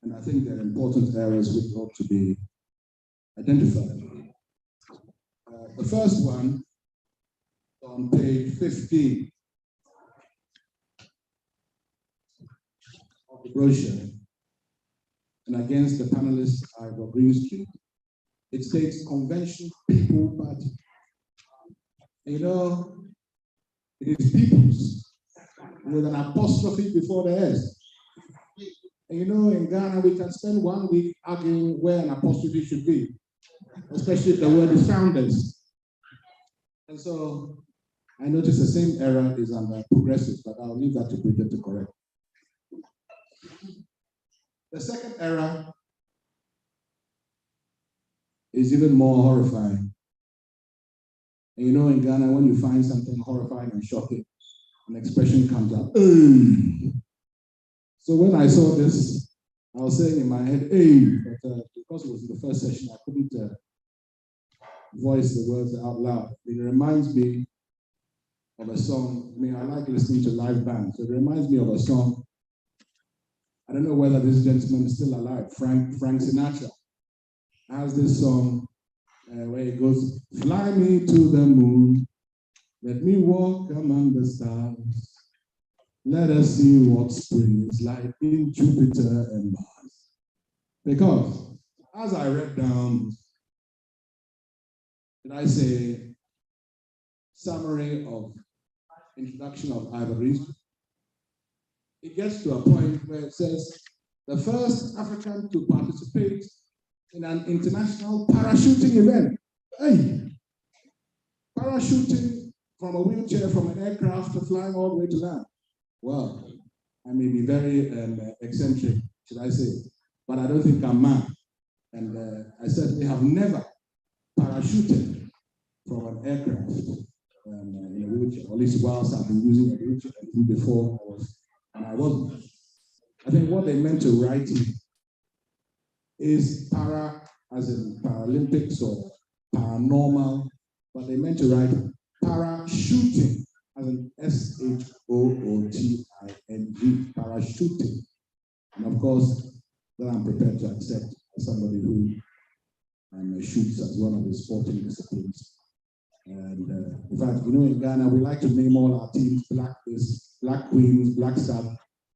And I think they're important errors which ought to be identified. The first one on page 15 of the brochure, and against the panelists Ivor Greenstreet, it states Convention People Party. You know, it is peoples with an apostrophe before the S. And you know, in Ghana, we can spend 1 week arguing where an apostrophe should be, especially if the word is founders. And so I noticed the same error is under progressives, but I'll leave that to Bridget to correct. The second error is even more horrifying. And you know, in Ghana, when you find something horrifying and shocking, an expression comes out. Hey. So when I saw this, I was saying in my head, hey, but because it was the first session, I couldn't voice the words out loud. It reminds me of a song. I mean, I like listening to live bands. So it reminds me of a song. I don't know whether this gentleman is still alive. Frank Sinatra has this song where it goes, fly me to the moon, let me walk among the stars. Let us see what spring is like in Jupiter and Mars. Because as I read down, did I say summary of introduction of Ivor Greenstreet, it gets to a point where it says the first African to participate in an international parachuting event. Hey, parachuting from a wheelchair from an aircraft to flying all the way to land. Well, I may be very eccentric, should I say, but I don't think I'm mad. And I certainly have never parachuted from an aircraft in a wheelchair, or at least whilst I've been using a wheelchair. I think before I wasn't. I think what they meant to write is para, as in Paralympics or paranormal, but they meant to write parachuting, as in SHOOTING, parachuting. And of course, that I'm prepared to accept as somebody who shoots as one of the sporting disciplines. And in fact, you know, in Ghana, we like to name all our teams Black Queens, Black Star.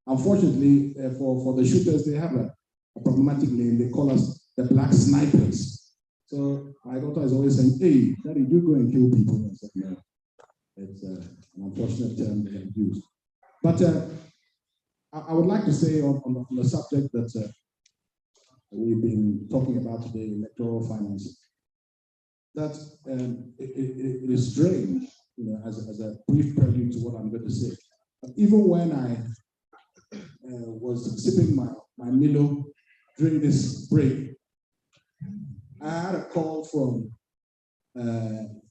Unfortunately, for the shooters, they have a problematic name. They call us the Black Snipers. So my daughter is always saying, hey, Daddy, you go and kill people. I said, no. It's an unfortunate term they have used. But I would like to say on the subject that we've been talking about today, electoral finance, that it is strange, you know, as a brief prelude to what I'm going to say. But even when I was sipping my Milo during this break, I had a call from,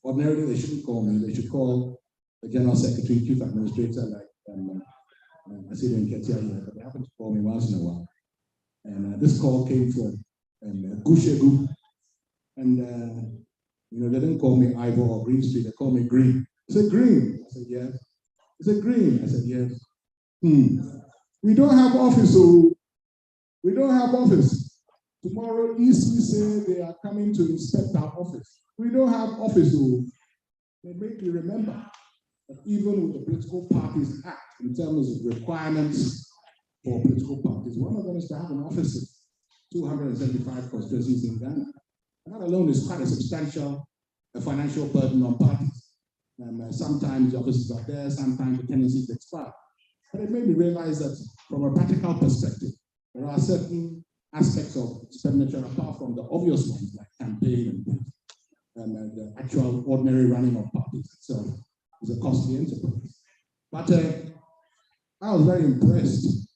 ordinarily they shouldn't call me, they should call the General Secretary, Chief Administrator, like I see them Ketia here, but they happen to call me once in a while. And this call came from Gushegu, and you know, they didn't call me Ivor or Greenstreet, they called me Green. He said, Green? I said, yes. He said, Green? I said, yes. We don't have office, so we don't have office. Tomorrow, EC say they are coming to inspect our office. We don't have office, so they make me remember that even with the Political Parties Act, in terms of requirements for political parties, one of them is to have an office in 275 constituencies in Ghana. And that alone is quite a substantial financial burden on parties. Sometimes the offices are there, sometimes the tendencies expire. But it made me realize that from a practical perspective, there are certain aspects of expenditure apart from the obvious ones like campaign and things the actual ordinary running of parties itself is a costly enterprise. But I was very impressed,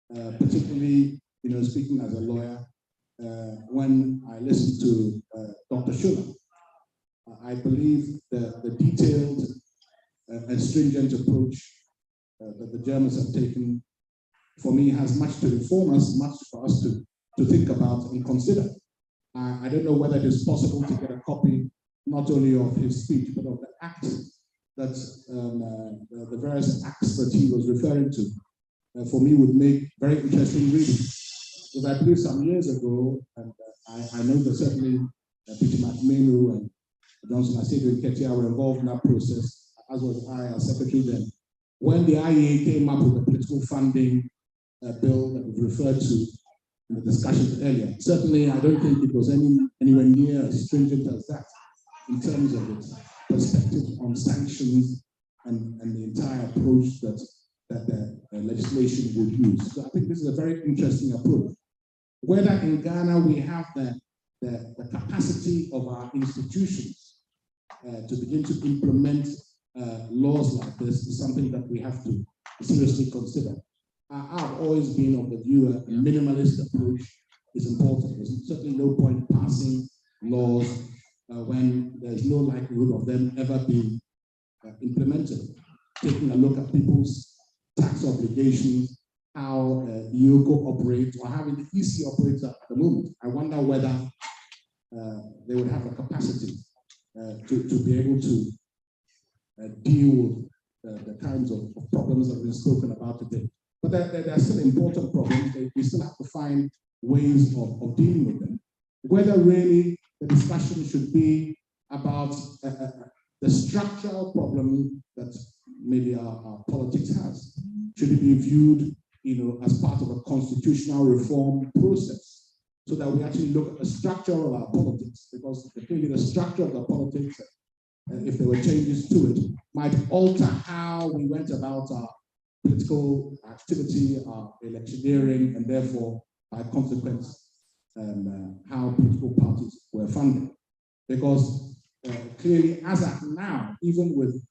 particularly, speaking as a lawyer, when I listened to Dr. Schuller. I believe that the detailed and stringent approach that the Germans have taken, for me, has much to inform us, much for us to think about and consider. I don't know whether it is possible to get a copy, not only of his speech, but of the act that the various acts that he was referring to, for me, would make very interesting reading. Because I believe some years ago, and I know that certainly Peter McMahon and Johnson Asiedu Nketia were involved in that process, as was I as secretary then. When the IEA came up with the political funding bill that was referred to in the discussions earlier, certainly I don't think it was anywhere near as stringent as that in terms of its perspective on sanctions and the entire approach that the legislation would use. So I think this is a very interesting approach. Whether in Ghana we have the capacity of our institutions to begin to implement laws like this is something that we have to seriously consider. I've always been of the view that a minimalist approach is important. There's certainly no point passing laws when there's no likelihood of them ever being implemented. Taking a look at people's tax obligations, how the IOCO operates, or how the EC operates at the moment. I wonder whether they would have a capacity to be able to deal with the kinds of problems that we've spoken about today. But there are still important problems. We still have to find ways of dealing with them. Whether really the discussion should be about the structural problem that maybe our politics has. Should it be viewed, as part of a constitutional reform process, so that we actually look at the structure of our politics, because clearly the structure of the politics, if there were changes to it, might alter how we went about our political activity, our electioneering, and therefore, by consequence, how political parties were funded. Because clearly, as at now, even with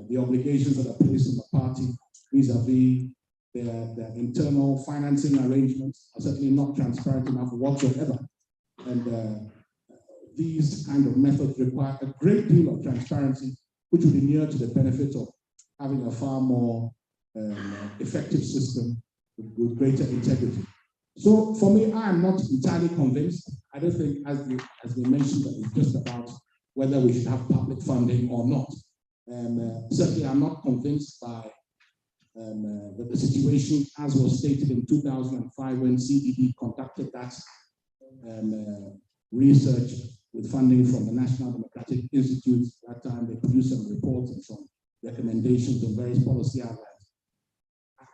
the obligations that are placed on the party vis-a-vis their internal financing arrangements are certainly not transparent enough whatsoever. And these kind of methods require a great deal of transparency, which would inure to the benefit of having a far more effective system with greater integrity. So for me, I am not entirely convinced. I don't think, as we mentioned, that it's just about whether we should have public funding or not. Certainly, I'm not convinced by that the situation, as was stated in 2005 when CED conducted that research with funding from the National Democratic Institute. At that time, they produced some reports and some recommendations on various policy outlines.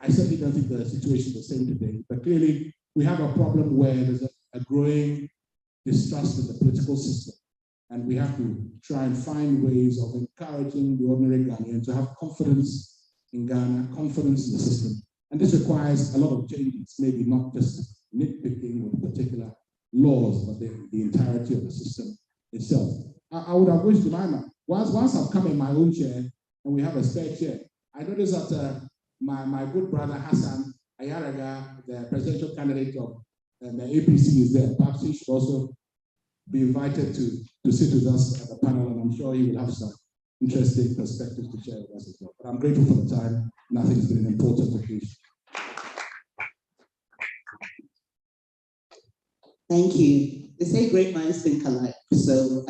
I certainly don't think the situation is the same today, but clearly we have a problem where there's a growing distrust in the political system, and we have to try and find ways of encouraging the ordinary Ghanaian to have confidence in Ghana, confidence in the system. And this requires a lot of changes, maybe not just nitpicking with particular laws, but the entirety of the system itself. I would have wished, Jemima, once I've come in my own chair and we have a spare chair, I noticed that my good brother Hassan Ayaraga, the presidential candidate of the APC, is there. Perhaps he should also be invited to sit with us at the panel, and I'm sure he will have some interesting perspectives to share with us as well. But I'm grateful for the time, and I think it's been an important occasion. Thank you. They say great minds think alike. So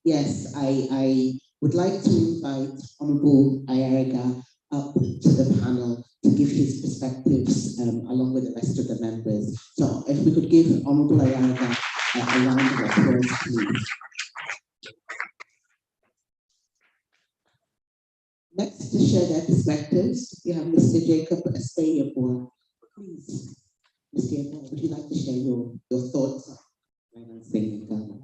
yes, I would like to invite Honorable Ayaraga up to the panel to give his perspectives along with the rest of the members. So if we could give Honorable Ayaraga a round of applause, please. Next to share their perspectives, you have Mr. Jacob Esteyabua. Please, Mr. Esteyabua, would you like to share your thoughts on financing in Ghana?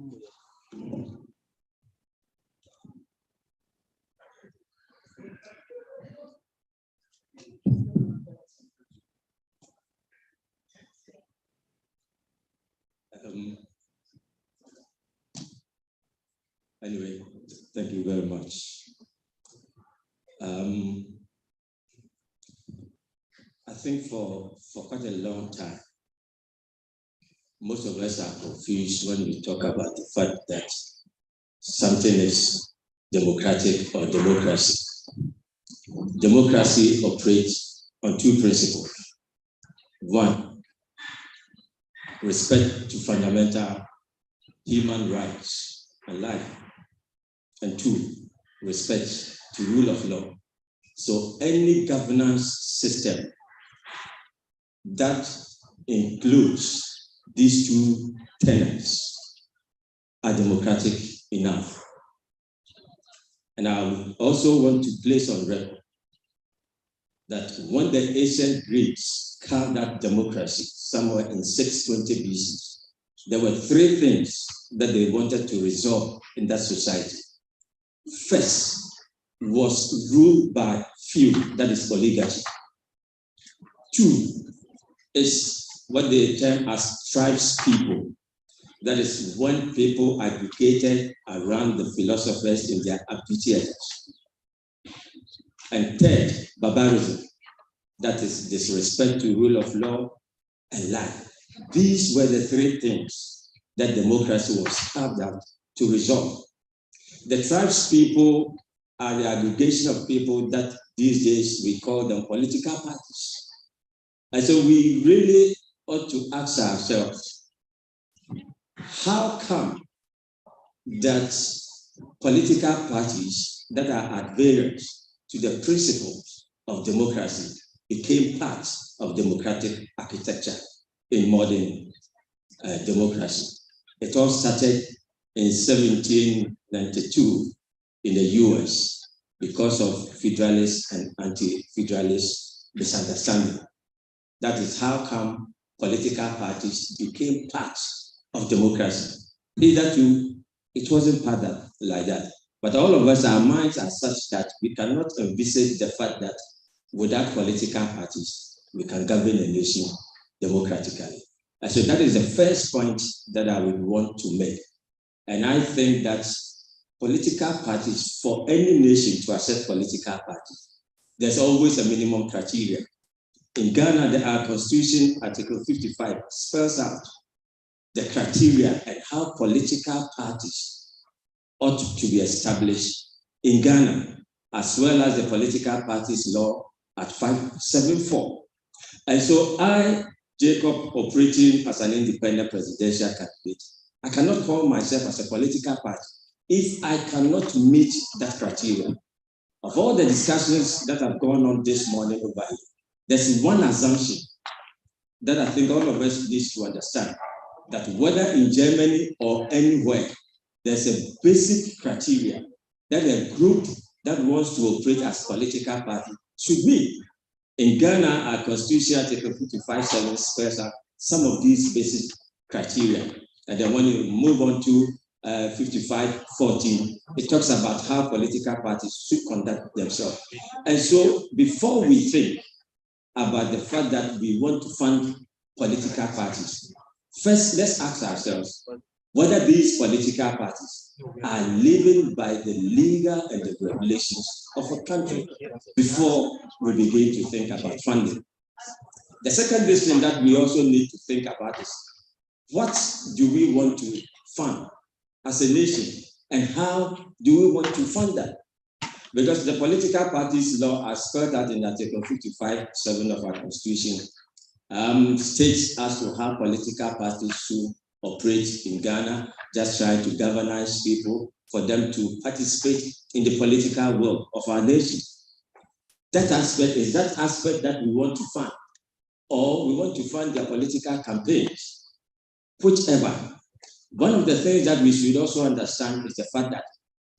Anyway, thank you very much. I think for quite a long time, most of us are confused when we talk about the fact that something is democratic or democracy. Democracy operates on two principles. One, respect to fundamental human rights and life. And two, respect to rule of law. So any governance system that includes these two tenets are democratic enough. And I also want to place on record that when the ancient Greeks carved out democracy somewhere in 620 BC, there were three things that they wanted to resolve in that society. First was rule by few, that is oligarchy. Two is what they term as tribes people. That is when people aggregated around the philosophers in their amphitheaters. And third, barbarism. That is disrespect to rule of law and life. These were the three things that democracy was carved out to resolve. The tribes people are the aggregation of people that these days we call them political parties. And so we really ought to ask ourselves, how come that political parties that are at variance to the principles of democracy became part of democratic architecture in modern democracy? It all started in 1792 in the US because of federalist and anti-federalist misunderstanding. That is how come political parties became part of democracy. Hitherto, it wasn't part of like that. But all of us, our minds are such that we cannot envisage the fact that without political parties, we can govern a nation democratically. And so that is the first point that I would want to make. And I think that political parties, for any nation to accept political parties, there's always a minimum criteria. In Ghana, our Constitution, Article 55, spells out the criteria and how political parties ought to be established in Ghana, as well as the political parties law at 574. And so I, Jacob, operating as an independent presidential candidate, I cannot call myself as a political party if I cannot meet that criteria. Of all the discussions that have gone on this morning over here, there's one assumption that I think all of us need to understand, that whether in Germany or anywhere, there's a basic criteria that a group that wants to operate as political party should meet. In Ghana, our Constitution, Article 55.7 spells out some of these basic criteria. And then when you move on to 55.14, it talks about how political parties should conduct themselves. And so before we think about the fact that we want to fund political parties, first, let's ask ourselves whether these political parties are living by the legal and the regulations of a country before we begin to think about funding. The second thing that we also need to think about is, what do we want to fund as a nation, and how do we want to fund that? Because the political parties law, as spelled out in Article 55.7 of our Constitution, states as to how political parties should operate in Ghana, just trying to galvanize people for them to participate in the political world of our nation. That aspect is that aspect that we want to fund, or we want to fund their political campaigns, whichever. One of the things that we should also understand is the fact that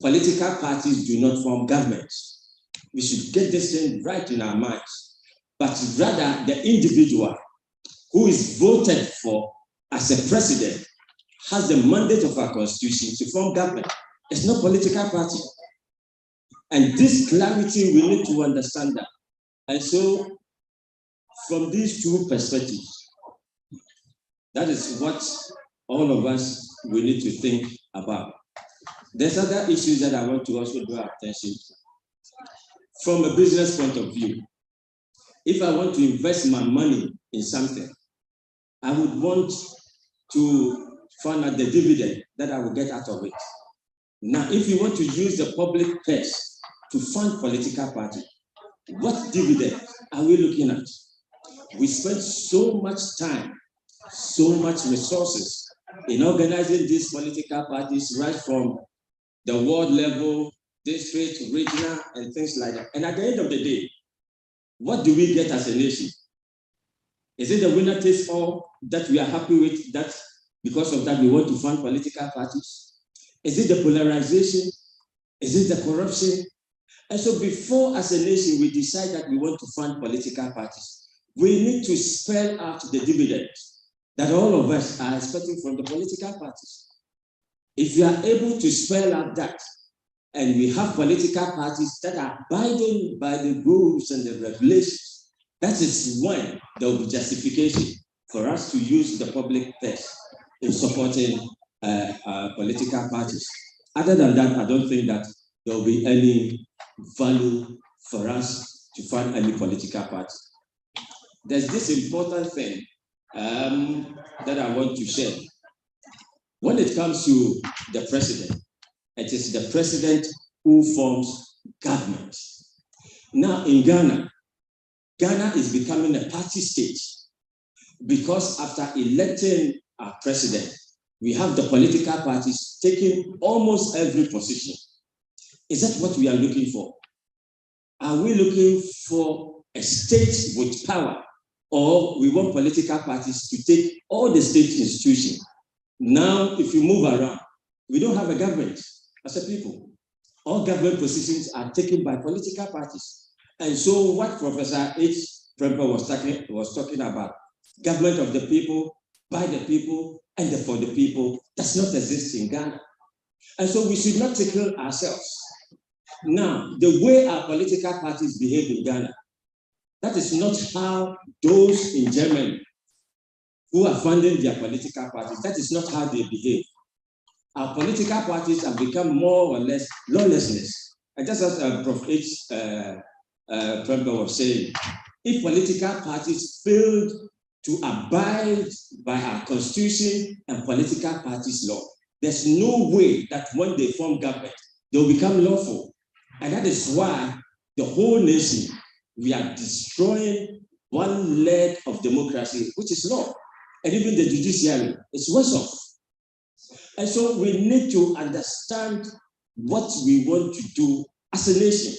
political parties do not form governments. We should get this thing right in our minds, but rather the individual who is voted for as a president has the mandate of our Constitution to form government. It's not political party. And this clarity, we need to understand that. And so, from these two perspectives, that is what all of us we need to think about. There's other issues that I want to also draw attention to. From a business point of view, if I want to invest my money in something, I would want to find out the dividend that I will get out of it. Now, if you want to use the public purse to fund political party, what dividend are we looking at? We spend so much time, so much resources in organizing these political parties, right from the ward level, district, regional, and things like that. And at the end of the day, what do we get as a nation? Is it the winner takes all that we are happy with, that because of that we want to fund political parties? Is it the polarization? Is it the corruption? And so before as a nation we decide that we want to fund political parties, we need to spell out the dividends that all of us are expecting from the political parties. If you are able to spell out that, and we have political parties that are abiding by the rules and the regulations, that is when there will be justification for us to use the public purse in supporting political parties. Other than that, I don't think that there will be any value for us to fund any political party. There's this important thing that I want to share. When it comes to the president, it is the president who forms government. Now in Ghana, Ghana is becoming a party state because after electing our president, we have the political parties taking almost every position. Is that what we are looking for? Are we looking for a state with power, or we want political parties to take all the state institutions? Now, if you move around, we don't have a government as a people. All government positions are taken by political parties. And so what Professor H. Prempeh was talking about, government of the people, by the people, and for the people, does not exist in Ghana. And so we should not tickle ourselves. Now, the way our political parties behave in Ghana, that is not how those in Germany who are funding their political parties, that is not how they behave. Our political parties have become more or less lawlessness. And just as Prof. H. Prempeh was saying, if political parties failed to abide by our constitution and political parties law, there's no way that when they form government, they'll become lawful. And that is why the whole nation, we are destroying one leg of democracy, which is law. And even the judiciary is worse off. And so we need to understand what we want to do as a nation.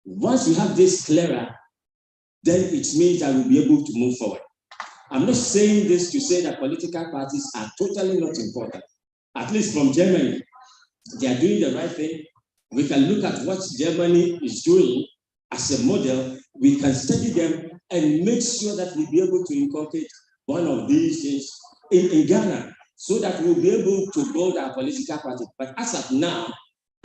Once we have this clearer, then it means that we'll be able to move forward. I'm not saying this to say that political parties are totally not important. At least from Germany, they are doing the right thing. We can look at what Germany is doing as a model. We can study them and make sure that we'll be able to incorporate one of these things in Ghana, so that we'll be able to build our political party. But as of now,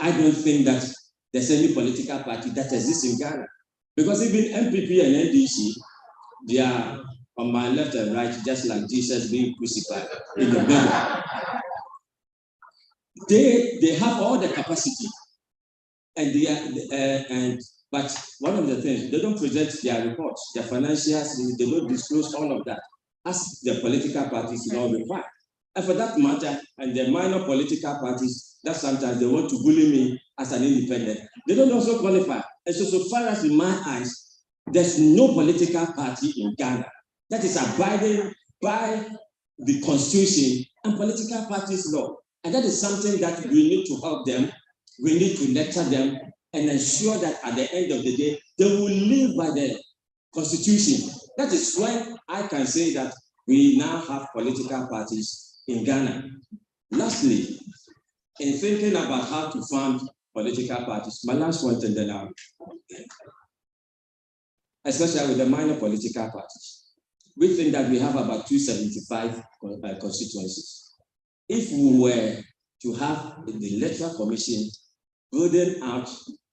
I don't think that there's any political party that exists in Ghana. Because even MPP and NDC, they are on my left and right, just like Jesus being crucified in the middle. They have all the capacity, and they are, but one of the things, they don't present their reports, their financials, they don't disclose all of that, as the political parties don't require. And for that matter, and the minor political parties, that sometimes they want to bully me as an independent, they don't also qualify. And so far as in my eyes, there's no political party in Ghana that is abiding by the constitution and political parties law. And that is something that we need to help them, we need to lecture them, and ensure that at the end of the day, they will live by the constitution. That is when I can say that we now have political parties in Ghana. Lastly, in thinking about how to fund political parties, my last point, and then I'll, especially with the minor political parties, we think that we have about 275 constituencies. If we were to have the electoral commission building out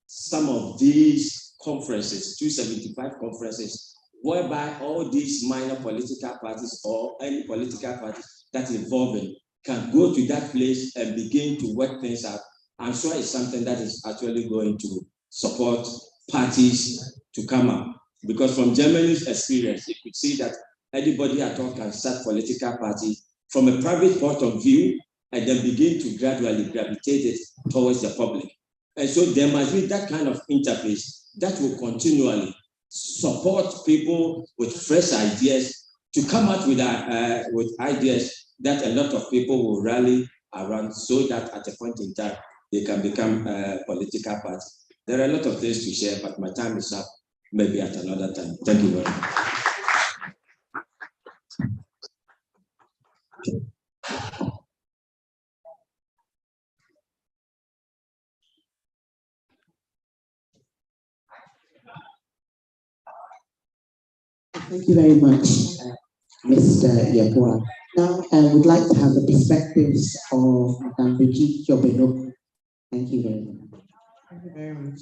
some of these conferences, 275 conferences, whereby all these minor political parties or any political parties that involve in can go to that place and begin to work things out, I'm sure it's something that is actually going to support parties to come up. Because from Germany's experience, you could see that anybody at all can start political party from a private point of view and then begin to gradually gravitate it towards the public. And so there must be that kind of interface that will continually support people with fresh ideas to come out with ideas that a lot of people will rally around, so that at a point in time, they can become a political party. There are a lot of things to share, but my time is up, maybe at another time. Thank you very much. Thank you very much, Mr. Yeboah. Now, I would like to have the perspectives of Madame Brigitte Jobenoku. Thank you very much. Thank you very much.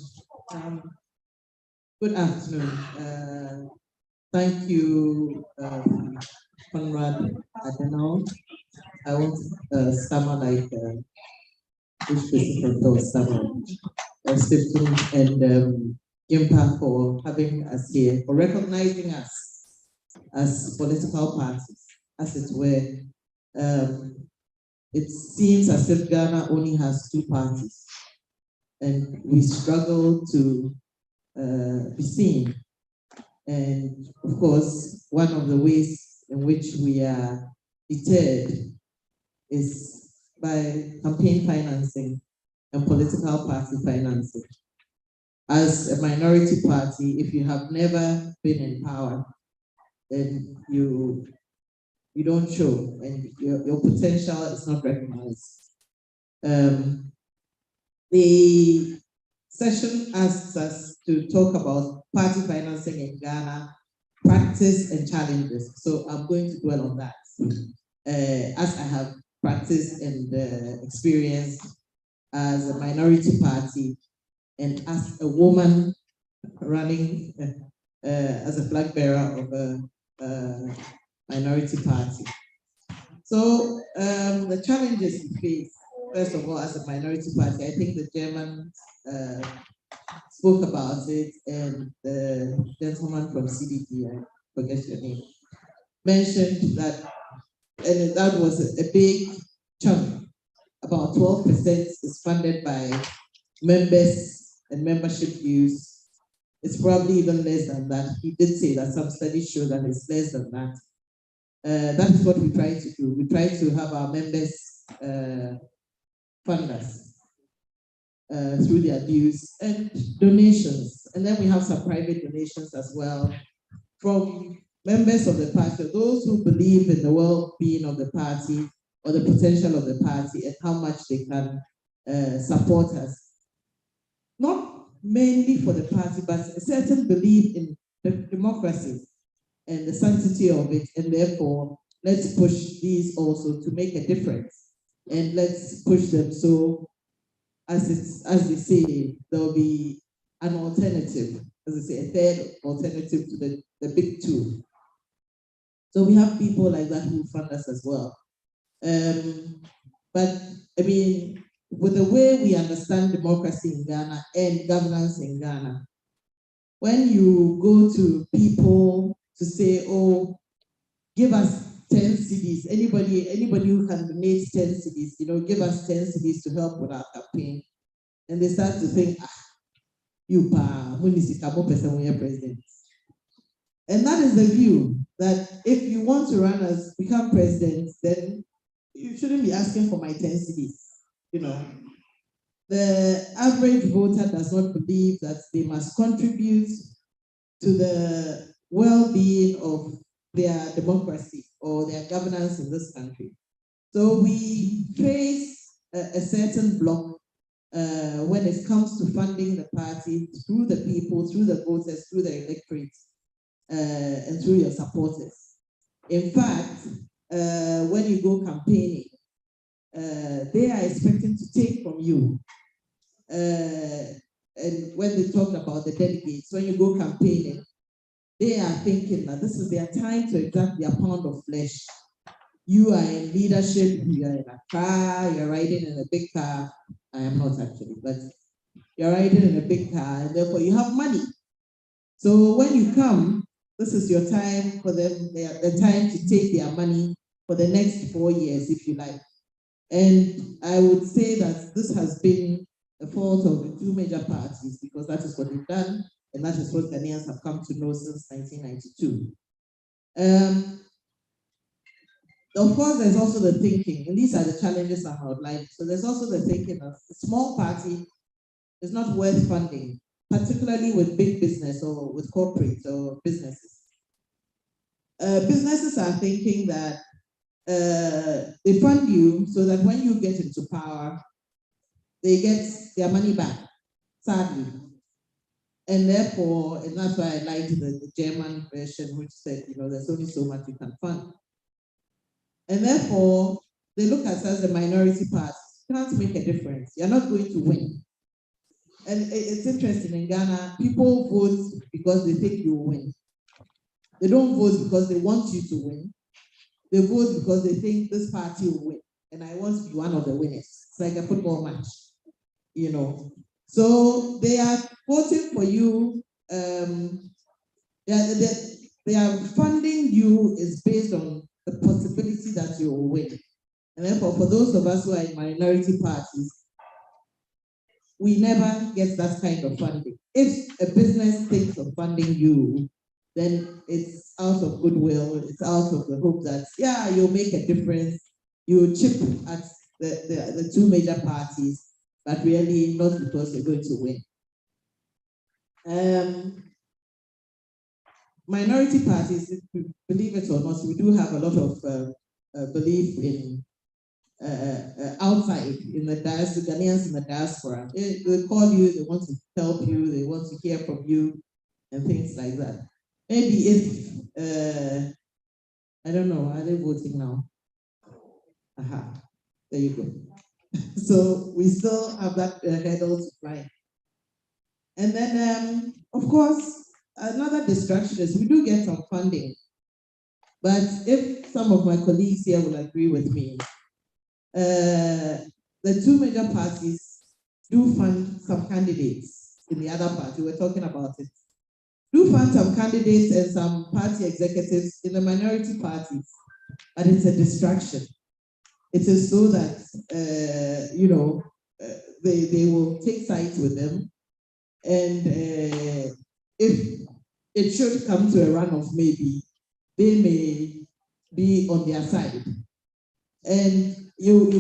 Good afternoon. Thank you, Conrad Adenau. I won't stammer like which president or stammer, Stephen and Gimpa for having us here, for recognizing us as political parties, as it were. It seems as if Ghana only has two parties, and we struggle to be seen. And of course, one of the ways in which we are deterred is by campaign financing and political party financing. As a minority party, if you have never been in power, then you don't show, and your potential is not recognized. The session asks us to talk about party financing in Ghana, practice and challenges. So I'm going to dwell on that. As I have practiced and experienced as a minority party and as a woman running as a flag bearer of a minority party. So the challenges we face, first of all, as a minority party, I think the Germans spoke about it, and the gentleman from CDP, I forget your name, mentioned that, and that was a big chunk. About 12% is funded by members and membership dues. It's probably even less than that. He did say that some studies show that it's less than that. That is what we try to do. We try to have our members fund us through their dues and donations. And then we have some private donations as well from members of the party, those who believe in the well-being of the party or the potential of the party and how much they can support us. Not mainly for the party, but a certain belief in the democracy and the sanctity of it, and therefore let's push these also to make a difference, and let's push them so, as they say, there'll be an alternative, as they say, a third alternative to the big two. So we have people like that who fund us as well. But I mean, with the way we understand democracy in Ghana and governance in Ghana, when you go to people to say, oh, give us 10 cedis, anybody who can donate 10 cedis, give us 10 cedis to help with our campaign. And they start to think, you president. And that is the view, that if you want to run as become president, then you shouldn't be asking for my 10 cedis. The average voter does not believe that they must contribute to the well-being of their democracy or their governance in this country. So we face a certain block when it comes to funding the party through the people, through the voters, through the electorate, and through your supporters. In fact, when you go campaigning, they are expecting to take from you. And when they talk about the delegates, when you go campaigning, they are thinking that this is their time to exact their pound of flesh. you are in leadership, you are in a car, you're riding in a big car. I am not actually, but you're riding in a big car, and therefore you have money. So when you come, this is your time for them, the time to take their money for the next 4 years, if you like. And I would say that this has been the fault of the two major parties, because that is what they've done, and that is what Ghanaians have come to know since 1992. Of course, there's also the thinking, and these are the challenges I'm outlining. So there's also the thinking of a small party is not worth funding, particularly with big business or with corporates or businesses. Businesses are thinking that they fund you so that when you get into power, they get their money back, sadly. And therefore, and that's why I liked the German version, which said, there's only so much you can fund. And therefore, they look at us as a minority party. Can't make a difference. You're not going to win. And it's interesting, in Ghana, people vote because they think you will win. They don't vote because they want you to win. They vote because they think this party will win. And I want to be one of the winners. It's like a football match, So they are voting for you. They are funding you is based on the possibility that you will win. And therefore, for those of us who are in minority parties, we never get that kind of funding. If a business thinks of funding you, then it's out of goodwill, it's out of the hope that, yeah, you'll make a difference, you'll chip at the two major parties, but really not because you're going to win. Minority parties, believe it or not, we do have a lot of belief in outside, in the diaspora, Ghanaians in the diaspora. They call you, they want to help you, they want to hear from you, and things like that. Maybe if, I don't know, are they voting now? Aha, there you go. So we still have that hurdle to climb. And then, of course, another distraction is we do get some funding. But if some of my colleagues here will agree with me, the two major parties do fund some candidates in the other party. We're talking about it. Do fund some candidates and some party executives in the minority parties, but it's a distraction. It is so that, they will take sides with them. And if it should come to a runoff, maybe they may be on their side. And you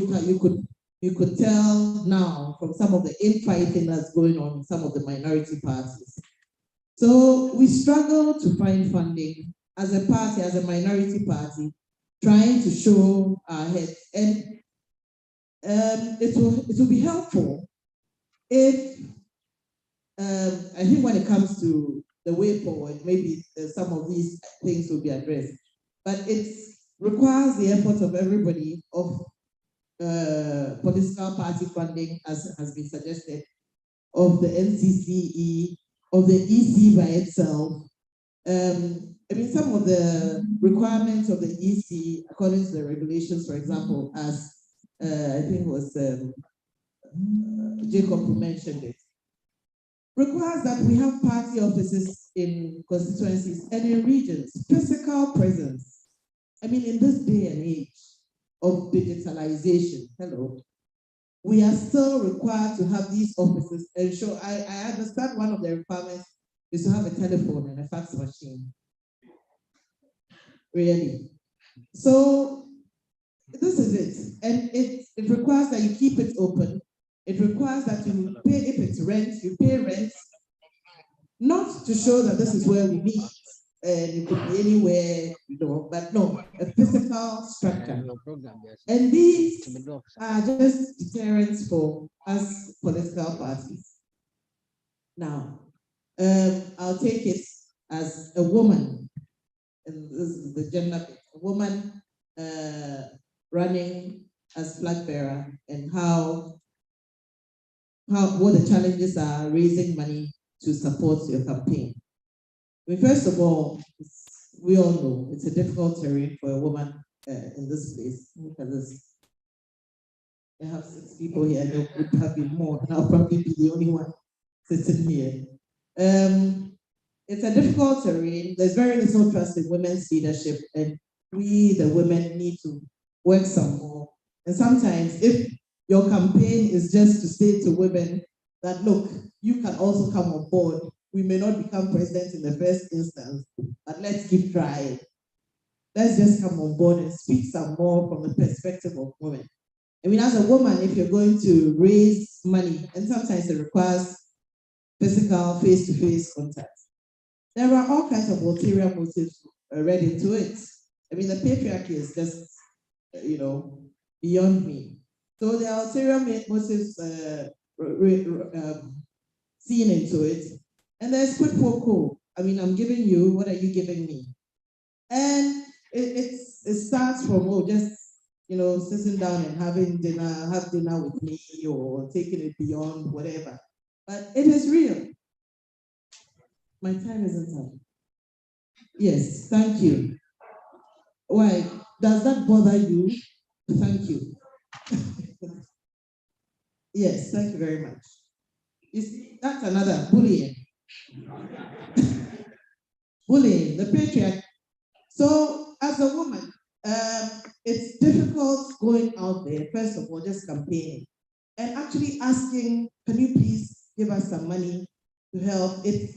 could tell now from some of the infighting that's going on in some of the minority parties. So we struggle to find funding as a party, as a minority party, trying to show our heads. And it will be helpful if, I think when it comes to the way forward, maybe some of these things will be addressed. But it requires the effort of everybody, of political party funding, as has been suggested, of the NCCE, of the EC by itself. Some of the requirements of the EC, according to the regulations, for example, as I think it was Jacob who mentioned it, requires that we have party offices in constituencies and in regions, physical presence. In this day and age of digitalization, we are still required to have these offices. And so I understand one of the requirements is to have a telephone and a fax machine. Really. So this is it. And it requires that you keep it open. It requires that you pay, if it's rent, you pay rent, not to show that this is where we meet, and it could be anywhere, but no, a physical structure. And these are just deterrents for us political parties. Now, I'll take it as a woman, and this is the gender, a woman running as flag bearer, and what the challenges are raising money to support your campaign. First of all, we all know it's a difficult terrain for a woman in this place. Look at this. I have 6 people here, there would have been more, and I'll probably be the only one sitting here. It's a difficult terrain. There's very little trust in women's leadership, and we, the women, need to work some more. And sometimes, if your campaign is just to say to women that, look, you can also come on board. We may not become president in the first instance, but let's keep trying. Let's just come on board and speak some more from the perspective of women. I mean, as a woman, if you're going to raise money, and sometimes it requires physical, face-to-face contact, there are all kinds of ulterior motives read into it. I mean, the patriarchy is just, beyond me. So there are ulterior motives seen into it. And there's quid pro quo. I mean, I'm giving you, what are you giving me? And it starts from, just, sitting down and have dinner with me, or taking it beyond whatever. But it is real. My time isn't up. Yes, thank you. Why? Does that bother you? Thank you. Yes, thank you very much. You see, that's another bullying. Bullying, the patriarchy. So, as a woman, it's difficult going out there, first of all, just campaigning, and actually asking, can you please give us some money to help? It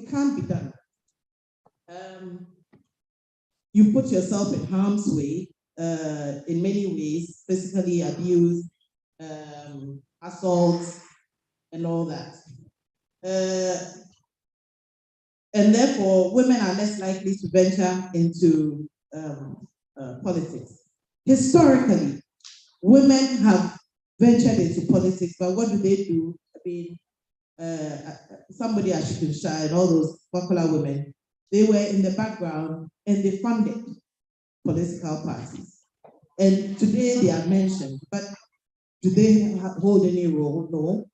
can't be done. You put yourself in harm's way in many ways, physically abused, assault, and all that. And therefore, women are less likely to venture into politics. Historically, women have ventured into politics, but what do? I mean, somebody as Shikensha and all those popular women, they were in the background and they funded political parties. And today they are mentioned, but do they hold any role? No.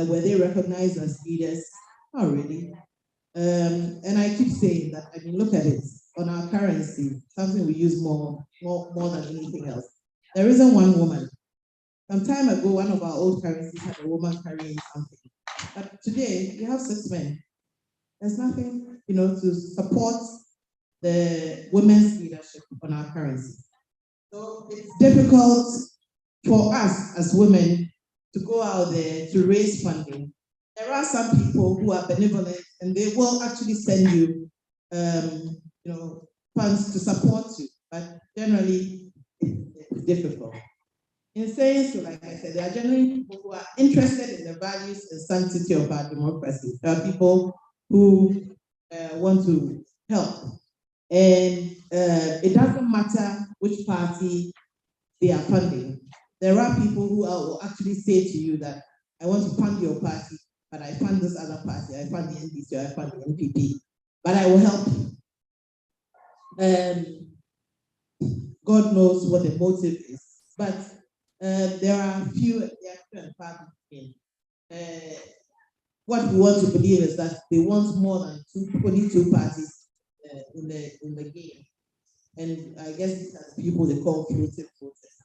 Were they recognized as leaders? Not really. And I keep saying that, I mean, look at it, on our currency, something we use more than anything else. There isn't one woman. Some time ago, one of our old currencies had a woman carrying something. But today, you have 6 men. There's nothing, to support the women's leadership on our currency. So it's difficult for us as women to go out there to raise funding. There are some people who are benevolent and they will actually send you, funds to support you, but generally it's difficult. In saying so, like I said, there are generally people who are interested in the values and sanctity of our democracy. There are people who want to help. And it doesn't matter which party they are funding. There are people who will actually say to you that, I want to fund your party, but I fund this other party, I fund the NDC, I fund the NPP, but I will help you. God knows what the motive is, but there are few and far between. What we want to believe is that they want more than only 2 parties in the game, and I guess these are the people they call creative voters.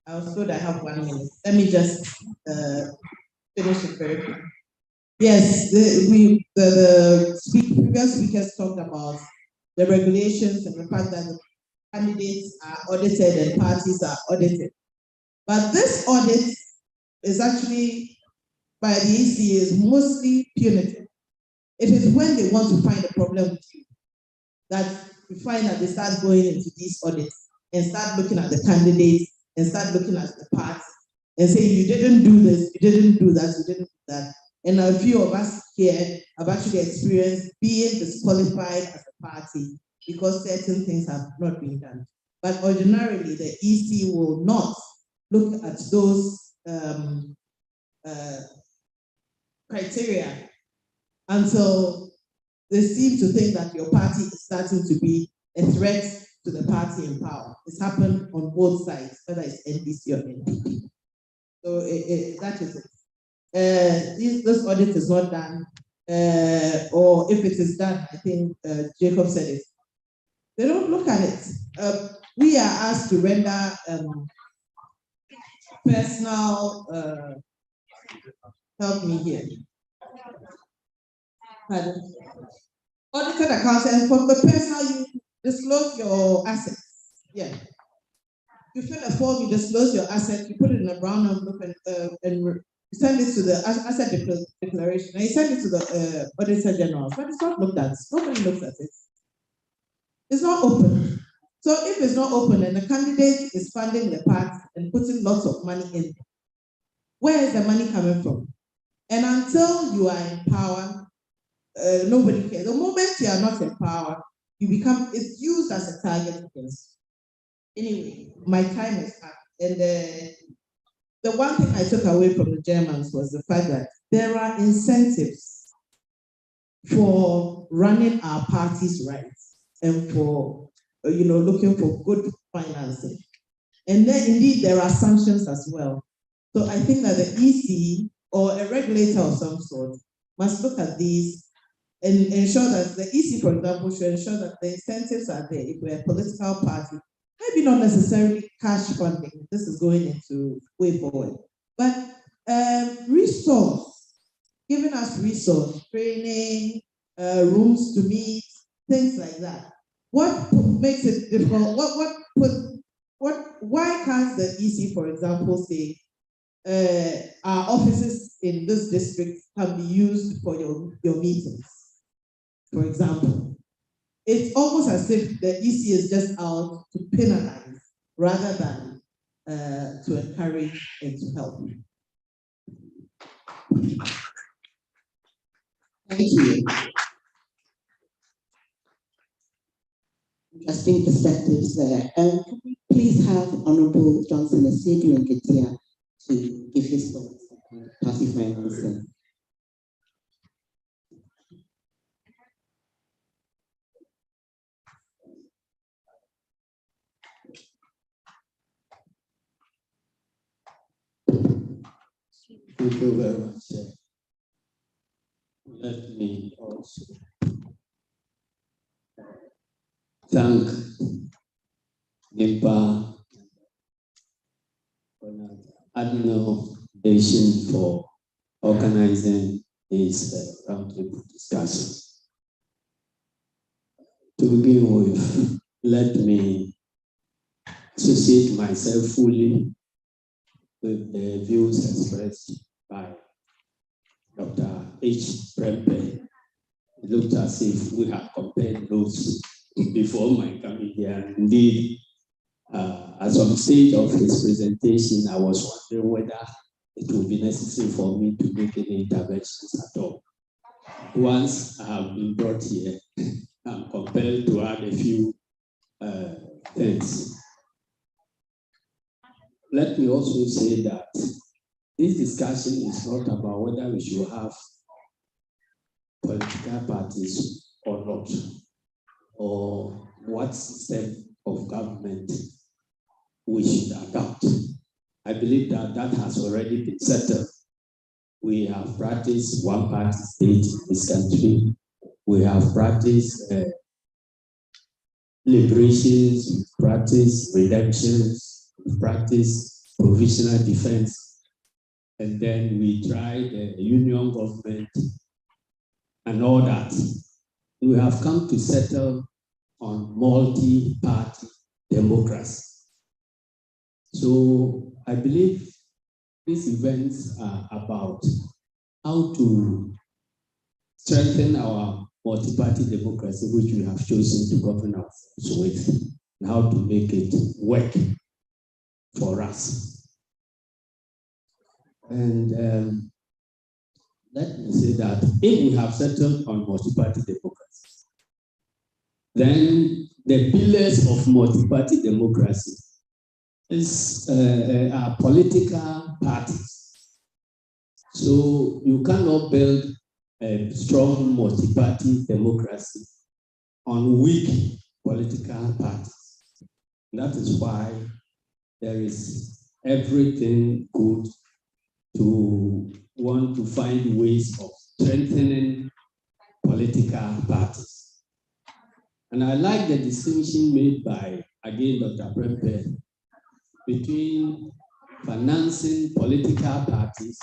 I was told I have 1 minute. Let me just finish it very quick. Yes, the previous speakers talked about the regulations and the fact that the candidates are audited and parties are audited. But this audit is actually, by the EC, is mostly punitive. It is when they want to find a problem with you that you find that they start going into these audits and start looking at the candidates and start looking at the party and say, you didn't do this, you didn't do that, you didn't do that. And a few of us here have actually experienced being disqualified as a party because certain things have not been done. But ordinarily, the EC will not look at those criteria until they seem to think that your party is starting to be a threat to the party in power. It's happened on both sides, whether it's NDC or NPP. So that is it. This audit is not done or if it is done, I think Jacob said it. They don't look at it. We are asked to render personal, help me here. Pardon? Audited accounts, and from the personal, you disclose your assets. Yeah. You fill a form, you disclose your assets, you put it in a brown envelope and send it to the asset declaration, and you send it to the Auditor General. But it's not looked at. Nobody looks at it. It's not open. So if it's not open and the candidate is funding the party and putting lots of money in, where is the money coming from? And until you are in power, nobody cares. The moment you are not in power, it's used as a target against you. Anyway, my time is up. And the one thing I took away from the Germans was the fact that there are incentives for running our parties right and for looking for good financing. And then indeed there are sanctions as well. So I think that the EC or a regulator of some sort must look at these and ensure that the EC, for example, should ensure that the incentives are there. If we're a political party, maybe not necessarily cash funding, this is going into way forward, but resource, giving us resource, training, rooms to meet, things like that. What makes it difficult? Why can't the EC, for example, say our offices in this district can be used for your meetings, for example? It's almost as if the EC is just out to penalize rather than to encourage and to help. Thank you. Interesting perspectives there. Can we please have Honorable Johnson Asiedu Nketia to give his thoughts on party financing? Thank you very much. Let me also thank NIMPA Admiral Nation for organizing these roundtable discussions. To begin with, let me associate myself fully with the views expressed by Dr. H. Prempeh. It looked as if we had compared notes before my coming here. Indeed, at some stage of his presentation, I was wondering whether it would be necessary for me to make any interventions at all. Once I have been brought here, I'm compelled to add a few things. Let me also say that this discussion is not about whether we should have political parties or not, or what system of government we should adopt. I believe that that has already been settled. We have practiced one-party state in this country. We have practiced liberations, we practice redemptions, we practice provisional defense, and then we tried the union government and all that. We have come to settle on multi-party democracy. So I believe these events are about how to strengthen our multi-party democracy, which we have chosen to govern ourselves with, and how to make it work for us. And let me say that if we have settled on multi-party democracy, then the pillars of multi-party democracy is are political parties. So you cannot build a strong multi-party democracy on weak political parties. That is why there is everything good to want to find ways of strengthening political parties. And I like the distinction made by, again, Dr. Prempeh, between financing political parties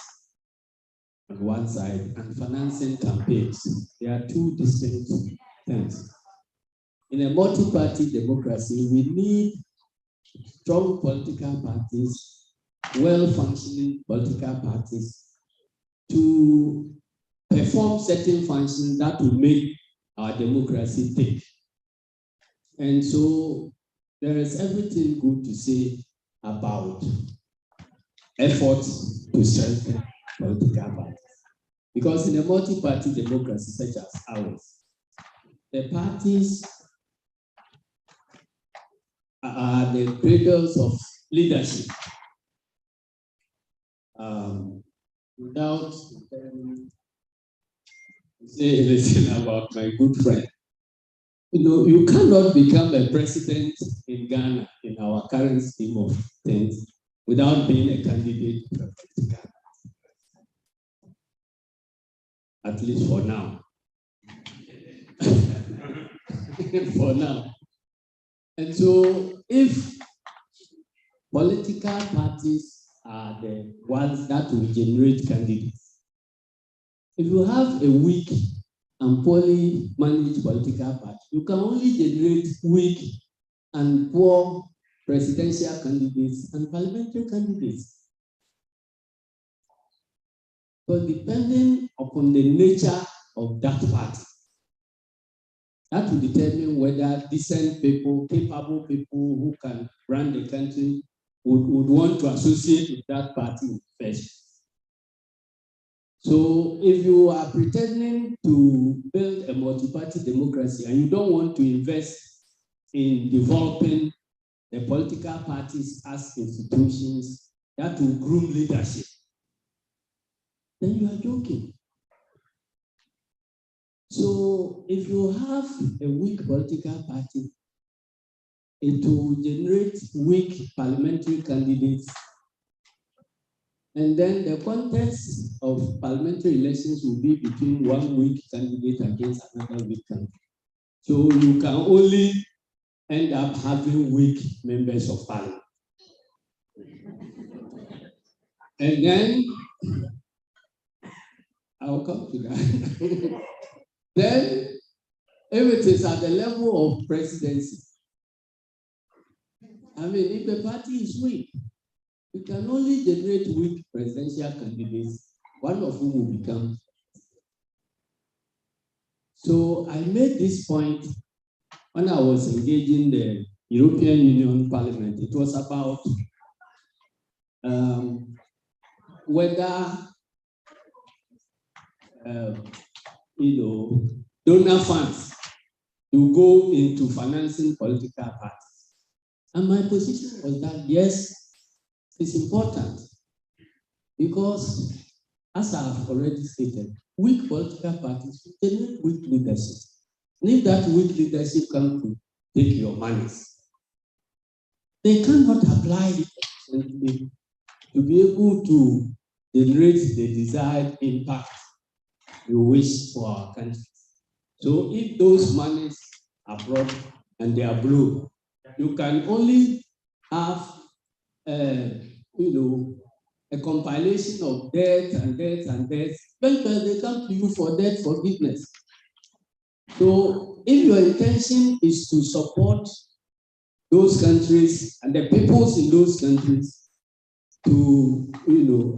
on one side and financing campaigns. There are two distinct things. In a multi-party democracy, we need strong political parties, well-functioning political parties to perform certain functions that will make our democracy tick. And so there is everything good to say about efforts to strengthen political parties. Because in a multi-party democracy such as ours, the parties are the cradles of leadership. Without say anything about my good friend, you cannot become a president in Ghana in our current scheme of things without being a candidate to a political party. At least for now. For now. And so if political parties are the ones that will generate candidates, if you have a weak and poorly managed political party, you can only generate weak and poor presidential candidates and parliamentary candidates. But depending upon the nature of that party, that will determine whether decent people, capable people who can run the country would want to associate with that party first. So if you are pretending to build a multi-party democracy and you don't want to invest in developing the political parties as institutions that will groom leadership, then you are joking. So if you have a weak political party, it will generate weak parliamentary candidates. And then the contest of parliamentary elections will be between one weak candidate against another weak candidate. So you can only end up having weak members of parliament. And then, I'll come to that. Then, if it is at the level of presidency, I mean, if the party is weak, we can only generate weak presidential candidates, one of whom will become. So I made this point when I was engaging the European Union Parliament. It was about whether donor funds to go into financing political parties. And my position was that yes, it's important because, as I have already stated, weak political parties generate weak leadership. And if that weak leadership comes to take your monies, they cannot apply it to be able to generate the desired impact you wish for our country. So if those monies are brought and they are blue, you can only have a compilation of debt and debt and debt, because they come to you for debt forgiveness. So if your intention is to support those countries and the peoples in those countries to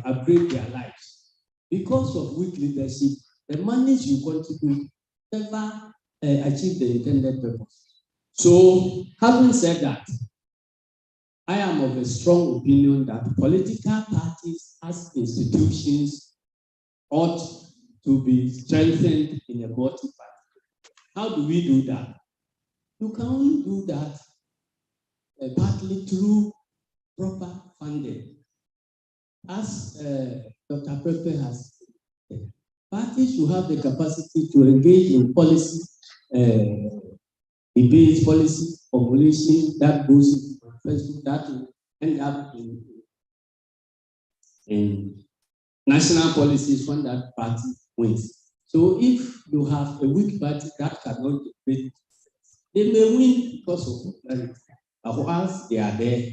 upgrade their lives, because of weak leadership, the monies you contribute never achieve the intended purpose. So having said that, I am of a strong opinion that political parties as institutions ought to be strengthened in a multi-party. How do we do that? You can only do that partly through proper funding. As Dr. Prempeh has said, parties should have the capacity to engage in policy debates, policy formulation that goes into manifesto, that will end up in national policies when that party wins. So if you have a weak party that cannot debate, they may win because of popularity. But once they are there, they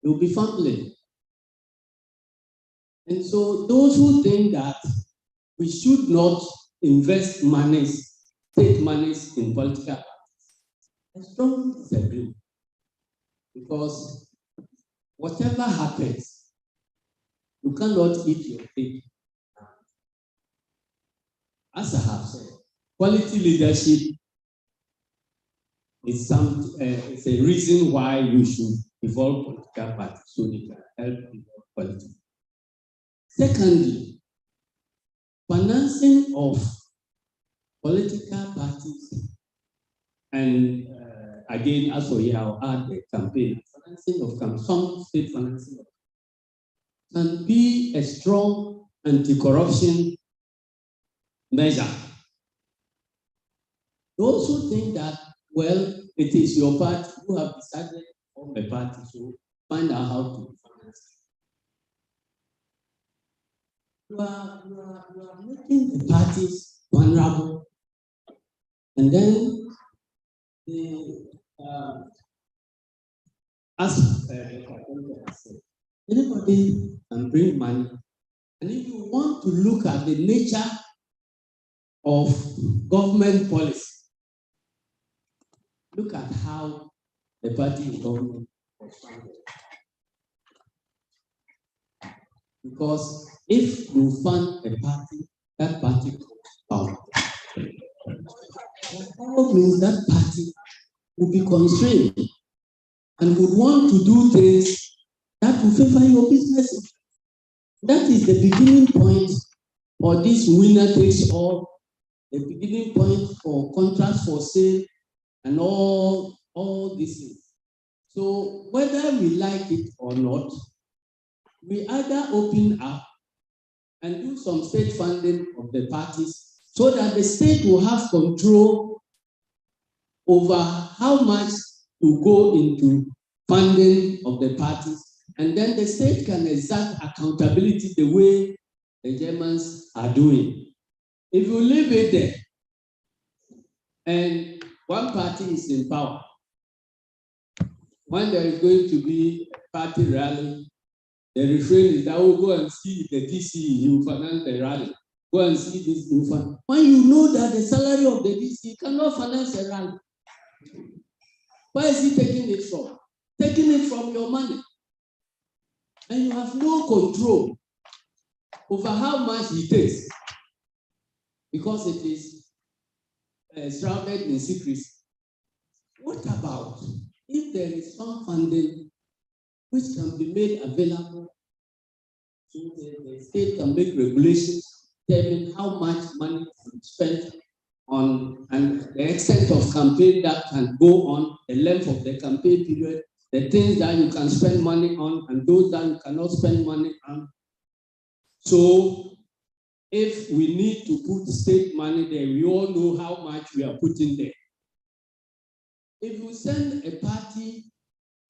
will be fumbling. And so those who think that we should not invest monies, state monies in political parties, I strongly disagree. Because whatever happens, you cannot eat your cake. As I have said, quality leadership is it's a reason why you should evolve political parties so they can help evolve politics. Secondly, financing of political parties, and again, as for here, I'll add the campaign, financing of some state financing can be a strong anti-corruption measure. Those who think that, well, it is your party, you have decided to form a party, so find out how to finance it. You are making the parties vulnerable, and then anybody can bring money, and if you want to look at the nature of government policy, look at how the party in government was founded. Because if you fund a party, that party comes out. That means that party will be constrained and would want to do things that will favor your business. That is the beginning point for this winner takes all, the beginning point for contracts for sale and all these things. So whether we like it or not, we either open up and do some state funding of the parties so that the state will have control over how much to go into funding of the parties, and then the state can exert accountability the way the Germans are doing. If you leave it there and one party is in power, when there is going to be a party rally, the refrain is that we'll go and see the DC, he will finance the rally. Go and see this new fund. When you know that the salary of the DC cannot finance a rally, where is he taking it from? Taking it from your money. And you have no control over how much he takes because it is shrouded in secrecy. What about if there is some funding which can be made available so the state can make regulations determine how much money to be spent on and the extent of campaign that can go on, the length of the campaign period, the things that you can spend money on and those that you cannot spend money on. So if we need to put state money there, we all know how much we are putting there. If you send a party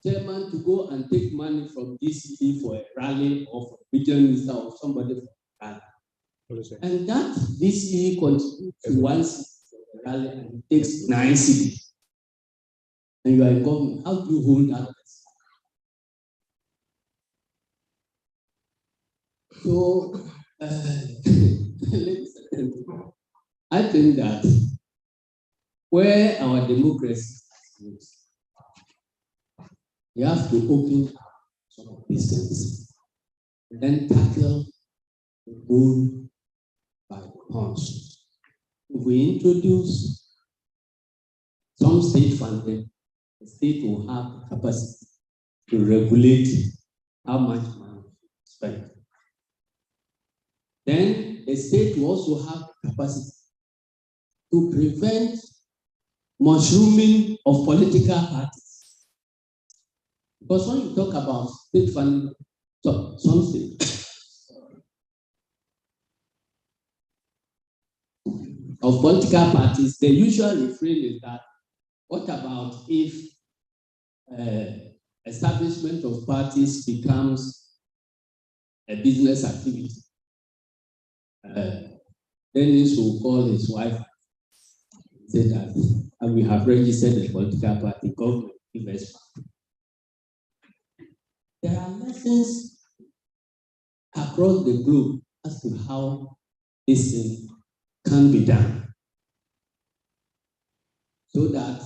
chairman to go and take money from DCE for a rally or for a regional minister or somebody for a rally, and that DCE contributes to 1 seat for the rally and it takes 9 seats, and you are in government, how do you hold that person? So, I think that where our democracy is, we have to open up some of these things and then tackle the bull by the horns. If we introduce some state funding, the state will have the capacity to regulate how much money is spent. Then the state will also have the capacity to prevent mushrooming of political parties. Because when you talk about state funding, some states of political parties, the usual refrain is that, what about if establishment of parties becomes a business activity? Dennis will call his wife, say that we have registered a political party, government investment. There are lessons across the globe as to how this thing can be done, so that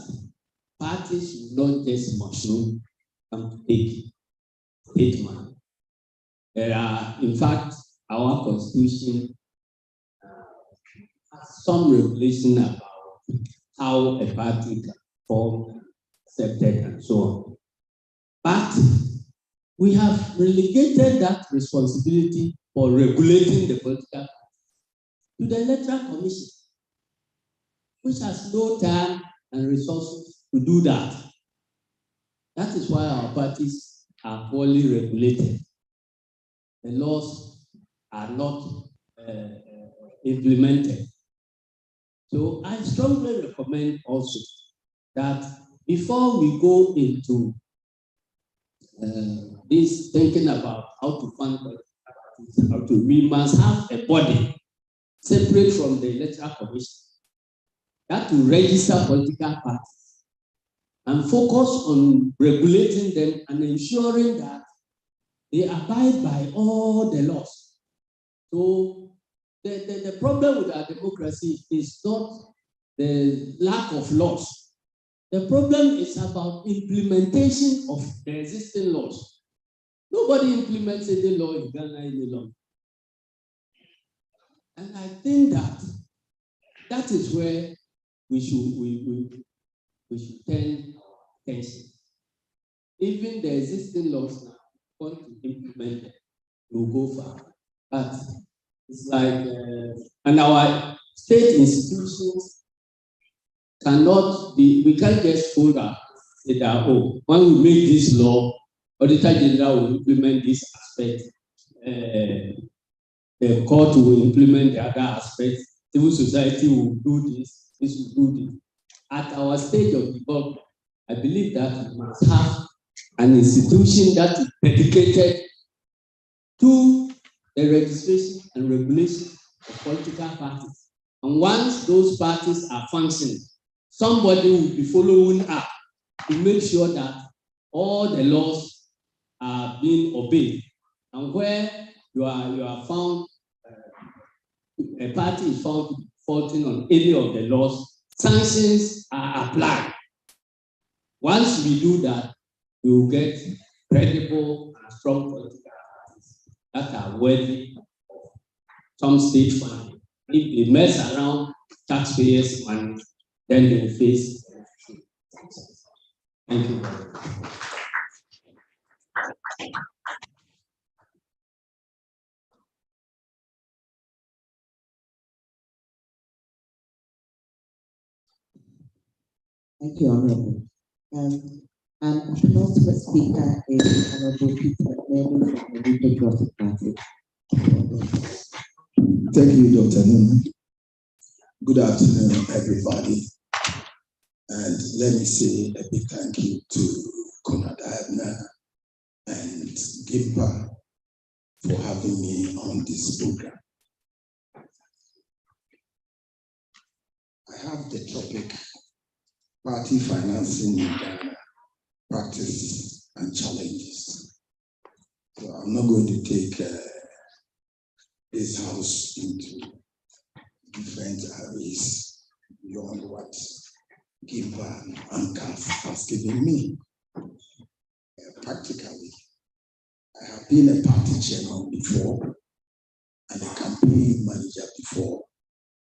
parties will not just mushroom and take money. There are, in fact, our constitution has some regulation about how a party can form, accepted, and so on. But we have relegated that responsibility for regulating the political party to the Electoral Commission, which has no time and resources to do that. That is why our parties are poorly regulated. The laws are not implemented. So I strongly recommend also that before we go into this thinking about how to fund parties, we must have a body separate from the Electoral Commission that will register political parties and focus on regulating them and ensuring that they abide by all the laws. So the problem with our democracy is not the lack of laws. The problem is about implementation of the existing laws. Nobody implements any law in Ghana any longer. And I think that is where we should turn attention. Even the existing laws now, want to implement them, will go far. But it's like, and our state institutions cannot be, we can't just hold up say that, oh, when we make this law, Auditor General will implement this aspect, the court will implement the other aspect, civil society will do this will do this. At our stage of development, I believe that we must have an institution that is dedicated to the registration and regulation of political parties. And once those parties are functioning, somebody will be following up to make sure that all the laws are being obeyed. And where you are found, a party is found to be faulting on any of the laws, sanctions are applied. Once we do that, we will get credible and strong political parties that are worthy of some state funding. If they mess around taxpayers' money, then they will face. Thank you very much. Thank you, Honorable. And our penultimate speaker is Honorable Peter McNally from the New Patriotic Party. Thank you, Dr. Newman. Good afternoon, everybody. And let me say a big thank you to Konrad Abner and GIMPA for having me on this program. I have the topic, party financing in Ghana, practices and challenges. So I'm not going to take this house into different areas beyond what GIMPA and CAF has given me. Practically, I have been a party chairman before and a campaign manager before.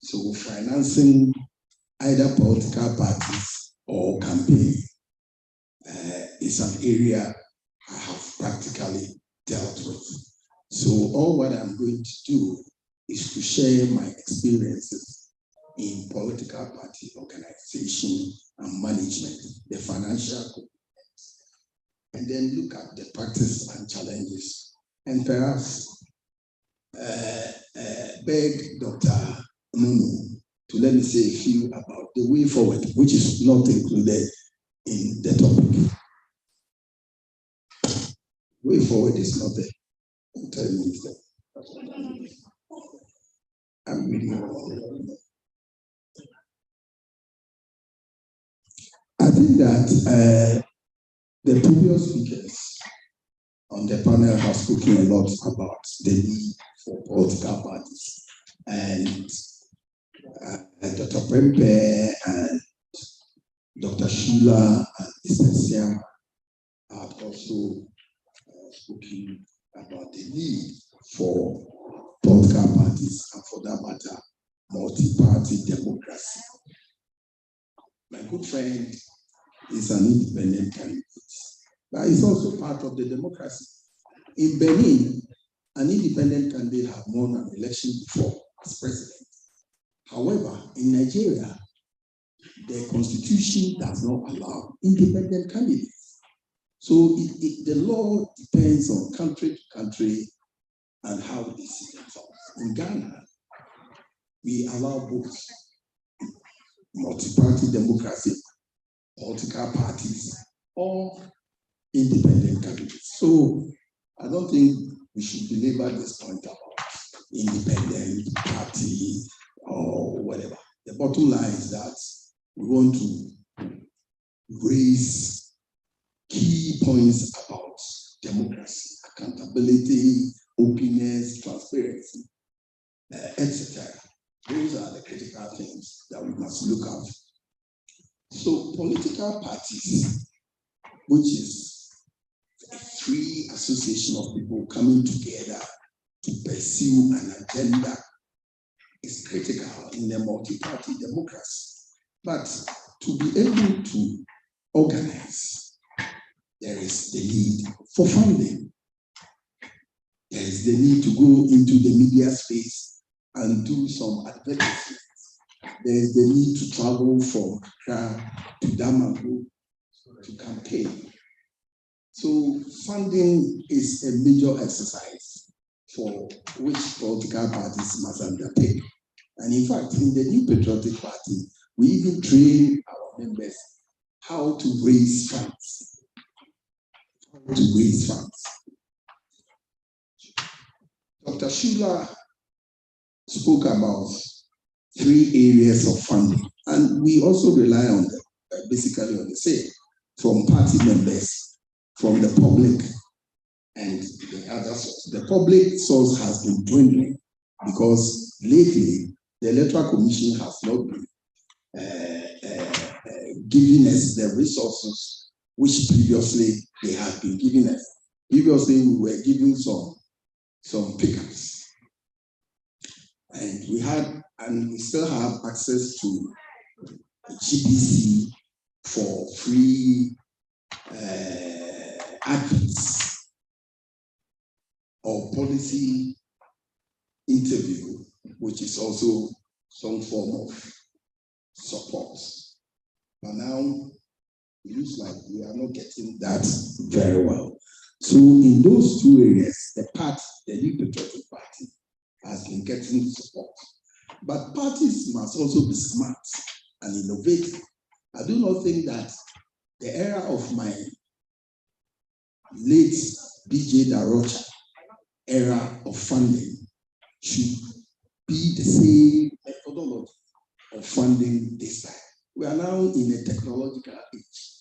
So financing either political parties or campaign is an area I have practically dealt with. So all what I'm going to do is to share my experiences in political party organization and management, the financial components, and then look at the practice and challenges, and perhaps beg Dr. Nunu to let me say a few about the way forward, which is not included in the topic. Way forward is not there. I'll tell you I'm reading about. I think that the previous speakers on the panel have spoken a lot about the need for political parties. And Dr. Prempe and Dr. Sheila and Mr. Siam have also spoken about the need for political parties and, for that matter, multi-party democracy. My good friend is an independent candidate, but he's also part of the democracy. In Benin, an independent candidate had won an election before as president. However, in Nigeria, the constitution does not allow independent candidates. So the law depends on country to country and how they see themselves. In Ghana, we allow both multi-party democracy, political parties, or independent candidates. So I don't think we should belabor this point about independent party or whatever. The bottom line is that we want to raise key points about democracy, accountability, openness, transparency, etc. Those are the critical things that we must look at. So political parties, which is a free association of people coming together to pursue an agenda, is critical in a multi-party democracy. But to be able to organize, there is the need for funding. There is the need to go into the media space and do some advertisements. There is the need to travel from Accra to Damango to campaign. So funding is a major exercise for which political parties must undertake. And in fact, in the New Patriotic Party, we even train our members how to raise funds. Dr. Sheila spoke about 3 areas of funding, and we also rely on basically on the same, from party members, from the public, and the other source. The public source has been dwindling because lately the Electoral Commission has not been giving us the resources which previously they had been giving us. Previously, we were given some pickups, and we still have access to GBC for free adverts or policy interview, which is also some form of support. But now it looks like we are not getting that very well. So in those 2 areas, the New Patriotic Party has been getting support. But parties must also be smart and innovative. I do not think that the era of my late BJ Darocha era of funding should be the same methodology of funding this time. We are now in a technological age.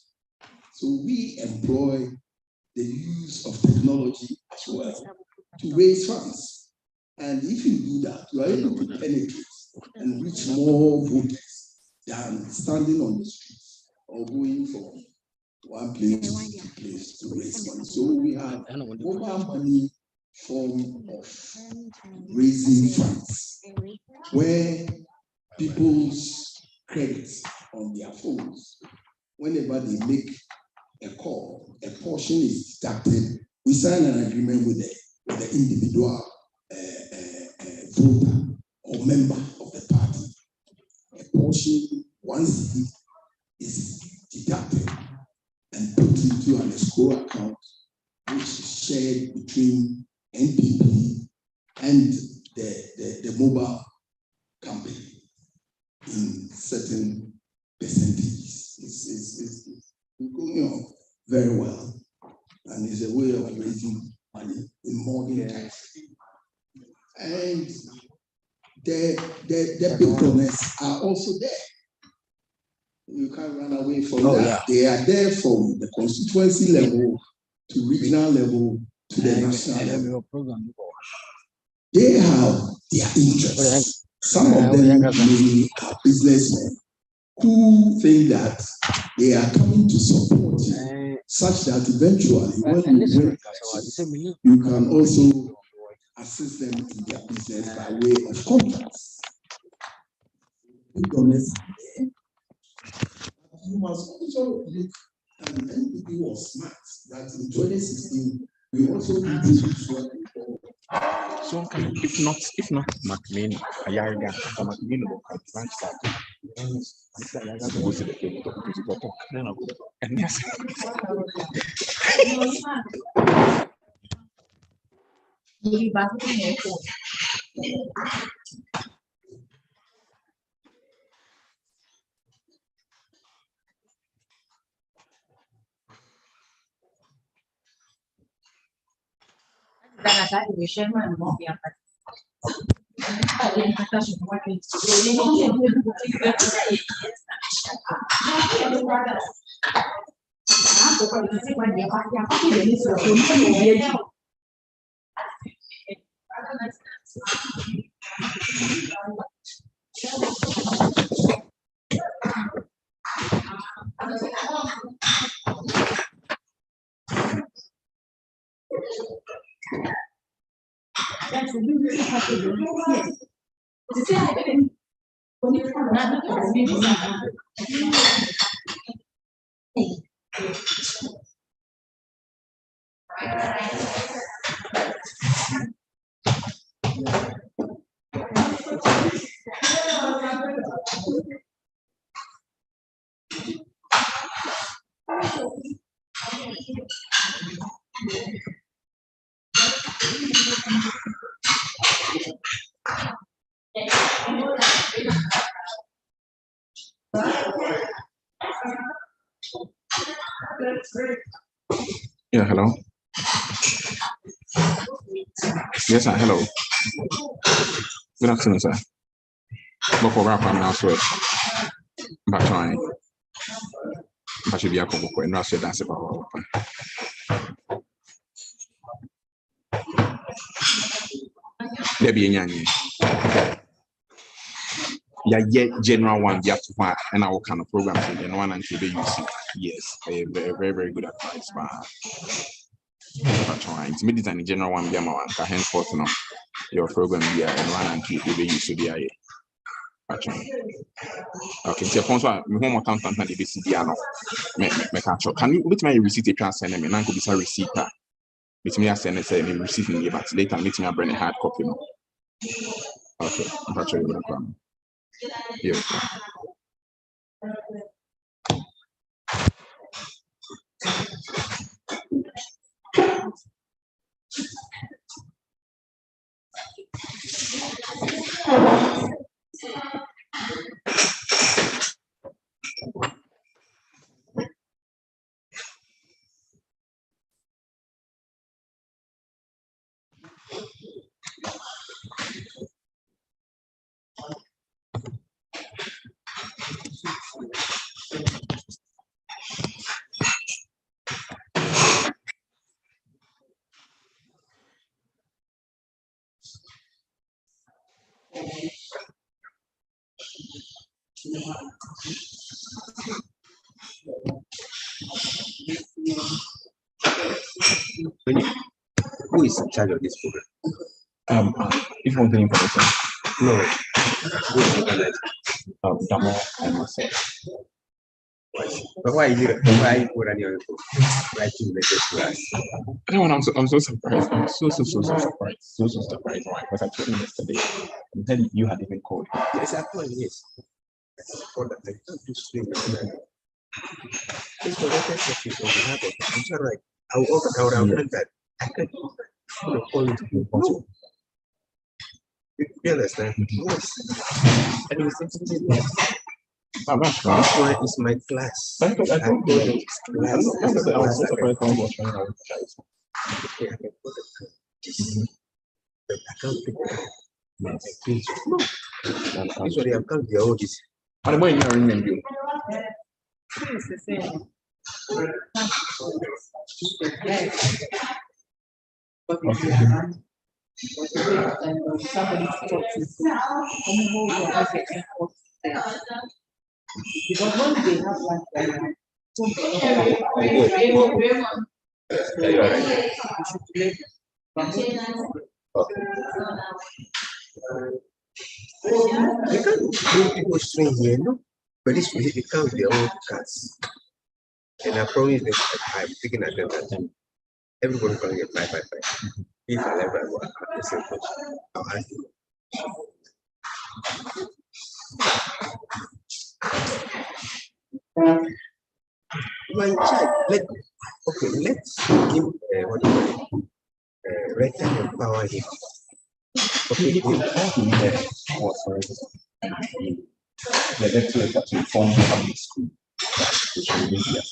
So we employ the use of technology as well to raise funds. And if you do that, you are able to penetrate and reach more voters than standing on the streets or going from one place to place to raise money. So we have mobile money form of raising funds where people's credits on their phones, whenever they make a call, a portion is deducted. We sign an agreement with the individual voter or member of the party. A portion, once it is deducted and put into an escrow account, which is shared between NPP and the mobile company in certain percentages. It's going on very well, and it's a way of raising money in modern times. And the big donors are also there. You can't run away from that. Yeah. They are there from the constituency level to regional level to the national level. They have their interests. Some of them maybe are businessmen who think that they are coming to support you, such that eventually when you win, you can also assist them in their business by way of contracts. You must also look, and NPP was smart that in 2016 we also did this work. So if not Maclean, Ayaga, Maclean will branch that. Ayaga goes to the game to talk. And yes. Yeah, hello. Yes, sir. Hello. Good afternoon, sir. Before wrap up now, sweat. But trying. But should be a couple and not that's about. There be any. Yeah, general one, you have to find and our kind of programs and one and TV you see. Yes, a very, very good advice. But trying to meditate in general one, henceforth, you know, your program here and one and TV you should be a. Okay, so upon so my home accountant and the BCD can you with my receipt a transfer and I could be a receipt with me as an say receipt in but later meet me bring a hard copy. Okay, I'm actually going to come. Yeah. Who is in charge of this program? If you want any information, no. Damo and myself. But why you put on your writing letters to us? No, I'm so surprised. I'm so surprised. So surprised. Why? Because I told him yesterday. I'm telling you had even called. Yes, I called. Yes. For that, I can't do swing. It's for that people have it. It's all right. I would have done that. I can't call it impossible. You understand? Yes. And it was interesting. This one is my class. I told you it's class. I was so surprised how much I was. Okay, I can put it. But I can't pick it up. Usually I've come to your office. And the boy in your room, you. It's the same. Because when they have one They can't bring people strange here, no? But this way they count their own cards. And I promise that I'm picking at them that time. Everybody can get 555. If I ever go at the same question, I'll ask you. My child, let's give what do you call it? Right time and power him. Okay, if you have to be there, the lecturer that will form the public school, which will be easier.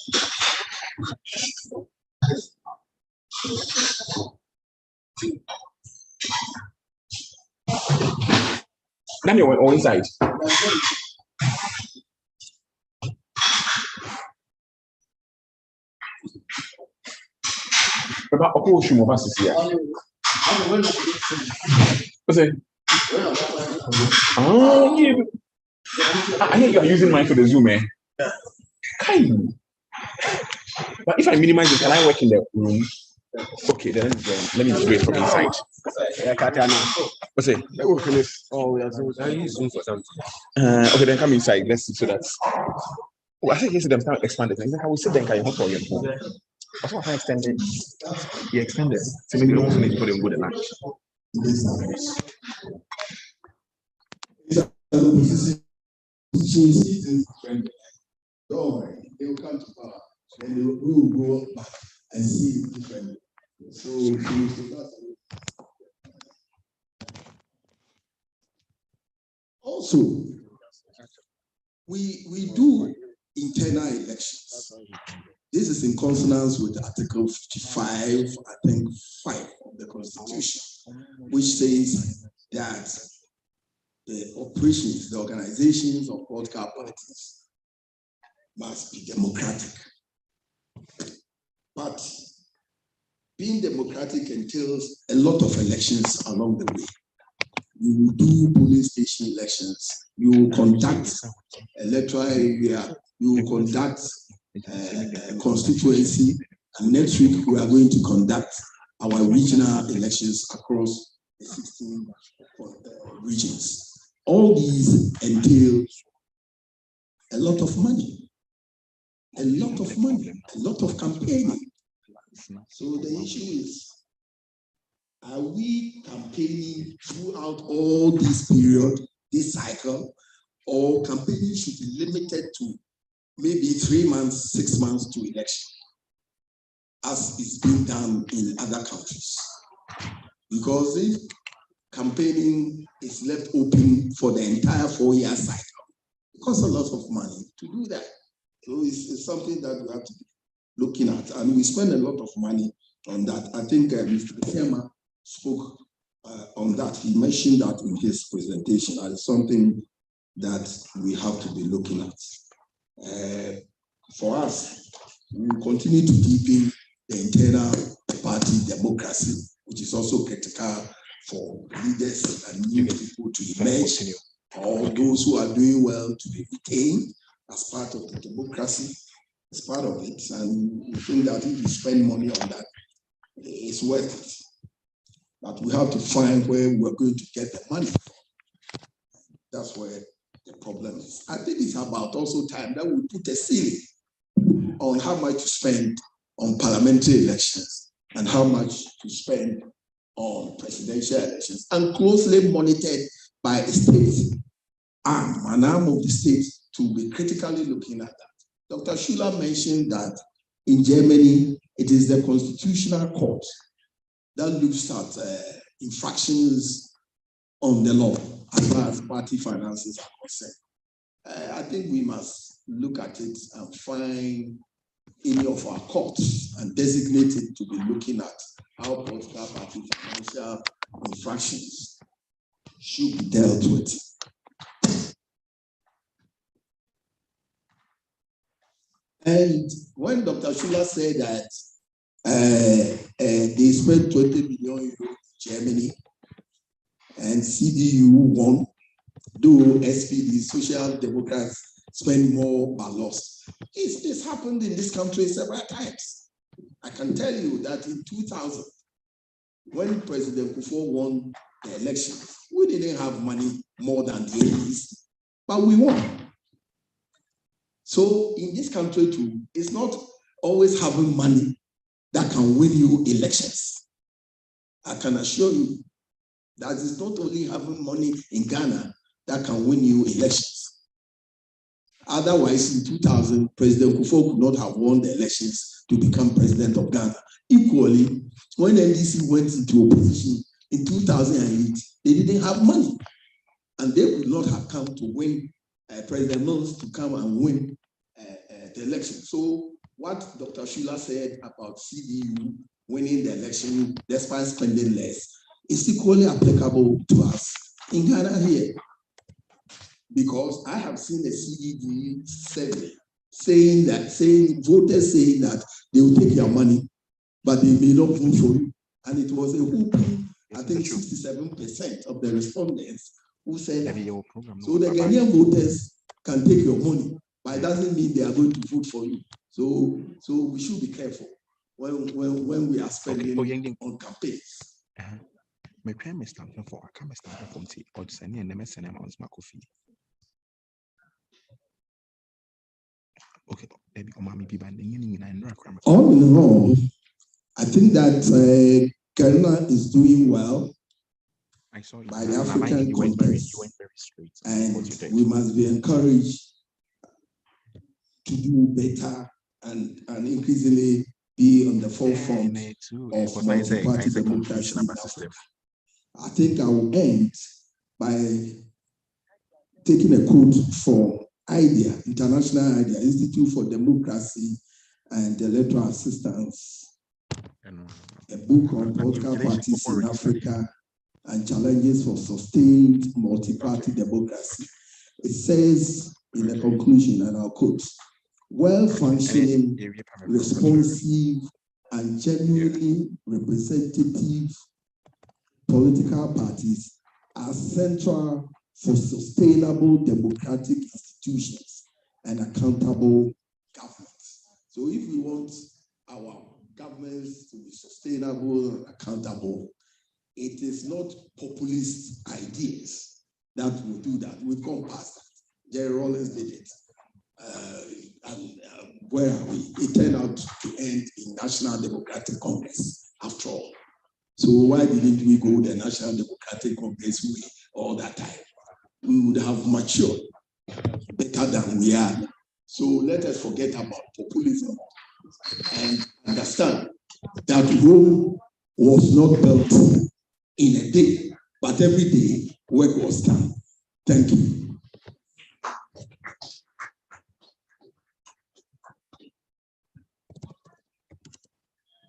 Daniel went on inside. About a portion of us here. What's it? Oh, yeah. I hear you are using mine for the Zoom, eh? Kind. But if I minimize it, can I work in the room? Okay, then let me do it from inside. What's it? Oh, we are Zoom for something. Okay, then come inside. Let's see. So that's. Oh, I think yesterday I'm starting expanded. I will sit there and can you for your phone? That's what I extended. You extended. So maybe you also need to put in good enough. Don't worry, they will come to power. Then we will go back and see it differently. So also, we do internal elections. This is in consonance with Article 55, I think 5 of the Constitution, which says that the operations, the organizations of political parties must be democratic. But being democratic entails a lot of elections along the way. You will do polling station elections, you will conduct electoral area, you will conduct constituency, and next week we are going to conduct our regional elections across the 16 regions. All these entail a lot of money, a lot of campaigning. So the issue is, are we campaigning throughout all this period, this cycle, or campaigning should be limited to maybe 3 months, 6 months to election, as is being done in other countries? Because if campaigning is left open for the entire 4-year cycle, it costs a lot of money to do that. So it's something that we have to be looking at, and we spend a lot of money on that. I think Mr. Sema spoke on that. He mentioned that in his presentation as something that we have to be looking at. For us, we will continue to deepen the internal party democracy, which is also critical for leaders and new people to emerge, or those who are doing well to be retained as part of the democracy, as part of it. And we think that if you spend money on that, it's worth it. But we have to find where we're going to get the money from. That's where the problem is. I think it's about also time that we put a ceiling on how much to spend on parliamentary elections and how much to spend on presidential elections, and closely monitored by a state arm, an arm of the state, to be critically looking at that. Dr. Schuler mentioned that in Germany, it is the Constitutional Court that looks at infractions on the law as far as party finances are concerned. I think we must look at it and find any of our courts and designate it to be looking at how political party financial infractions should be dealt with. And when Dr. Shula said that they spent 20 million euros in Germany and CDU won, though SPD, Social Democrats, spend more but lost. It's happened in this country several times. I can tell you that in 2000, when President Kufuor won the election, we didn't have money more than the APC, but we won. So in this country too, it's not always having money that can win you elections. I can assure you that it's not only having money in Ghana that can win you elections. Otherwise, in 2000, President Kufuor could not have won the elections to become president of Ghana. Equally, when NDC went into opposition in 2008, they didn't have money, and they could not have come to win President Mills to come and win the election. So what Dr. Shula said about CDU winning the election despite spending less is equally applicable to us in Ghana here. Because I have seen a CDD survey saying voters saying that they will take your money, but they may not vote for you. And it was a whooping, I think 67% of the respondents who said that. So the Ghanaian voters can take your money, but it doesn't mean they are going to vote for you. So we should be careful when we are spending on campaigns. Okay, all in all, I think that Ghana is doing well by the African context, and we must be encouraged to do better and increasingly be on the forefront of multi-party democracy in Africa. I think I will end by taking a quote from IDEA, International IDEA, Institute for Democracy and Electoral Assistance, a book on political parties in Africa and challenges for sustained multi-party democracy. It says in the conclusion, and I'll quote, well-functioning, responsive, and genuinely representative political parties are central for sustainable democratic institutions and accountable governments. So if we want our governments to be sustainable and accountable, it is not populist ideas that will do that. We've gone past that. Jerry Rawlings did it. Where are we? It turned out to end in National Democratic Congress after all. So why didn't we go the National Democratic Congress way all that time? We would have matured better than we are. So let us forget about populism and understand that Rome was not built in a day, but every day work was done. Thank you.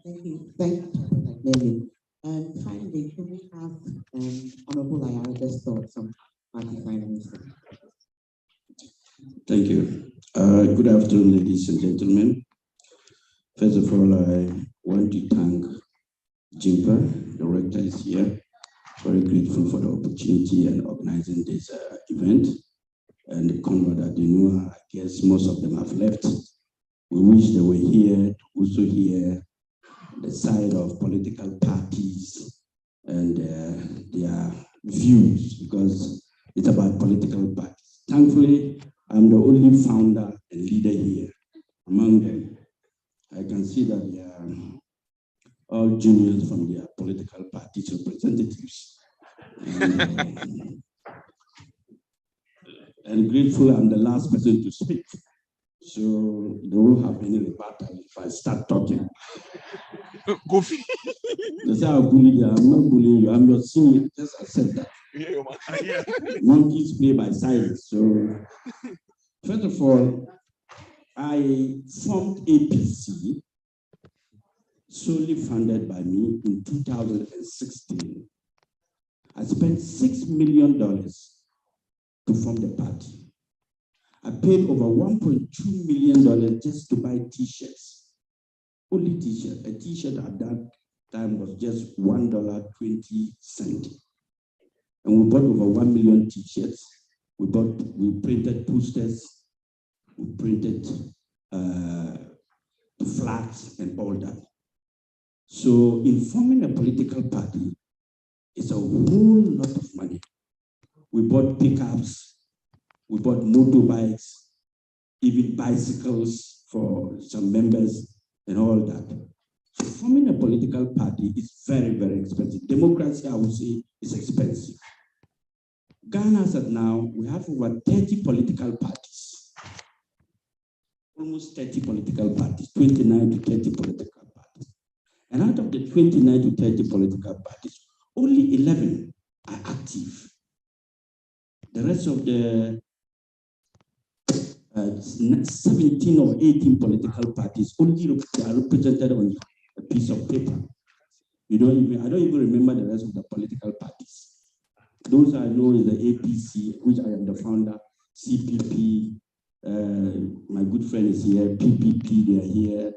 Thank you. Thank you. Finally, can we have Honorable Ayarida's thoughts on party financing? Thank you. Good afternoon, ladies and gentlemen. First of all, I want to thank Jimper, the rector is here. Very grateful for the opportunity and organizing this event. And Conrad Adenua, I guess most of them have left. We wish they were here to also hear the side of political parties and their views, because it's about political parties. Thankfully, I'm the only founder and leader here among them. I can see that they are all juniors from their political parties representatives. And grateful I'm the last person to speak. So they won't have any rebuttal if I start talking. Go. They say I'll bully you. I'm not bullying you. I'm your senior. Just accept that. Monkeys play by silence. So first of all, I formed APC, solely funded by me in 2016. I spent $6 million to form the party. I paid over $1.2 million just to buy t-shirts. Only t-shirt. A t-shirt at that time was just $1.20. And we bought over 1 million t-shirts. We printed posters, we printed flags and all that. So in forming a political party, it's a whole lot of money. We bought pickups, we bought motorbikes, even bicycles for some members and all that. So forming a political party is very, very expensive. Democracy, I would say, is expensive. Ghana, as at now, we have over 30 political parties. Almost 30 political parties, 29 to 30 political parties. And out of the 29 to 30 political parties, only 11 are active. The rest of the 17 or 18 political parties only are represented on a piece of paper. I don't even remember the rest of the political parties. Those I know is the APC, which I am the founder, CPP, my good friend is here, PPP, they are here,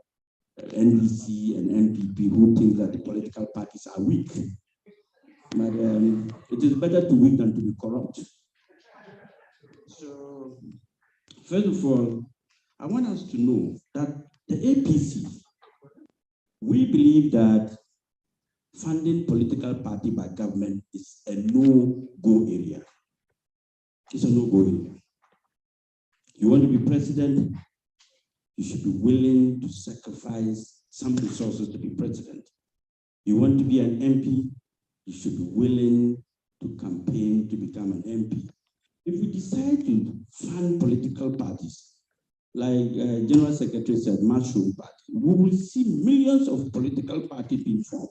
NDC and MPP, who think that the political parties are weak. But it is better to weak than to be corrupt. So, first of all, I want us to know that the APC, we believe that funding political party by government is a no-go area. It's a no-go area. You want to be president, you should be willing to sacrifice some resources to be president. You want to be an MP, you should be willing to campaign to become an MP. If we decide to fund political parties, like General Secretary said, mushroom party, we will see millions of political parties being formed.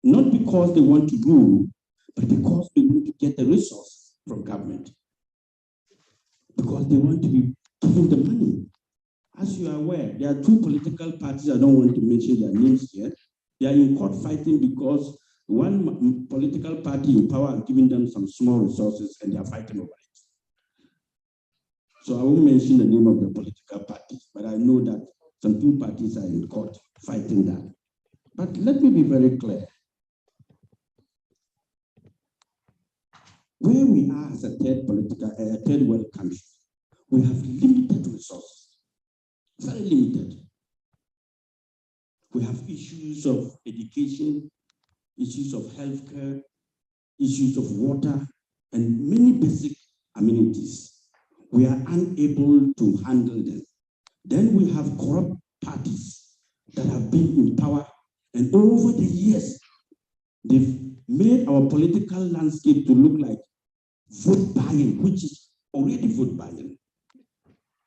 Not because they want to rule, but because they want to get the resource from government. Because they want to be given the money. As you are aware, there are two political parties, I don't want to mention their names yet. They are in court fighting because one political party in power are giving them some small resources and they are fighting over it. So I won't mention the name of the political parties, but I know that some two parties are in court fighting that. But let me be very clear. Where we are as a third world country, we have limited resources, very limited. We have issues of education, issues of healthcare, issues of water, and many basic amenities. We are unable to handle them. Then we have corrupt parties that have been in power, and over the years, they've made our political landscape to look like vote buying, which is already vote buying.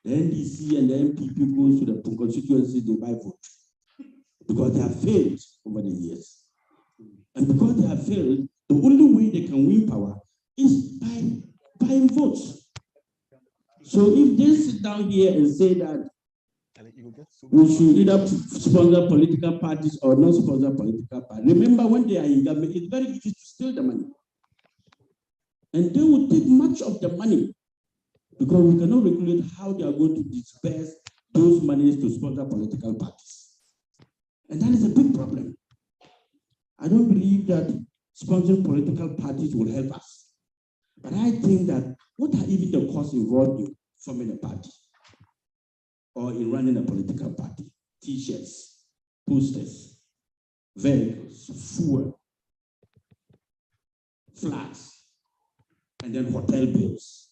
The NDC and the MPP goes to the constituency, they buy vote because they have failed over the years. And because they have failed, the only way they can win power is by buying votes. So if they sit down here and say that we should either sponsor political parties or not sponsor political parties, remember when they are in government, it's very easy to steal the money. And they will take much of the money because we cannot regulate how they are going to disperse those monies to sponsor political parties. And that is a big problem. I don't believe that sponsoring political parties will help us. But I think that what are even the costs involved in forming a party or in running a political party? T-shirts, posters, vehicles, fuel, flags, and then hotel bills.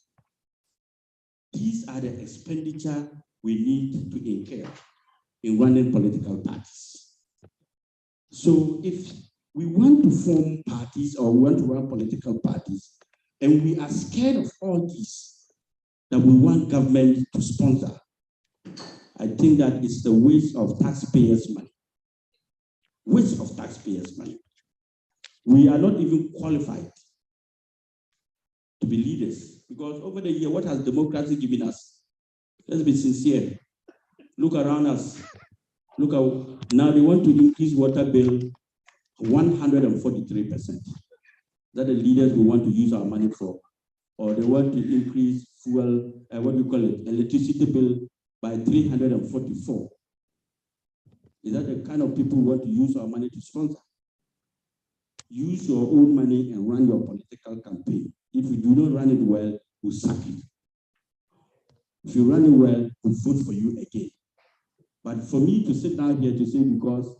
These are the expenditure we need to incur in running political parties. So if we want to form parties or we want to run political parties, and we are scared of all this, that we want government to sponsor, I think that it's the waste of taxpayers' money. Waste of taxpayers' money. We are not even qualified to be leaders because over the year, what has democracy given us? Let's be sincere. Look around us. Look how now they want to increase water bill 143%. that the leaders will want to use our money for, or they want to increase fuel, what do you call it, electricity bill by 344. Is that the kind of people who want to use our money to sponsor? Use your own money and run your political campaign. If you do not run it well, we'll sack you. If you run it well, we'll vote for you again. But for me to sit down here to say because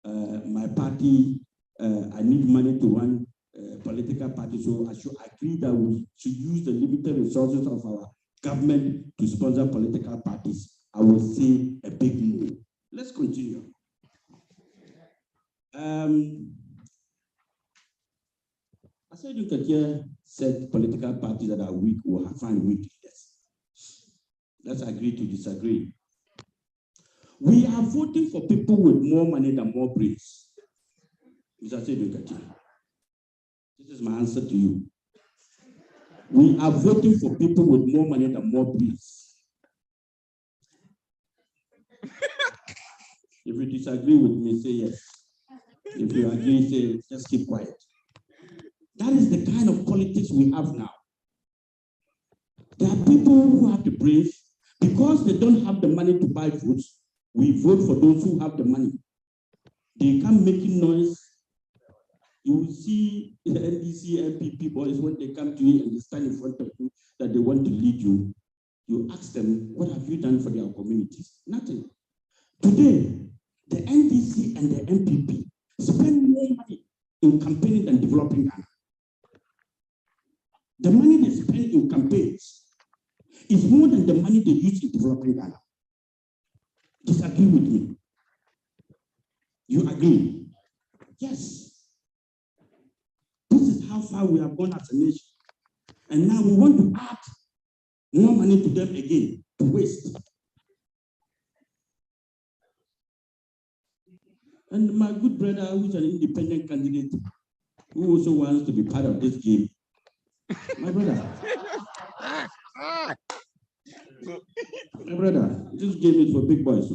my party, I need money to run a political party, so I should agree that we should use the limited resources of our government to sponsor political parties, I will say a big no. Let's continue. I said you can hear said political parties that are weak will find weak leaders. Let's agree to disagree. We are voting for people with more money than more brains. Mr. Sedukati, this is my answer to you. We are voting for people with more money than more brains. If you disagree with me, say yes. If you agree, say just keep quiet. That is the kind of politics we have now. There are people who have the brains. Because they don't have the money to buy votes, we vote for those who have the money. They come making noise. You will see the NDC, MPP boys, when they come to you and they stand in front of you that they want to lead you, you ask them, what have you done for their communities? Nothing. Today, the NDC and the MPP spend more money in campaigning than developing Ghana. The money they spend in campaigns is more than the money they use in developing Ghana. Disagree with me. You agree? Yes. This is how far we have gone as a nation. And now we want to add more money to them again, to waste. And my good brother, who is an independent candidate, who also wants to be part of this game, my brother. My brother, this game is for big boys.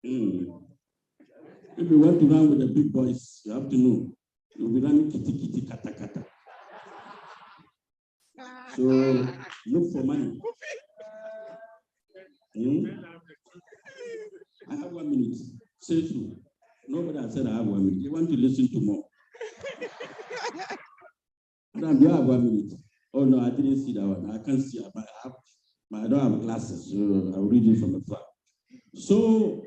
If you want to run with the big boys, you have to know. You'll be running kitty kitty kata kata. So look for money. I have 1 minute. Say true. Nobody has said I have 1 minute. You want to listen to more. Madam, you have 1 minute. Oh no, I didn't see that one. I can't see. I don't have glasses, so I'll read it from afar. So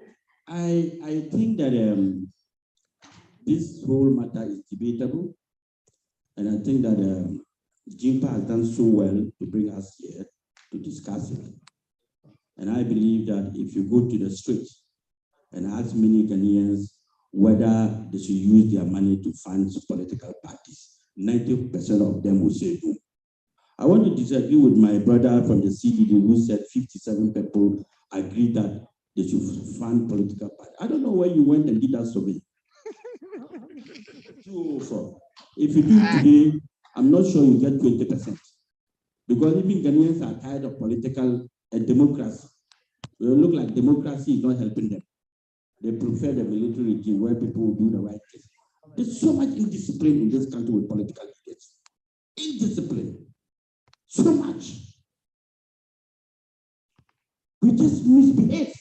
I think that this whole matter is debatable, and I think that JINPA has done so well to bring us here to discuss it. And I believe that if you go to the streets and ask many Ghanaians whether they should use their money to fund political parties, 90% of them will say no. I want to disagree with my brother from the CDD who said 57 people agreed that they should fund political parties. I don't know where you went and did that survey. 204. If you do it today, I'm not sure you get 20%. Because even Ghanaians are tired of political democracy. It will look like democracy is not helping them. They prefer the military regime where people will do the right thing. There's so much indiscipline in this country with political leaders. Indiscipline. So much. We just misbehave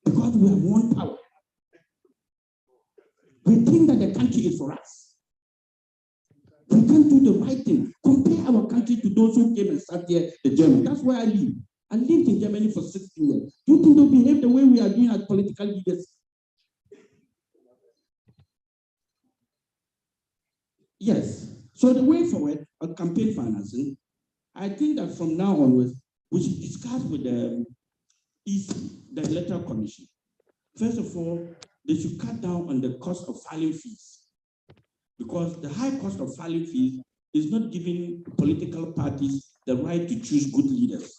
because we have one power. We think that the country is for us. We can't do the right thing. Compare our country to those who came and sat here, the Germans. That's where I live. I lived in Germany for 16 years. Do you think they'll behave the way we are doing as political leaders? Yes. So the way forward on campaign financing, I think that from now onwards, we should discuss with the EC, the Electoral Commission. First of all, they should cut down on the cost of filing fees, because the high cost of filing fees is not giving political parties the right to choose good leaders.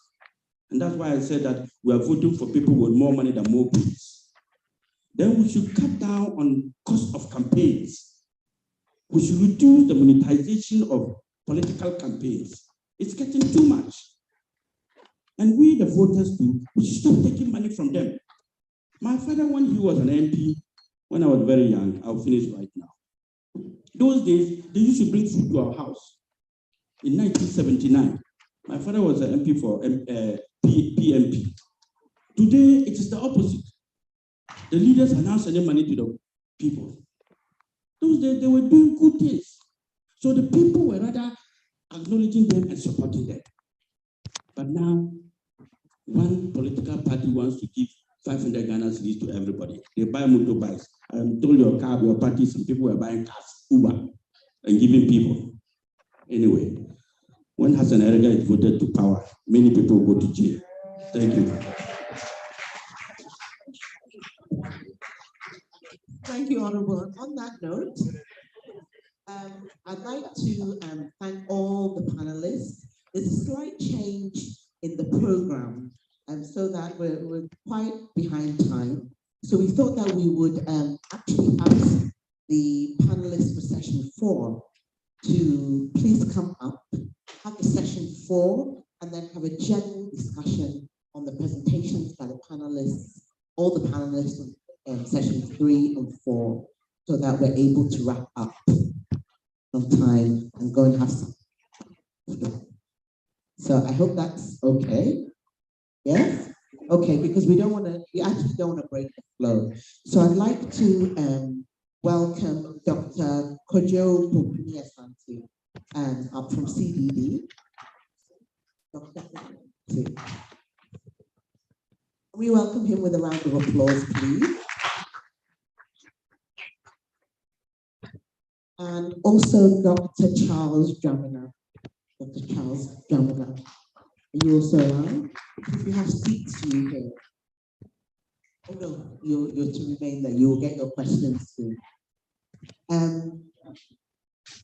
And that's why I said that we are voting for people with more money than more brains. Then we should cut down on cost of campaigns. We should reduce the monetization of political campaigns. It's getting too much. And we, the voters too, we should stop taking money from them. My father, when he was an MP, when I was very young, I'll finish right now. Those days, they used to bring food to our house. In 1979, my father was an MP for PMP. Today, it is the opposite. The leaders are now sending money to the people. Those days, they were doing good things. So the people were rather acknowledging them and supporting them. But now, one political party wants to give 500 Ghana cedis to everybody. They buy motorbikes. I told your car, your party, some people were buying cars, Uber, and giving people. Anyway, when Hassan Erega is voted to power, many people go to jail. Thank you. Thank you, Honorable. On that note, I'd like to thank all the panelists. There's a slight change in the program, so that we're quite behind time. So we thought that we would actually ask the panelists for session 4 to please come up, have a session 4, and then have a general discussion on the presentations by the panelists, all the panelists on sessions 3 and 4, so that we're able to wrap up on time and go and have some. So I hope that's okay. Yes? Okay, because we actually don't want to break the flow. So I'd like to welcome Dr. Kojo Pompuni Asante up from CDD. Dr. We welcome him with a round of applause, please. And also Dr. Charles Dramina. Dr. Charles Dramina. Are you also around? If you have seats for you here. Oh no, you're to remain there. You will get your questions soon.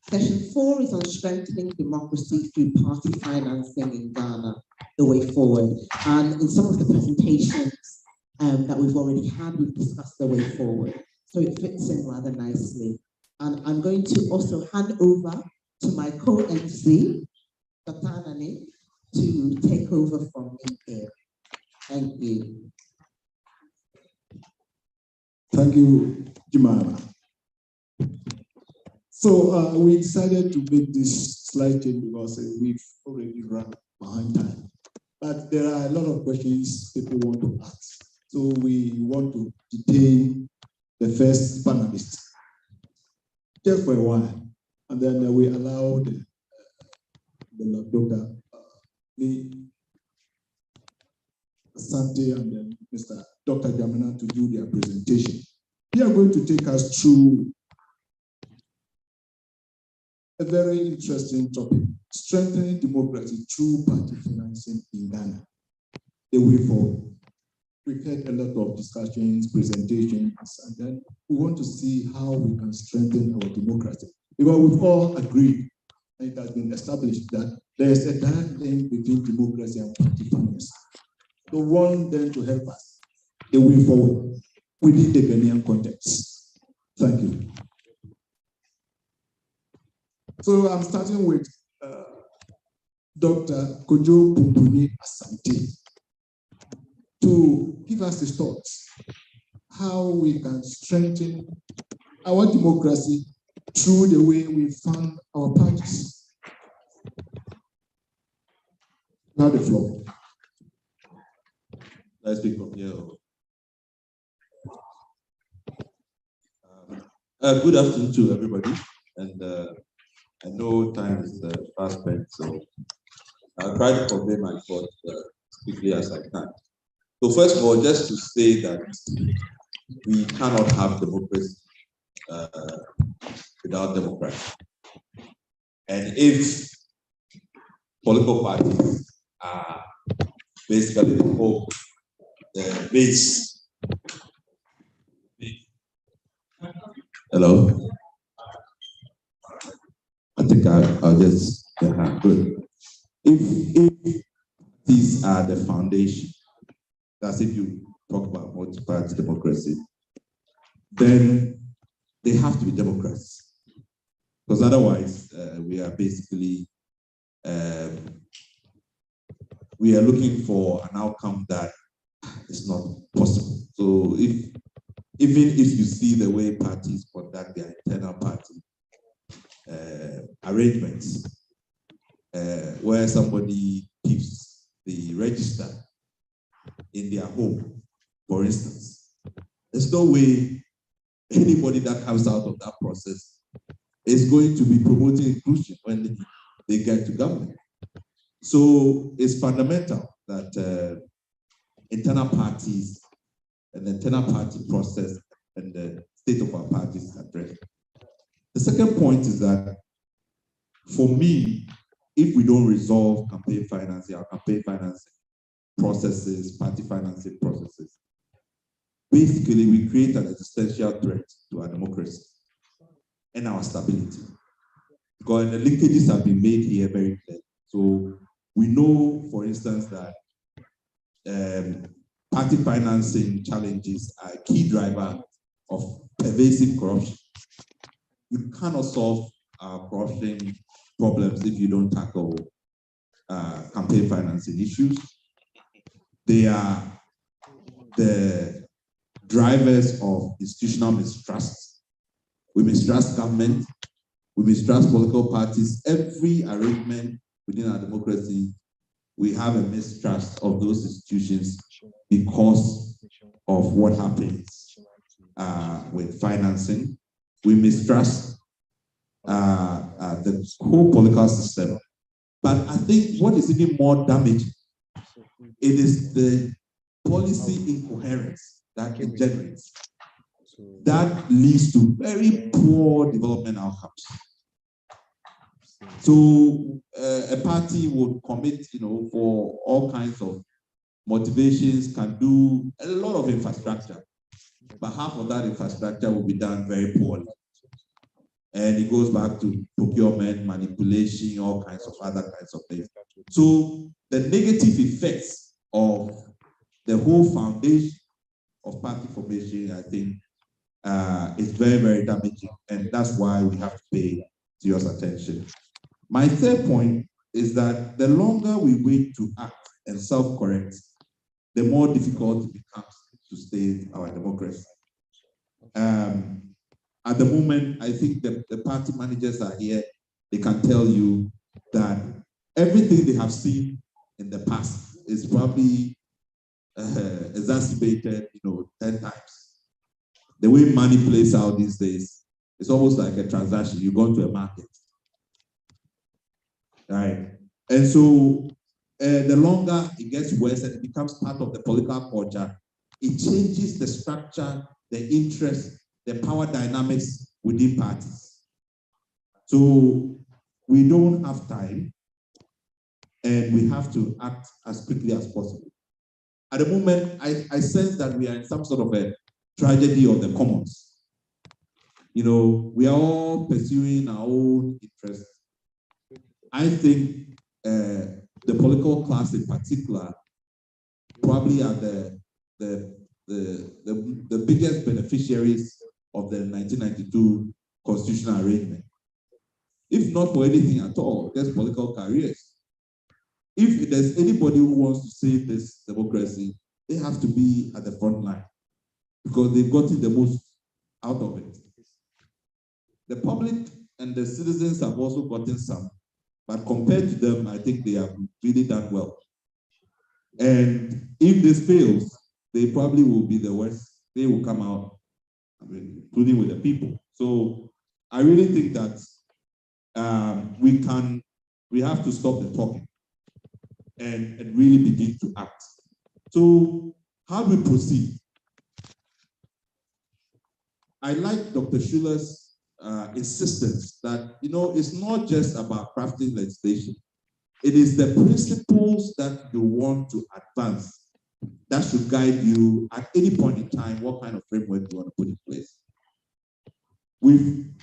Session 4 is on strengthening democracy through party financing in Ghana, the way forward. And in some of the presentations that we've already had, we've discussed the way forward. So it fits in rather nicely. And I'm going to also hand over to my co-MC, Dr. Anani, to take over from me here. Thank you. Thank you, Jimara. So we decided to make this slight change because we've already run behind time. But there are a lot of questions people want to ask. So we want to detain the first panelist just for a while. And then we allow the Dr. Lee Asante and then Mr. Dr. Dramina to do their presentation. They are going to take us through a very interesting topic, strengthening democracy through party financing in Ghana, the way forward. We've had a lot of discussions, presentations, and then we want to see how we can strengthen our democracy. Because we've all agreed, and it has been established that there is a direct link between democracy and party financing. So we want them to help us the way forward within the Ghanaian context. Thank you. So I'm starting with Dr. Kojo Pompuni Asante to give us his thoughts, how we can strengthen our democracy through the way we fund our parties. Now the floor. Let's speak from here. Good afternoon to everybody, and I know time is fast spent, so I'll try to convey my thoughts as quickly as I can. So first of all, just to say that we cannot have democracy without democracy. And if political parties are basically the hope, the base. Hello? I think I'll just, good. If these are the foundation, that's if you talk about multi-party democracy, then they have to be democrats. Because otherwise, we are basically, we are looking for an outcome that is not possible. So even if you see the way parties conduct their internal party, arrangements where somebody keeps the register in their home, for instance. There's no way anybody that comes out of that process is going to be promoting inclusion when they get to government. So it's fundamental that internal parties and the internal party process and the state of our parties address. The second point is that for me, if we don't resolve campaign financing, our campaign financing processes, party financing processes, basically we create an existential threat to our democracy and our stability. Because the linkages have been made here very clear. So we know, for instance, that party financing challenges are a key driver of pervasive corruption. You cannot solve corruption problems if you don't tackle campaign financing issues. They are the drivers of institutional mistrust. We mistrust government, we mistrust political parties. Every arrangement within our democracy, we have a mistrust of those institutions because of what happens with financing. We mistrust the whole political system. But I think what is even more damaging, it is the policy incoherence that it generates. That leads to very poor development outcomes. So a party would commit, for all kinds of motivations, can do a lot of infrastructure, but half of that infrastructure will be done very poorly. And it goes back to procurement, manipulation, all kinds of other kinds of things. So the negative effects of the whole foundation of party formation, I think, is very, very damaging. And that's why we have to pay serious attention. My third point is that the longer we wait to act and self-correct, the more difficult it becomes to stay our democracy. At the moment, I think the party managers are here. They can tell you that everything they have seen in the past is probably exacerbated, 10 times. The way money plays out these days, it's almost like a transaction. You go to a market, right? And so the longer it gets worse and it becomes part of the political culture, it changes the structure, the interest, the power dynamics within parties. So we don't have time and we have to act as quickly as possible. At the moment, I sense that we are in some sort of a tragedy of the commons. We are all pursuing our own interests. I think the political class in particular probably are the biggest beneficiaries of the 1992 constitutional arrangement. If not for anything at all, just political careers. If there's anybody who wants to save this democracy, they have to be at the front line because they've gotten the most out of it. The public and the citizens have also gotten some, but compared to them, I think they have really done well. And if this fails, they probably will be the worst. They will come out, including with the people. So I really think that we have to stop the talking and really begin to act. So how do we proceed? I like Dr. Schuller's insistence that, it's not just about crafting legislation. It is the principles that you want to advance that should guide you at any point in time what kind of framework you want to put in place.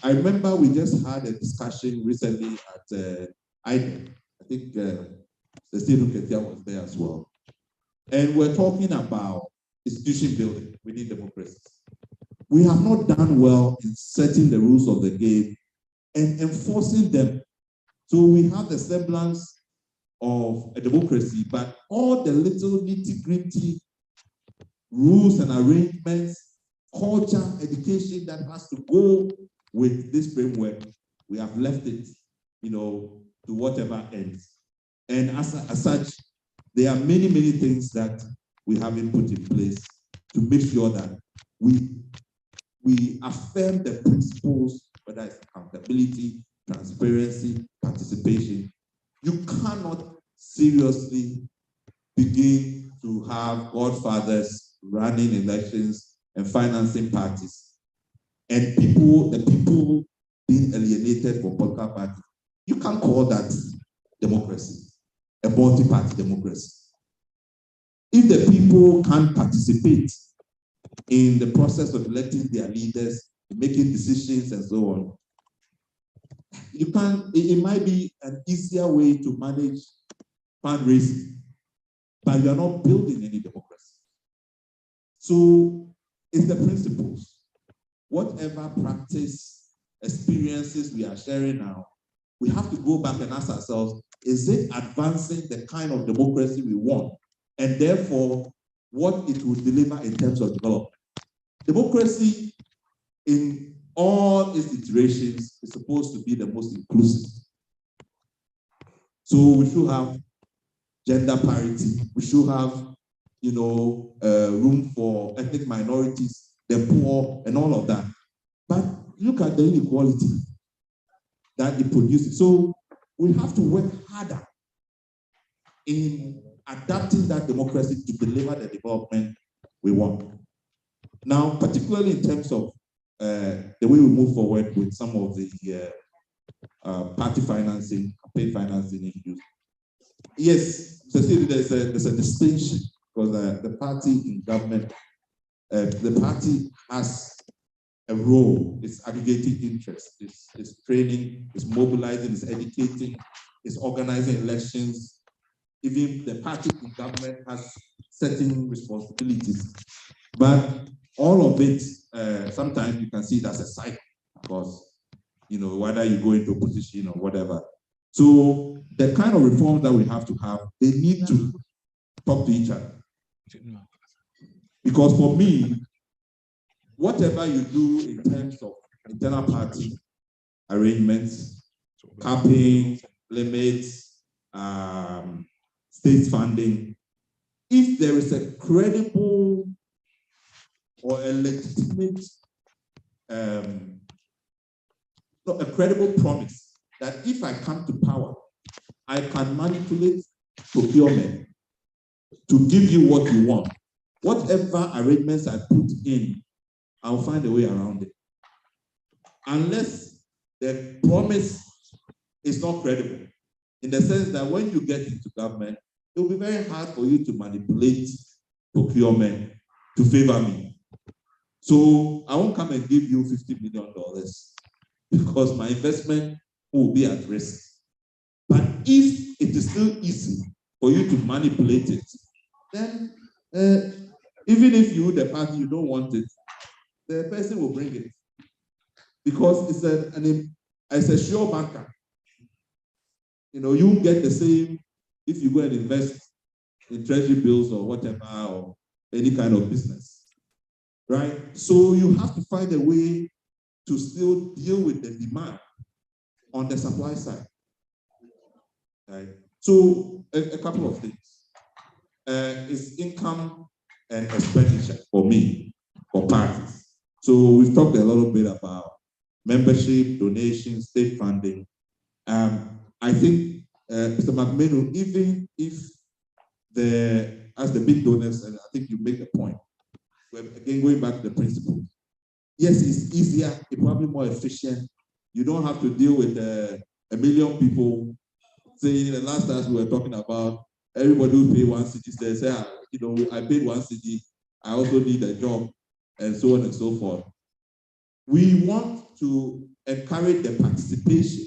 I remember we just had a discussion recently at IDEC. I think the state of Ketia was there as well. And we're talking about institution building within democracy. We have not done well in setting the rules of the game and enforcing them. So we have the semblance of a democracy, but all the little nitty-gritty rules and arrangements, culture, education that has to go with this framework, we We have left it, to whatever ends. And as such, there are many, many things that we haven't put in place to make sure that we affirm the principles, whether it's accountability, transparency, participation. You cannot seriously begin to have godfathers running elections and financing parties, and the people being alienated from political parties. You can't call that democracy, a multi-party democracy. If the people can't participate in the process of electing their leaders, making decisions and so on, you can. It might be an easier way to manage fundraising, but you are not building any democracy. So it's the principles. Whatever practice, experiences we are sharing now, we have to go back and ask ourselves, is it advancing the kind of democracy we want? And therefore, what it will deliver in terms of development. Democracy in all its iterations is supposed to be the most inclusive. So we should have gender parity. We should have, room for ethnic minorities, the poor, and all of that. But look at the inequality that it produces. So we have to work harder in adapting that democracy to deliver the development we want. Now, particularly in terms of the way we move forward with some of the party financing, campaign financing issues. Yes, Cecilia, there's a distinction because the party in government, the party has a role, it's aggregating interest, it's training, it's mobilizing, it's educating, it's organizing elections. Even the party in government has certain responsibilities. But all of it, sometimes you can see it as a cycle, because, whether you go into opposition or whatever. So the kind of reforms that we have to have, they need to talk to each other. Because for me, whatever you do in terms of internal party arrangements, capping, limits, state funding, if there is a credible or a legitimate, a credible promise that if I come to power, I can manipulate procurement to give you what you want. Whatever arrangements I put in, I'll find a way around it. Unless the promise is not credible, in the sense that when you get into government, it will be very hard for you to manipulate procurement to favor me. So I won't come and give you $50 million because my investment will be at risk. But if it is still easy for you to manipulate it, then even if you, the party, you don't want it, the person will bring it. Because it's a sure banker. You get the same if you go and invest in treasury bills or whatever, or any kind of business, right? So you have to find a way to still deal with the demand on the supply side, right? So a couple of things. Is income and expenditure for me, for parties. So we've talked a little bit about membership, donations, state funding. I think, Mr. McMenu, even if as the big donors, and I think you make a point, again, going back to the principles. Yes, it's easier, it's probably more efficient. You don't have to deal with 1 million people saying the last time we were talking about everybody will pay 1 cedi. They say, I paid 1 cedi, I also need a job, and so on and so forth. We want to encourage the participation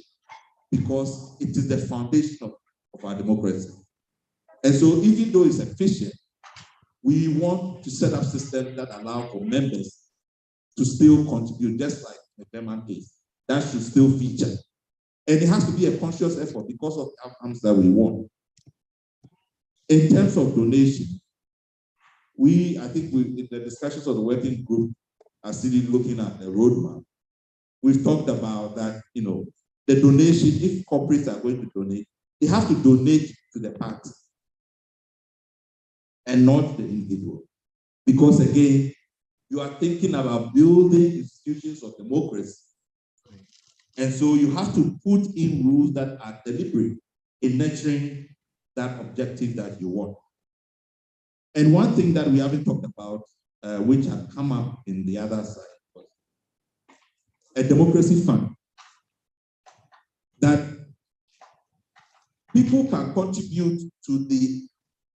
because it is the foundation of our democracy. And so even though it's efficient, we want to set up systems that allow for members to still contribute, just like the German case. That should still feature. And it has to be a conscious effort because of the outcomes that we want. In terms of donation, I think in the discussions of the working group are still looking at the roadmap. We've talked about that, the donation, if corporates are going to donate, they have to donate to the party and not the individual. Because again, you are thinking about building institutions of democracy. And so you have to put in rules that are deliberate in nurturing that objective that you want. And one thing that we haven't talked about, which have come up in the other side, was a democracy fund that people can contribute to the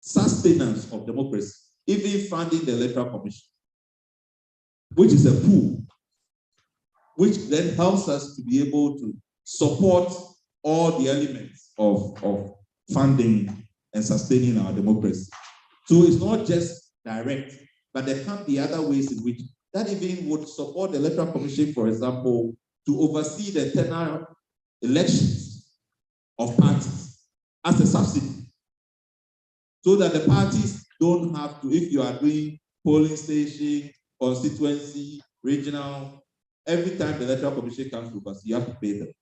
sustenance of democracy, even funding the Electoral Commission, which is a pool, which then helps us to be able to support all the elements of funding and sustaining our democracy. So it's not just direct, but there can be other ways in which that even would support the Electoral Commission, for example, to oversee the internal elections of parties as a subsidy, so that the parties don't have to, if you are doing polling station, constituency, regional, every time the Electoral Commission comes to us, you have to pay them.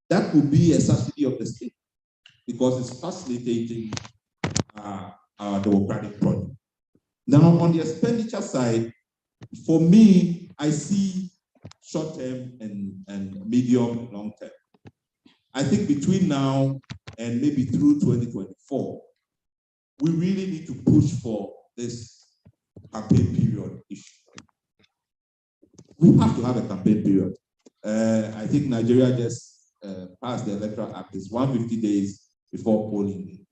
That could be a subsidy of the state because it's facilitating our democratic project. Now, on the expenditure side, for me, I see short-term and medium and long-term. I think between now and maybe through 2024, we really need to push for this campaign period issue. We have to have a campaign period. I think Nigeria just passed the Electoral Act. It's 150 days before polling day.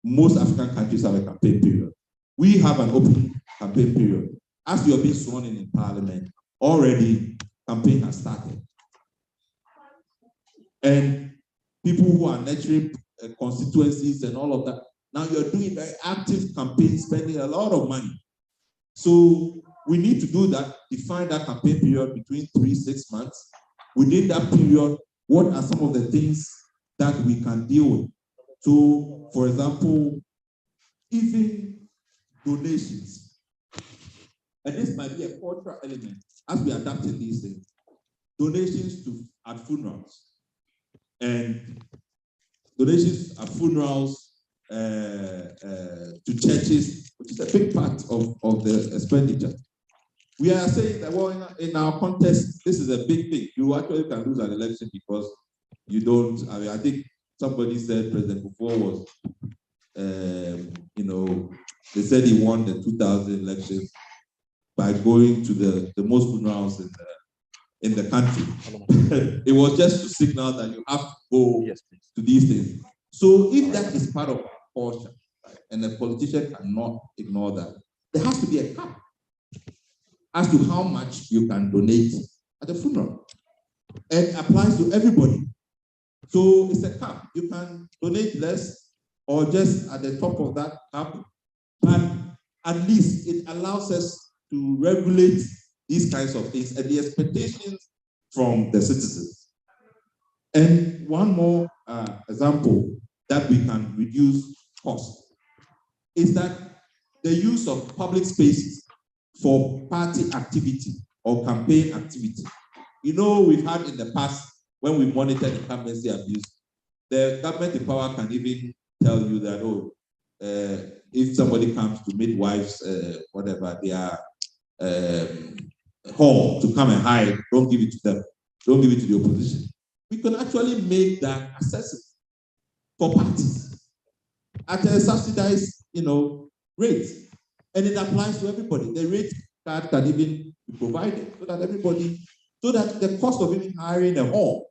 Most African countries have a campaign period. We have an open campaign period. As you are being sworn in Parliament, already campaign has started. And people who are nurturing constituencies and all of that, now you're doing very active campaign, spending a lot of money. So we need to do that, define that campaign period between 3-6 months. Within that period, what are some of the things that we can deal with? So, for example, even donations. And this might be a cultural element as we adapted these things. Donations at funerals. And donations at funerals to churches, which is a big part of the expenditure. We are saying that, well, in our context, this is a big thing. You actually can lose an election because you don't. I mean, I think somebody said President Kufuor was, they said he won the 2000 elections by going to the most funerals in the country. It was just to signal that you have to go to these things. So if that is part of our culture, right, and a politician cannot ignore that, there has to be a cap as to how much you can donate at the funeral. It applies to everybody. So it's a cap. You can donate less or just at the top of that cap, but at least it allows us to regulate these kinds of things and the expectations from the citizens. And one more example that we can reduce cost is that the use of public spaces for party activity or campaign activity. We've had in the past, when we monitored incumbency abuse, the government in power can even tell you that, if somebody comes to midwives, whatever, their hall to come and hide, don't give it to them. Don't give it to the opposition. We can actually make that accessible for parties at a subsidized, rate. And it applies to everybody. The rate card can even be provided so that the cost of even hiring a hall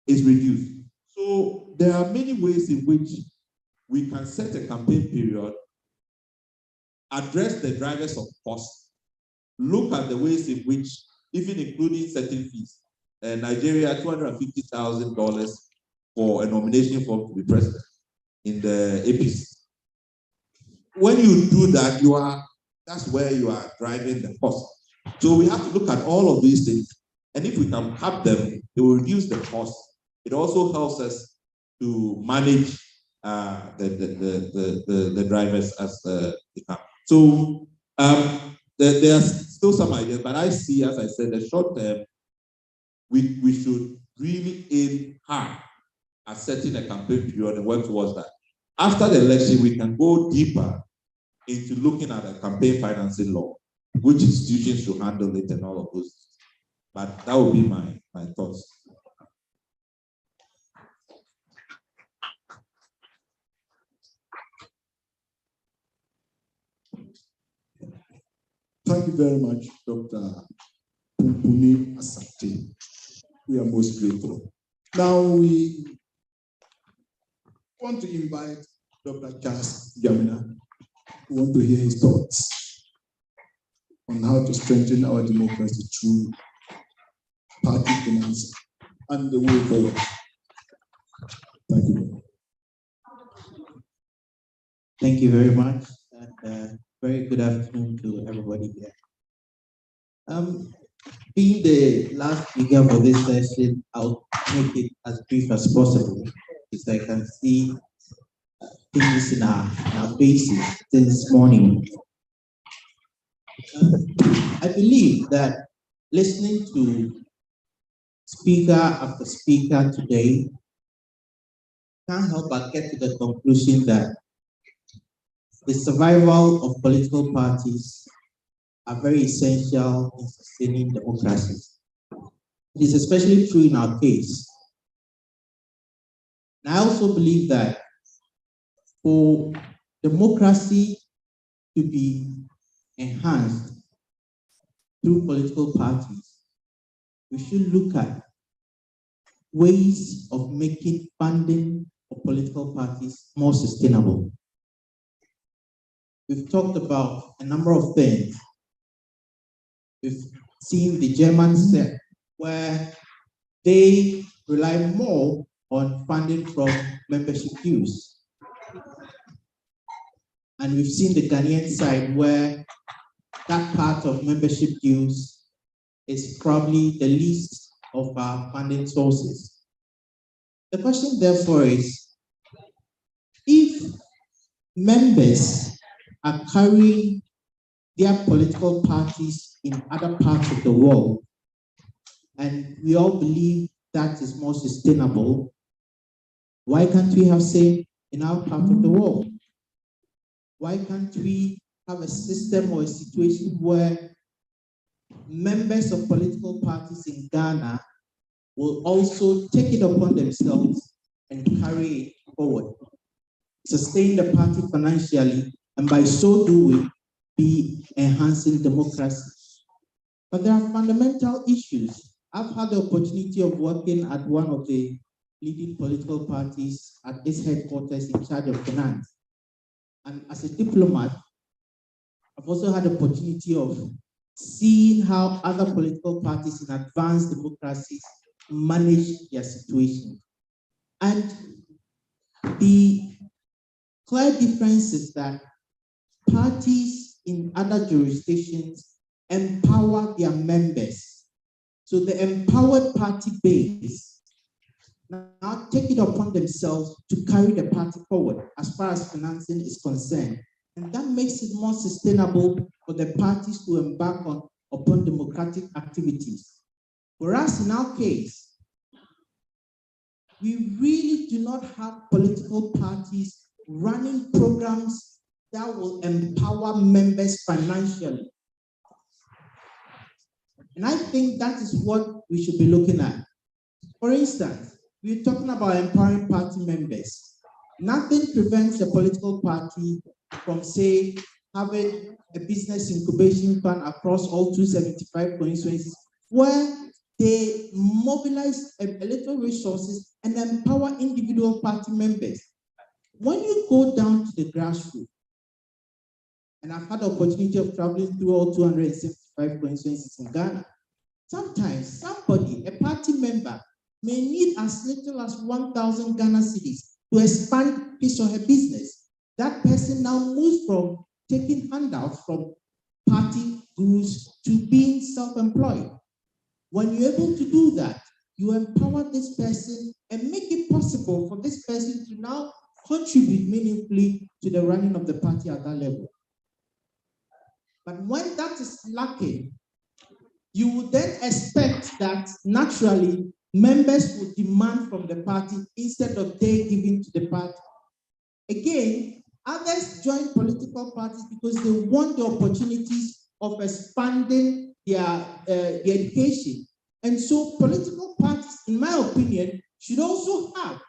is reduced. So there are many ways in which we can set a campaign period, address the drivers of cost, look at the ways in which, even including certain fees, Nigeria, $250,000 for a nomination form to be president in the APC. When you do that, that's where you are driving the cost. So we have to look at all of these things. And if we can have them, it will reduce the cost. It also helps us to manage the drivers as they come. So there are still some ideas, but I see, as I said, the short term, we should really aim hard at setting a campaign period and work towards that. After the election, we can go deeper into looking at a campaign financing law, which institutions should handle it and all of those. But that would be my thoughts. Thank you very much, Dr. Pumpuni Asante. We are most grateful. Now we want to invite Dr. Charles Jamina. We want to hear his thoughts on how to strengthen our democracy through party finance and the way forward. Thank you. Thank you very much. And, very good afternoon to everybody here. Being the last speaker for this session, I'll make it as brief as possible, because I can see things in our faces this morning. I believe that listening to speaker after speaker today, can't help but get to the conclusion that the survival of political parties are very essential in sustaining democracy. It is especially true in our case. And I also believe that for democracy to be enhanced through political parties, we should look at ways of making funding of political parties more sustainable. We've talked about a number of things. We've seen the German step where they rely more on funding from membership dues. And we've seen the Ghanaian side where that part of membership dues is probably the least of our funding sources. The question therefore is, if members are carrying their political parties in other parts of the world, and we all believe that is more sustainable, why can't we have same in our part of the world? Why can't we have a system or a situation where members of political parties in Ghana will also take it upon themselves and carry it forward, sustain the party financially, and by so doing, be enhancing democracy? But there are fundamental issues. I've had the opportunity of working at one of the leading political parties at its headquarters in charge of finance. And as a diplomat, I've also had the opportunity of seeing how other political parties in advanced democracies manage their situation. And the clear difference is that parties in other jurisdictions empower their members. So the empowered party base now take it upon themselves to carry the party forward as far as financing is concerned. And that makes it more sustainable for the parties to embark upon democratic activities. Whereas in our case, we really do not have political parties running programs that will empower members financially. And I think that is what we should be looking at. For instance, we're talking about empowering party members. Nothing prevents a political party from, say, having a business incubation fund across all 275 constituencies, where they mobilize a little resources and empower individual party members. When you go down to the grassroots, and I've had the opportunity of traveling through all 275 constituencies in Ghana, sometimes somebody, a party member, may need as little as 1,000 Ghana cedis to expand his or her business. That person now moves from taking handouts from party gurus to being self-employed. When you're able to do that, you empower this person and make it possible for this person to now contribute meaningfully to the running of the party at that level. But when that is lacking, you would then expect that naturally members will demand from the party instead of they giving to the party. Again, others join political parties because they want the opportunities of expanding their education. And so political parties, in my opinion, should also have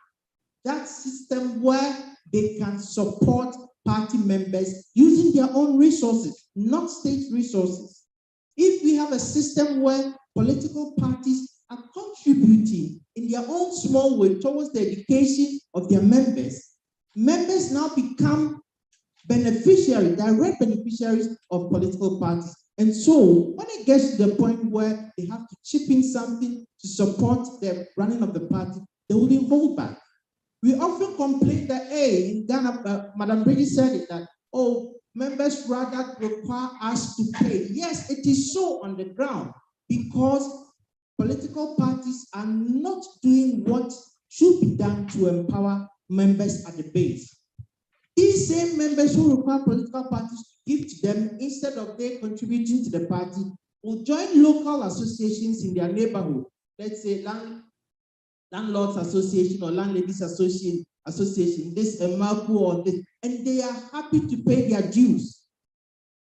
that system where they can support party members using their own resources, not state resources. If we have a system where political parties are contributing in their own small way towards the education of their members, members now become beneficiaries, direct beneficiaries of political parties. And so when it gets to the point where they have to chip in something to support the running of the party, they will be hold back. We often complain that, hey, in Ghana, Madam Brady said it, that, oh, members rather require us to pay. Yes, it is so on the ground because political parties are not doing what should be done to empower members at the base. These same members who require political parties to give to them instead of they contributing to the party will join local associations in their neighborhood. Let's say Landlords Association or Landladies Association, this Marco or this, and they are happy to pay their dues.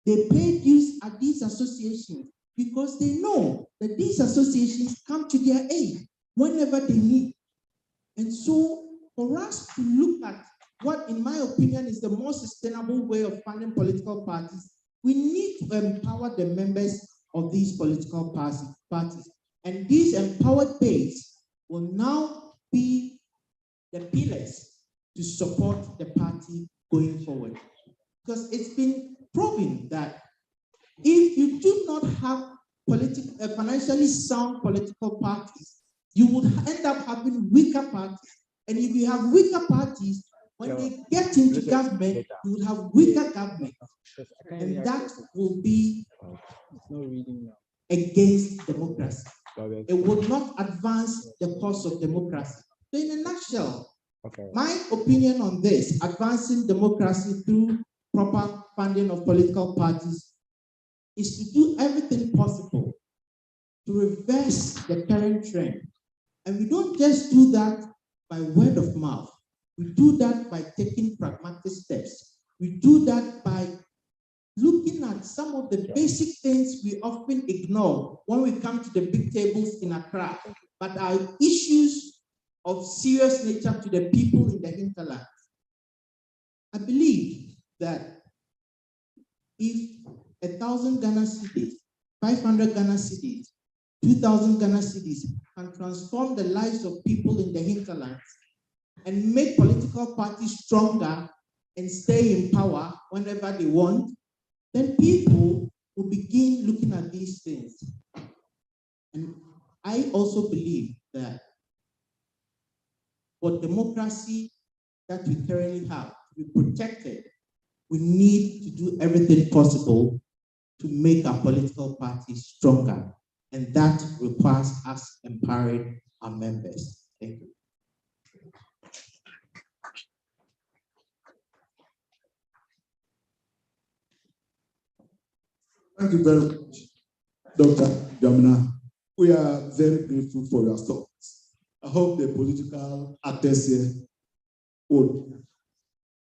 They pay dues at these associations because they know that these associations come to their aid whenever they need. And so for us to look at what, in my opinion, is the most sustainable way of funding political parties, we need to empower the members of these political parties. And these empowered base will now be the pillars to support the party going forward. Because it's been proven that if you do not have financially sound political parties, you would end up having weaker parties. And if you have weaker parties, when they get into government, you will have weaker government. And that will be against democracy. It will not advance the cause of democracy. So in a nutshell, my opinion on this, advancing democracy through proper funding of political parties, is to do everything possible to reverse the current trend. And we don't just do that by word of mouth. We do that by taking pragmatic steps. We do that by looking at some of the basic things we often ignore when we come to the big tables in Accra, but are issues of serious nature to the people in the hinterland. I believe that if 1,000 Ghana cedis, 500 Ghana cedis, 2,000 Ghana cedis can transform the lives of people in the hinterlands and make political parties stronger and stay in power whenever they want, then people will begin looking at these things. And I also believe that for democracy that we currently have to be protected, we need to do everything possible to make our political parties stronger. And that requires us empowering our members. Thank you. Thank you very much, Dr. Jamina. We are very grateful for your thoughts. I hope the political actors here would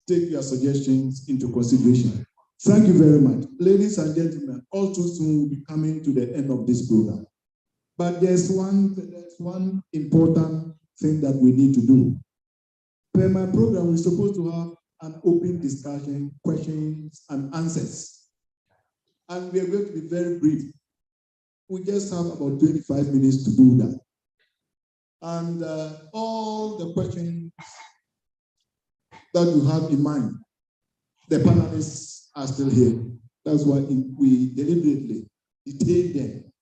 take your suggestions into consideration. Thank you very much. Ladies and gentlemen, all too soon we'll be coming to the end of this program. But there's one important thing that we need to do. Per my program, we're supposed to have an open discussion, questions and answers. And we are going to be very brief. We just have about 25 minutes to do that. And all the questions that you have in mind, the panelists are still here. That's why we deliberately detain them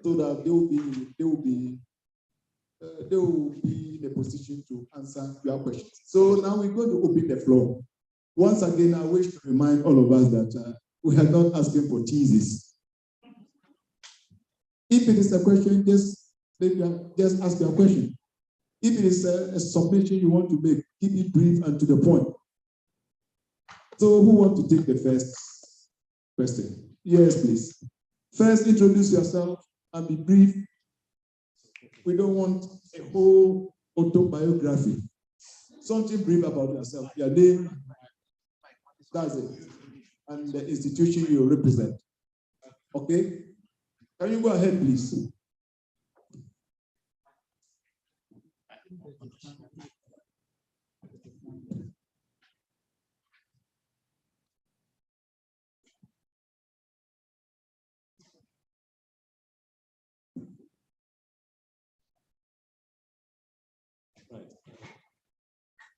so that they will be in a position to answer your questions. So now we're going to open the floor. Once again, I wish to remind all of us that we are not asking for teases. If it is a question, just ask your question. If it is a submission you want to make, keep it brief and to the point. So who wants to take the first question? Yes, please. First, introduce yourself and be brief. We don't want a whole autobiography. Something brief about yourself, your name, that's it, and the institution you represent. Okay? Can you go ahead, please?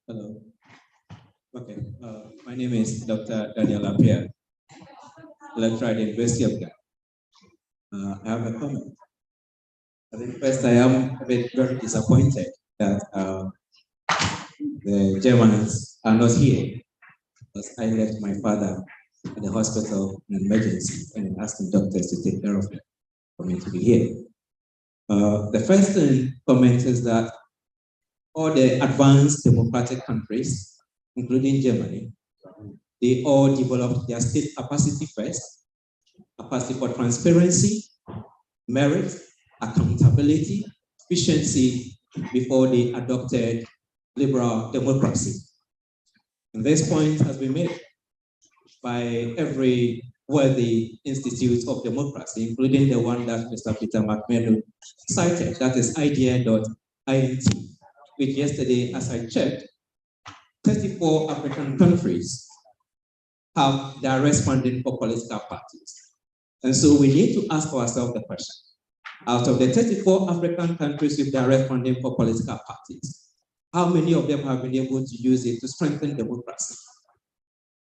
Hello. Okay. My name is Dr. Daniel Lapierre, lecturer at the University of Ghana. I have a comment. I think first I am a bit very disappointed that the Germans are not here, because I left my father at the hospital in an emergency and asking doctors to take care of him for me to be here. The first comment is that all the advanced democratic countries, including Germany, they all developed their state capacity first, capacity for transparency, merit, accountability, efficiency, before they adopted liberal democracy. And this point has been made by every worthy institute of democracy, including the one that Mr. Peter McMillan cited, that is idea.int, which yesterday, as I checked, 34 African countries have direct funding for political parties. And so we need to ask ourselves the question, out of the 34 African countries with direct funding for political parties, how many of them have been able to use it to strengthen democracy?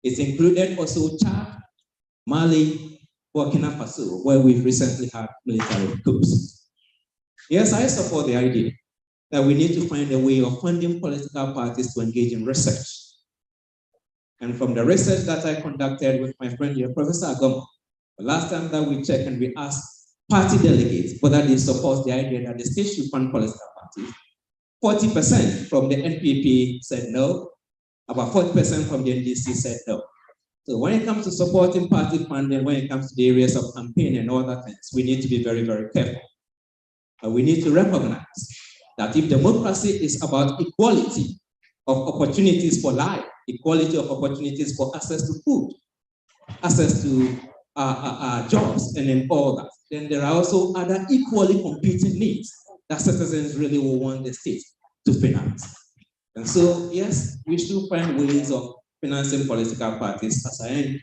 It's included also Chad, Mali, Burkina Faso, where we've recently had military coups. Yes, I support the idea that we need to find a way of funding political parties to engage in research. And from the research that I conducted with my friend here, Professor Agoma, the last time that we checked and we asked party delegates whether they support the idea that the state should fund political parties, 40% from the NPP said no, about 40% from the NDC said no. So when it comes to supporting party funding, when it comes to the areas of campaign and other things, we need to be very, very careful. And we need to recognize that if democracy is about equality of opportunities for life, equality of opportunities for access to food, access to jobs, and then all that, then there are also other equally competing needs that citizens really will want the state to finance. And so, yes, we should find ways of financing political parties as I end.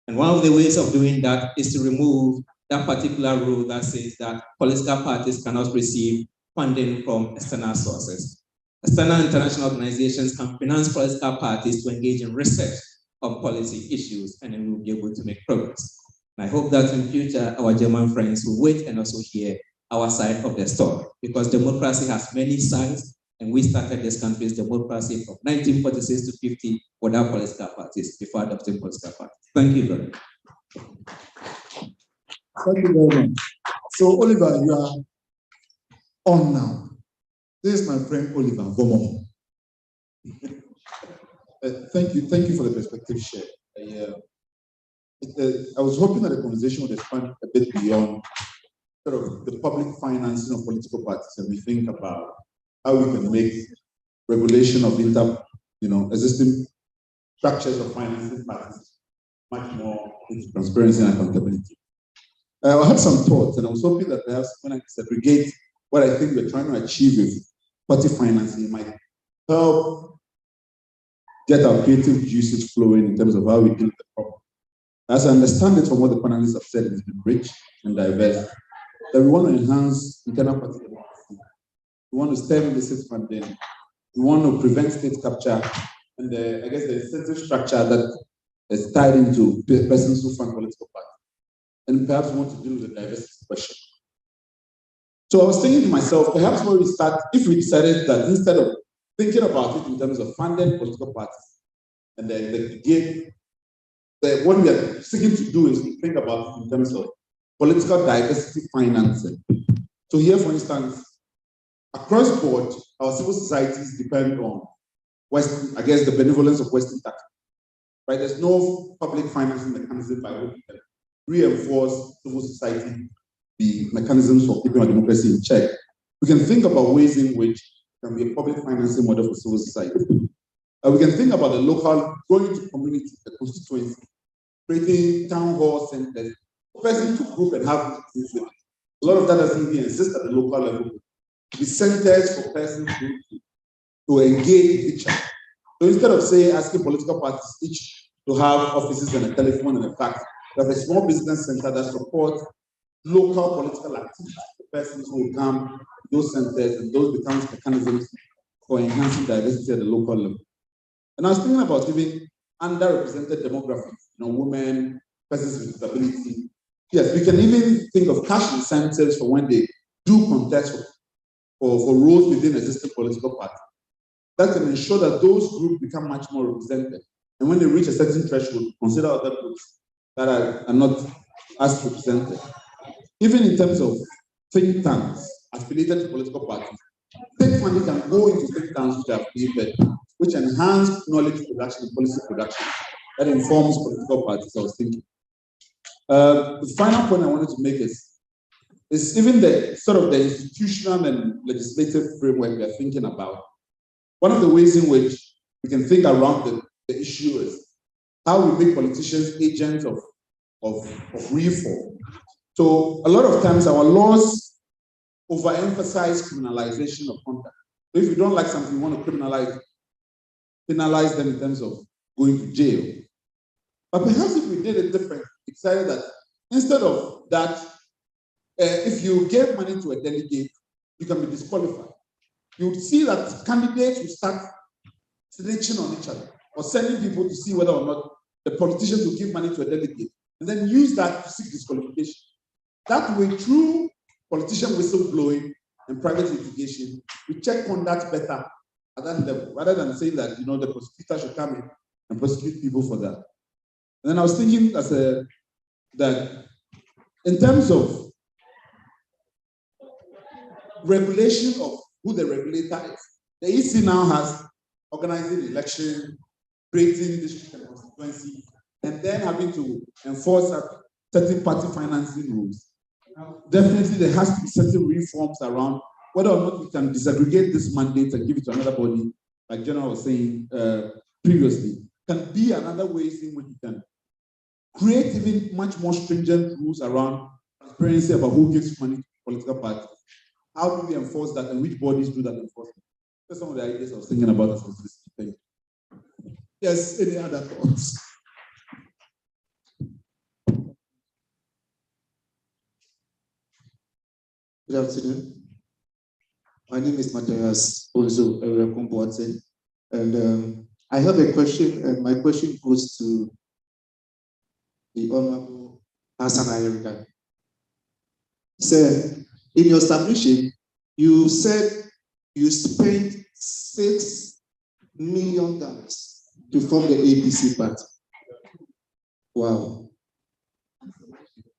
And one of the ways of doing that is to remove that particular rule that says that political parties cannot receive funding from external sources. External international organizations can finance political parties to engage in research on policy issues, and then we'll be able to make progress. And I hope that in future, our German friends will wait and also hear our side of the story, because democracy has many sides, and we started this country's democracy from 1946 to 50 without political parties, before adopting political parties. Thank you very much. Thank you very much. So, Oliver, you are on now. This is my friend Oliver Vomo. Thank you for the perspective shared. I was hoping that the conversation would expand a bit beyond sort of the public financing of political parties, and we think about how we can make regulation of existing structures of financing parties much more into transparency and accountability. I had some thoughts, and I was hoping that perhaps when I segregate what I think we're trying to achieve with party financing, it might help get our creative juices flowing in terms of how we deal with the problem. As I understand it from what the panelists have said, it's been rich and diverse, that we want to enhance internal party democracy. We want to stem illicit funding. We want to prevent state capture, and I guess the incentive structure that is tied into persons who fund political parties. And perhaps we want to deal with the diversity question. So I was thinking to myself, perhaps where we start, if we decided that instead of thinking about it in terms of funding political parties, and what we are seeking to do is to think about it in terms of political diversity financing. So here, for instance, across board, our civil societies depend on the benevolence of Western tax. Right? There's no public financing mechanism by which we can reinforce civil society, the mechanisms for keeping our democracy in check. We can think about ways in which can be a public financing model for civil society. We can think about the local, going to community, the constituency, creating town hall centers, person to group and have meetings with. A lot of that doesn't even exist at the local level. The centers for persons to engage with each other. So instead of say asking political parties each to have offices and a telephone and a fax, we have a small business center that supports local political activities. The persons who will come to those centers, and those becomes mechanisms for enhancing diversity at the local level. And I was thinking about even underrepresented demographics, women, persons with disability. Yes, we can even think of cash incentives for when they do contest for roles within existing political parties. That can ensure that those groups become much more represented. And when they reach a certain threshold, consider other groups that are not as represented. Even in terms of think tanks affiliated to political parties, state funding can go into think tanks which are affiliated, which enhance knowledge production and policy production that informs political parties, I was thinking. The final point I wanted to make is even the sort of the institutional and legislative framework we are thinking about. One of the ways in which we can think around the issue is how we make politicians agents of reform. So a lot of times our laws overemphasize criminalization of conduct. So if you don't like something, you want to penalize them in terms of going to jail. But perhaps if we did it different, we decided that instead of that, if you gave money to a delegate, you can be disqualified. You would see that candidates will start snitching on each other or sending people to see whether or not the politicians will give money to a delegate and then use that to seek disqualification. That way, through politician whistleblowing and private litigation, we check conduct better at that level, rather than saying that the prosecutor should come in and prosecute people for that. And then I was thinking that in terms of regulation of who the regulator is, the EC now has organizing election, creating district and constituency, and then having to enforce certain party financing rules. Definitely, there has to be certain reforms around whether or not we can disaggregate this mandate and give it to another body, like General was saying previously, can be another way in which we can create even much more stringent rules around transparency about who gives money to political parties. How do we enforce that, and which bodies do that enforcement? That's some of the ideas I was thinking about as I was listening. Yes, any other thoughts? Good afternoon. My name is Matthias Ozo Erekumbuatse, and I have a question, and my question goes to the Honorable Hassan Ayerika. Sir, in your submission, you said you spent $6 million to form the APC party. Wow.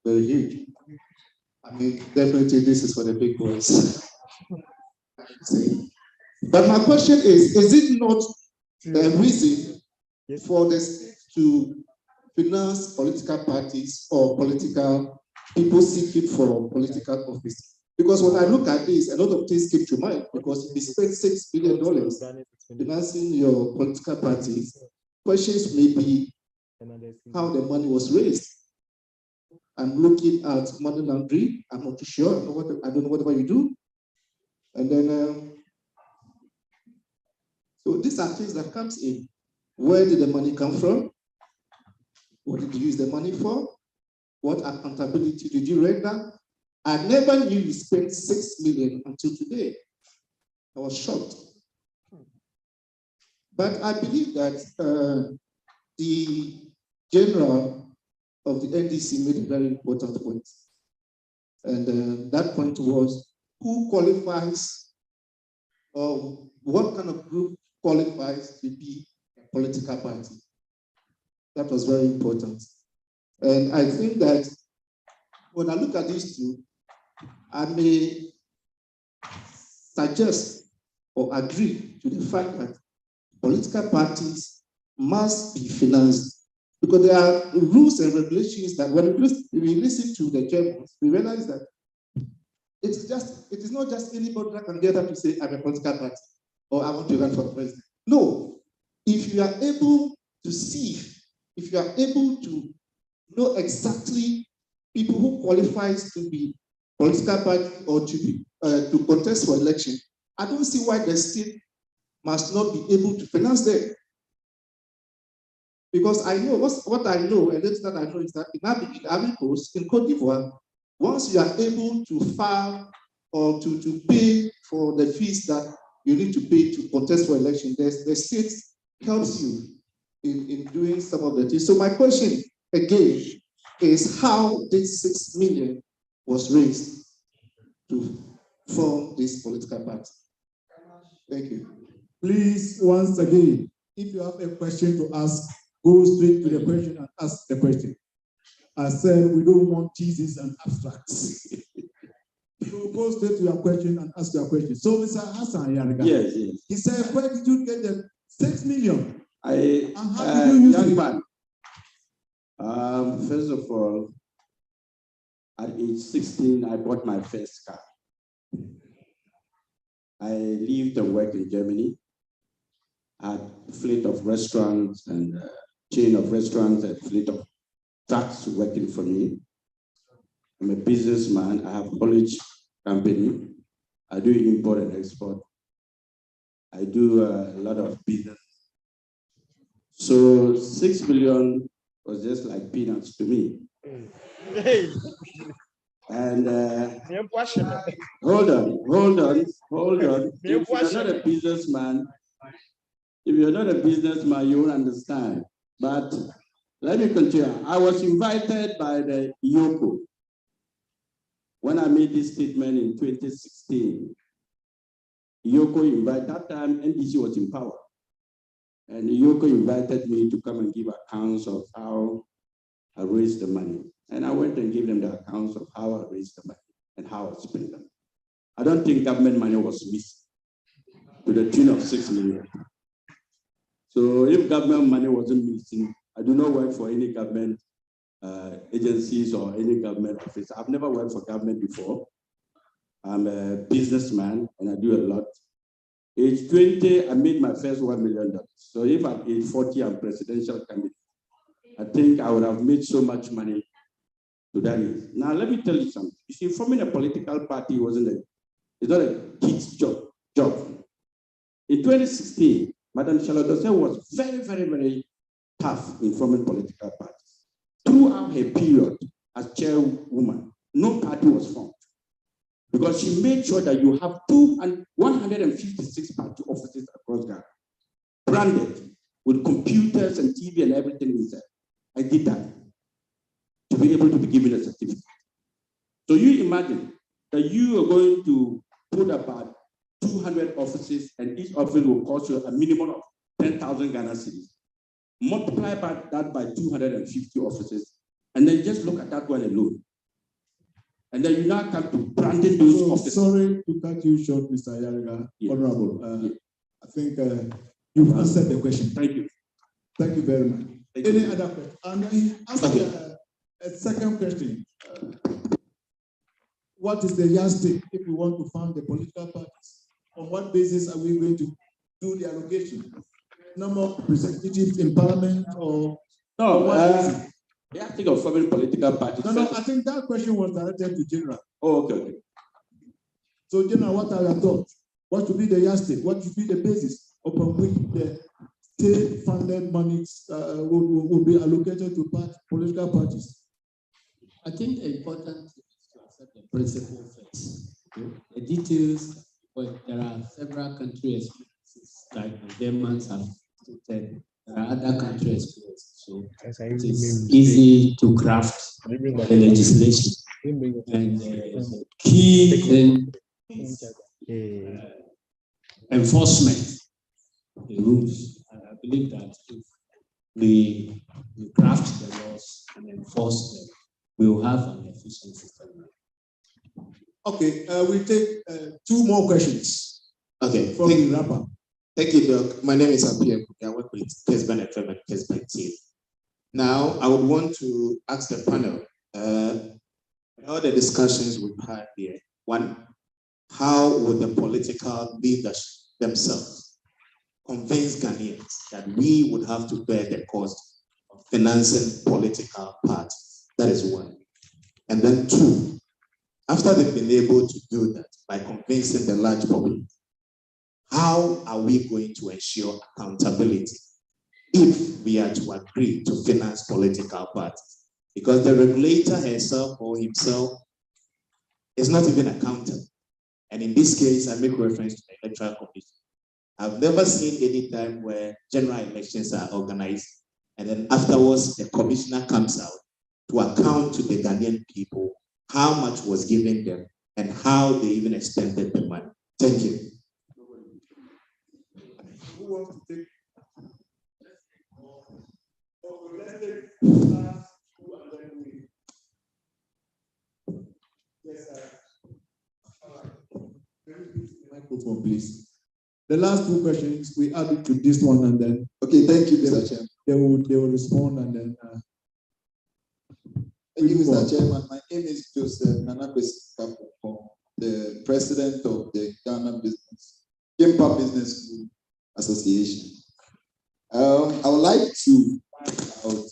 Very huge. I mean, definitely this is for the big boys. But my question is it not a reason for the state to finance political parties or political people seeking for political office? Because when I look at this, a lot of things came to mind, because if you spend $6 billion financing your political parties, questions may be how the money was raised. I'm looking at money laundering. I'm not too sure. I don't know whatever you do. And then, so these are things that comes in. Where did the money come from? What did you use the money for? What accountability did you render? I never knew you spent $6 million until today. I was shocked. But I believe that the general of the NDC made a very important point. And that point was who qualifies, or what kind of group qualifies to be a political party. That was very important. And I think that when I look at these two, I may suggest or agree to the fact that political parties must be financed, because there are rules and regulations that when we listen to the Germans, we realize that it is not just anybody that can get up to say, I'm a political party or I want to run for president. No, if you are able to see, if you are able to know exactly people who qualifies to be political party or to be to contest for election, I don't see why the state must not be able to finance them. Because I know what I know, and that's that I know is that in Ivory Coast, in Cote d'Ivoire, once you are able to file or to pay for the fees that you need to pay to contest for election, the state helps you in doing some of the things. So my question again is how this 6 million was raised to form this political party? Thank you. Please, once again, if you have a question to ask, go straight to the question and ask the question. I said we don't want teases and abstracts. So go straight to your question and ask your question. So Mr. Hassan Yariga, Yes, yes. he said, where did you get the 6 million? And how did you use young it? man, first of all, at age 16, I bought my first car. I lived and worked in Germany. I had a fleet of restaurants and a chain of restaurants and fleet of trucks working for me. I'm a businessman. I have a college company. I do import and export. I do a lot of business. So 6 million was just like peanuts to me. And hold on. If you're not a businessman, you won't understand. But let me continue. I was invited by the IOCO when I made this statement in 2016. IOCO invited, that time NDC was in power. And IOCO invited me to come and give accounts of how I raised the money. And I went and gave them the accounts of how I raised the money and how I spent them. I don't think government money was missed to the tune of 6 million. So if government money wasn't missing, I do not work for any government agencies or any government office. I've never worked for government before. I'm a businessman and I do a lot. Age 20, I made my first $1 million. So if at age 40, I'm presidential candidate, I think I would have made so much money to that age. Now, let me tell you something. You see, forming a political party it's not a kid's job. In 2016, Madam Charlotte Dosel was very, very, very tough in forming political parties. Throughout her period as chairwoman, no party was formed because she made sure that you have 156 party offices across Ghana, branded with computers and TV and everything inside. I did that to be able to be given a certificate. So you imagine that you are going to put about 200 offices and each office will cost you a minimum of 10,000 Ghana cedis. Multiply that by 250 offices and then just look at that one alone. And then you now come to branding those offices. Sorry to cut you short, Mr. Yariga. Yeah. Honorable, I think you've answered the question. Thank you. Thank you very much. Any other question? And he asked a second question. What is the yardstick if we want to fund the political parties? On what basis are we going to do the allocation? Number of representatives in parliament or? No, yeah, I think of forming political parties. No, I think that question was directed to General. Oh, okay. So, General, what are your thoughts? What should be the yardstick? What should be the basis upon which the state-funded monies will be allocated to political parties? I think the important thing is to accept the principle first. The details, but there are several country experiences, like the Germans have stated. There are other country experiences, so it is easy to craft the legislation. And the key thing is enforcement of the rules. I believe that if we craft the laws and enforce them, we will have an efficient system. Okay, we take 2 more questions. Okay, thank you, Doc. My name is Apia. I work with Kesban FM and Kesban team. Now, I would want to ask the panel, all the discussions we've had here, One, how would the political leaders themselves convince Ghanaians that we would have to bear the cost of financing political parties? That is one. And then two, after they've been able to do that by convincing the large public, how are we going to ensure accountability if we are to agree to finance political parties? Because the regulator herself or himself is not even accountable. And in this case, I make reference to the Electoral Commission. I've never seen any time where general elections are organized and then afterwards the commissioner comes out to account to the Ghanaian people how much was given them and how they even expended the money. Thank you. Who wants to take? Yes, sir. Microphone, please. The last two questions we added to this one, and then okay. Thank you, Mr. Chairman. They will respond, and then. Thank you, Mr. Chairman. My name is Joseph Nanakwesi Kapo, the president of the Ghana Kempa Business Group Association. I would like to find out,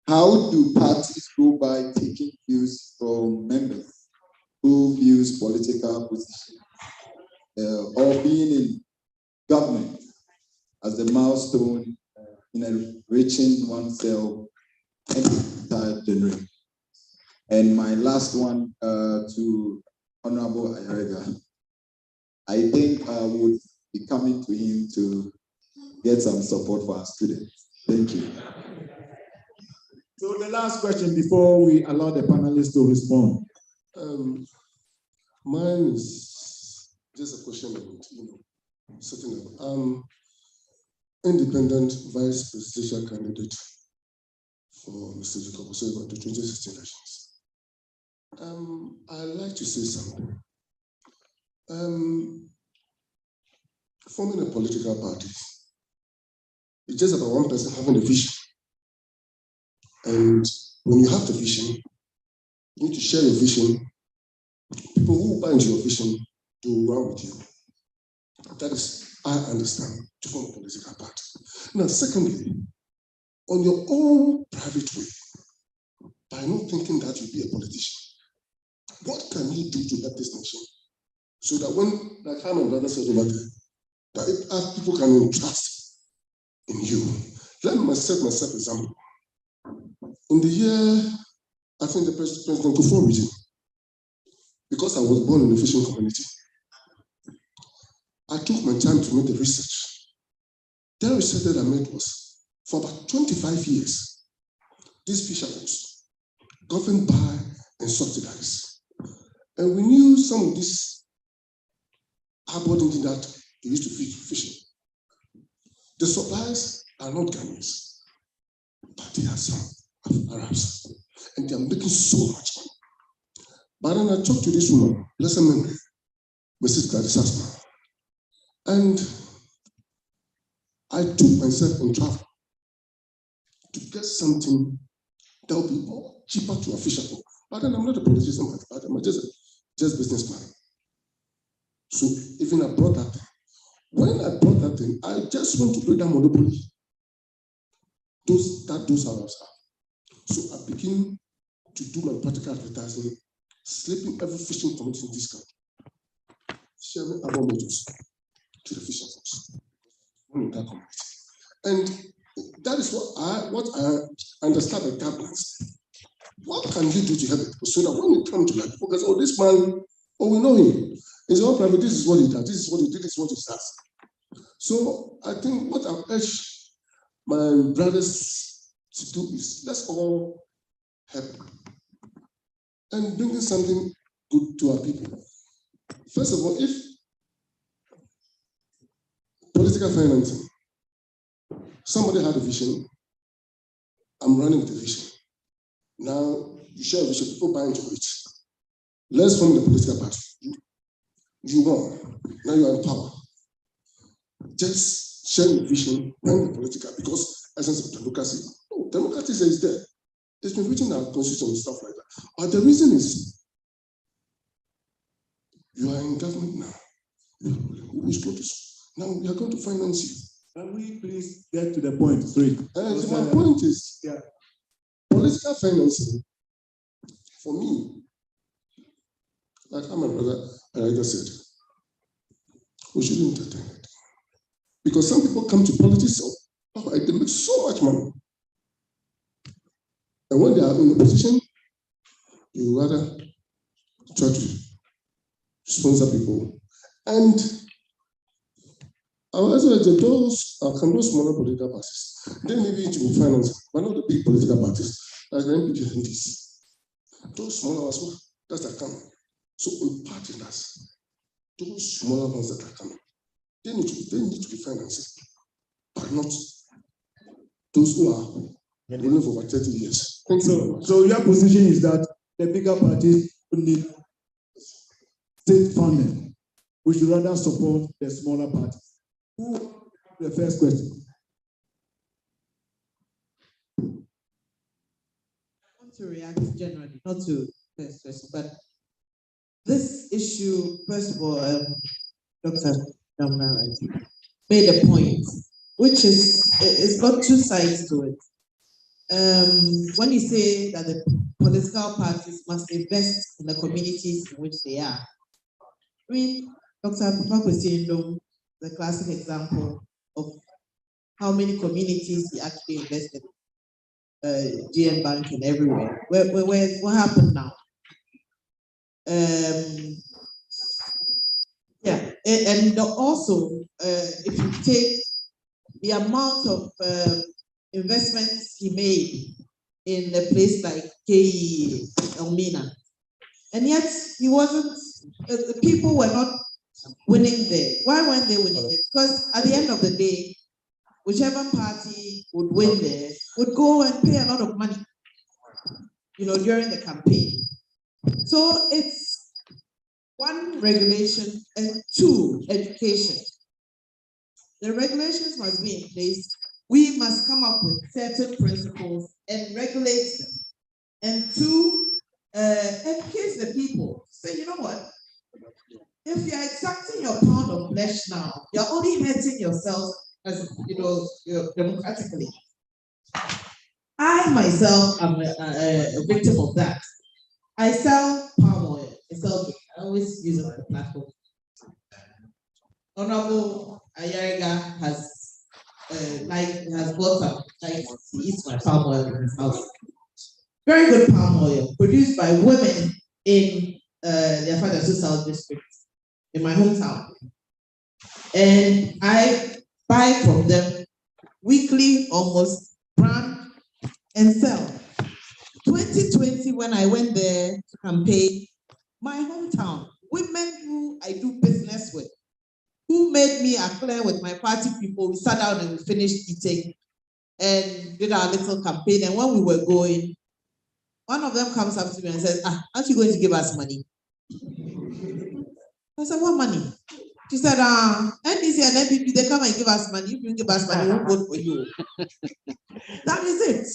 how do parties go by taking views from members who views political position or being in government as the milestone in enriching oneself and the entire generation? And my last one to Honorable Ayarega. I think I would be coming to him to get some support for our students. Thank you. So the last question before we allow the panelists to respond. Mine is just a question of, setting up. Independent vice presidential candidate for Mr. Jacob Osoiba to 2016 elections. I'd like to say something. Forming a political party, it's just about one person having a vision. And when you have the vision, you need to share your vision. People who buy into your vision to run with you. That is, I understand, to form a political party. Now, secondly, on your own private way, by not thinking that you'll be a politician, what can you do to help this nation? So that when, like how my brother said over there, that people can trust in you. Let me set myself example. In the year, I think the President Kufuor region, because I was born in a fishing community, I took my time to make the research. The research that I made was, for about 25 years, these fishermen governed by and subsidized. And we knew some of these harbored into that they used to feed fishing. The suppliers are not Ghanaians, but they are some Arabs, and they are making so much money. But then I talked to this woman, bless her memory, Mrs. Gladys Asma, and I took myself on travel to get something that will be more cheaper to a fisherman. But then I'm not a politician, but I'm just businessman. So even I brought that thing. When I brought that thing, I just want to break down monopoly. Those Arabs have. So I begin to do my practical advertising, sleeping every fishing community in this country, sharing our motors to the fishing folks in that community. And that is what I understand the governance. What can you do to help it? So that when you come to that, people say, oh, this man, oh, we know him. He's all private, this is what he does, this is what he did, this is what he does. So I think what I urge my brothers to do is let's all help and bring something good to our people. First of all, if political financing, somebody had a vision, I'm running with the vision. Now you share a vision, people buy into it. Let's form the political party. You won, now you are in power. Just share your vision, run the political, because essence of democracy. No, democracy is there. It's been written in our constitution and stuff like that. But the reason is, You are in government now. Now we are going to finance you. Can we please get to the point straight? My point is, political financing, for me, like my brother just said, we shouldn't entertain it. Because some people come to politics, they make so much money. And when they are in a position, you rather try to sponsor people. And those smaller political parties, then maybe it will finance, but not the big political parties, like the NPP and NDC. Those smaller ones, that's the coming. So on partners, those smaller ones that are coming, they need to be financed, but not those who are running for over 30 years. Thank you very much. So your position is that the bigger parties need state funding. We should rather support the smaller parties. Who the first question? I want to react generally, not to first question, but this issue, first of all, Dr. Damna made a point, which is, it's got two sides to it. When you say that the political parties must invest in the communities in which they are, I mean, Dr. Papakwesindo, the classic example of how many communities he actually invested in, GM Bank and everywhere. What happened now? And also, if you take the amount of investments he made in a place like KE, Elmina, and yet he wasn't, the people were not winning there. Why weren't they winning there? Because at the end of the day, whichever party would win there would go and pay a lot of money, during the campaign. So it's one, regulation, and two, education. The regulations must be in place. We must come up with certain principles and regulate them. And two, educate the people. Say, you know what? If you're exacting your pound of flesh now, you're only hurting yourself as democratically. I myself am a victim of that. I sell palm oil. I always use it as a platform. Honorable Ayariga has bought up, he eats my palm oil in his house. Very good palm oil produced by women in the Afadasu South District in my hometown. And I buy from them weekly, almost, brand and sell. 2020, when I went there to campaign, my hometown, women who I do business with, who made me clear with my party people, we sat down and we finished eating and did our little campaign. And when we were going, one of them comes up to me and says, aren't you going to give us money? I said, what money? She said, NDC and NPP, they come and give us money. If you give us money, we'll vote for you. That is it.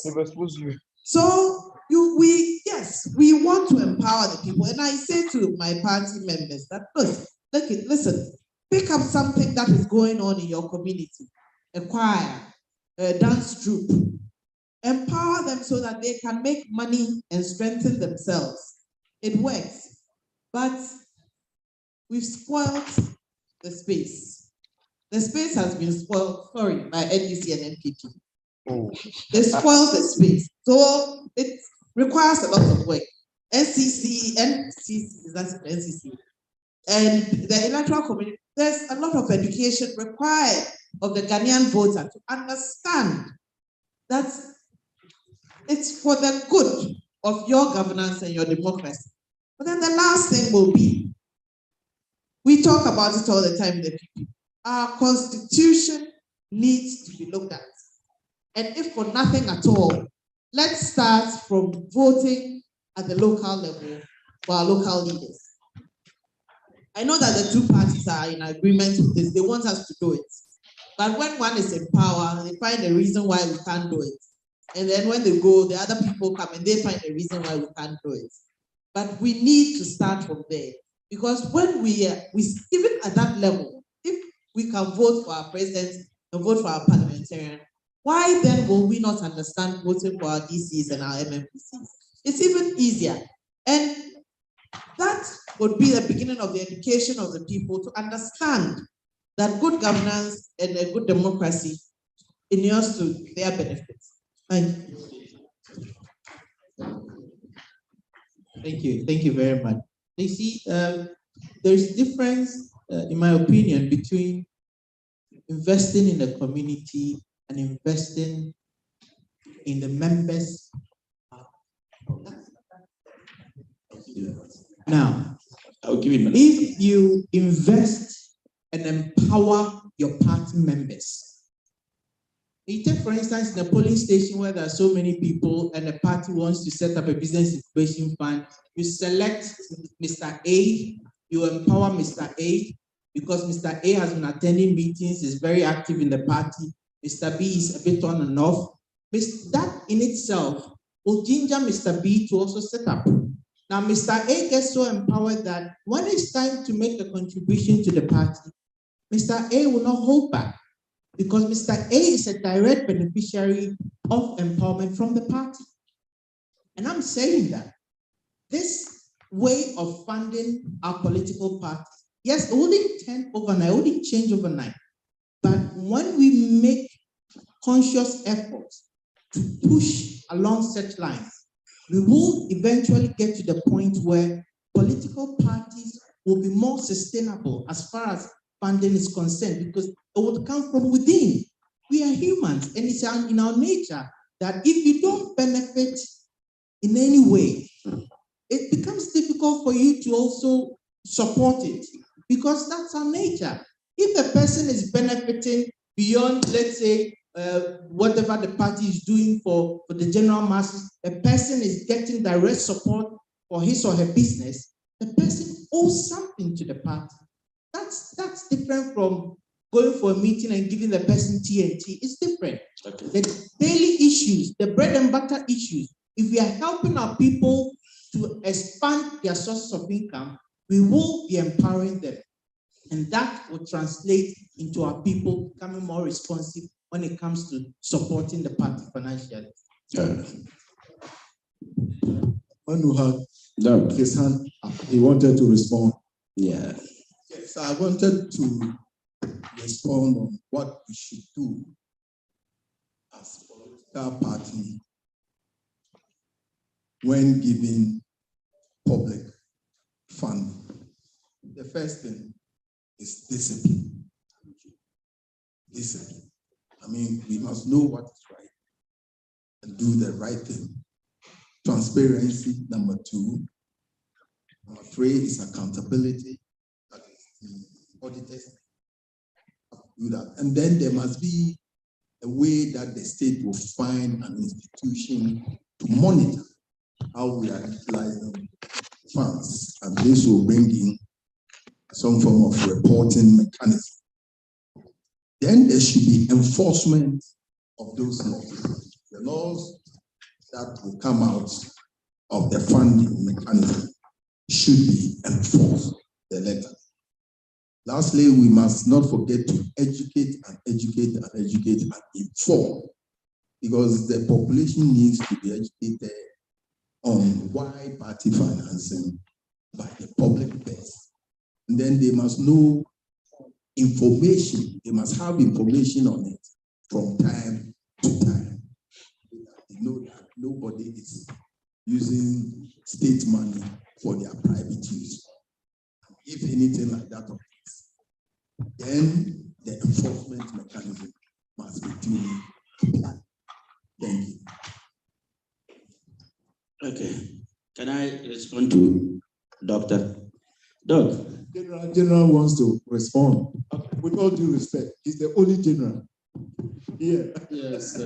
So we want to empower the people. And I say to my party members that, listen, pick up something that is going on in your community, a choir, a dance troupe. Empower them so that they can make money and strengthen themselves. It works. But we've spoiled the space. The space has been spoiled, by NDC and NPP. They spoiled the space. So it requires a lot of work. NCC, that's NCC. And the electoral community, there's a lot of education required of the Ghanaian voter to understand that it's for the good of your governance and your democracy. But then the last thing will be, we talk about it all the time, the people. Our constitution needs to be looked at. And if for nothing at all, let's start from voting at the local level for our local leaders. I know that the two parties are in agreement with this. They want us to do it. But when one is in power, they find a reason why we can't do it. And then when they go, the other people come and they find a reason why we can't do it. But we need to start from there. Because when we even at that level, if we can vote for our president and vote for our parliamentarian, why then will we not understand voting for our DCs and our MMPCs? It's even easier. And that would be the beginning of the education of the people to understand that good governance and a good democracy inures to their benefits. Thank you. Thank you very much. You see, there's difference, in my opinion, between investing in the community and investing in the members. Now, I'll give it if you invest and empower your party members, you take, for instance, in a polling station where there are so many people and the party wants to set up a business incubation fund, you select Mr. A, you empower Mr. A, because Mr. A has been attending meetings, is very active in the party. Mr. B is a bit on and off. That in itself will ginger Mr. B to also set up. Now, Mr. A gets so empowered that when it's time to make a contribution to the party, Mr. A will not hold back, because Mr. A is a direct beneficiary of empowerment from the party. And I'm saying that this way of funding our political parties, yes, it wouldn't turn overnight, it wouldn't change overnight. But when we make conscious efforts to push along such lines, we will eventually get to the point where political parties will be more sustainable as far as funding is concerned, because it will come from within. We are humans, and it's in our nature that if you don't benefit in any way, it becomes difficult for you to also support it, because that's our nature. If a person is benefiting beyond, let's say, whatever the party is doing for the general masses, a person is getting direct support for his or her business, the person owes something to the party. That's different from going for a meeting and giving the person TNT. It's different. Okay. The daily issues, the bread and butter issues, if we are helping our people to expand their sources of income, we will be empowering them. And that will translate into our people becoming more responsive when it comes to supporting the party financially. Manu had his hand up. He wanted to respond. Yeah. Yes, I wanted to respond on what we should do as a political party when giving public funding. The first thing is discipline. Discipline. I mean, we must know what is right and do the right thing. Transparency, number 2. Number 3 is accountability. That is the auditors do that. And then there must be a way that the state will find an institution to monitor how we are utilizing funds. And this will bring in some form of reporting mechanism. Then there should be enforcement of those laws. The laws that will come out of the funding mechanism should be enforced, the letter. Lastly, we must not forget to educate and educate and educate and inform, because the population needs to be educated on why party financing by the public base. And then they must know information, they must have information on it from time to time. They know that nobody is using state money for their private use. If anything like that occurs, then the enforcement mechanism must be duly applied. Thank you. Okay. Can I respond to Dr. Doc? General wants to respond. With all due respect, he's the only general. Yeah. Yes.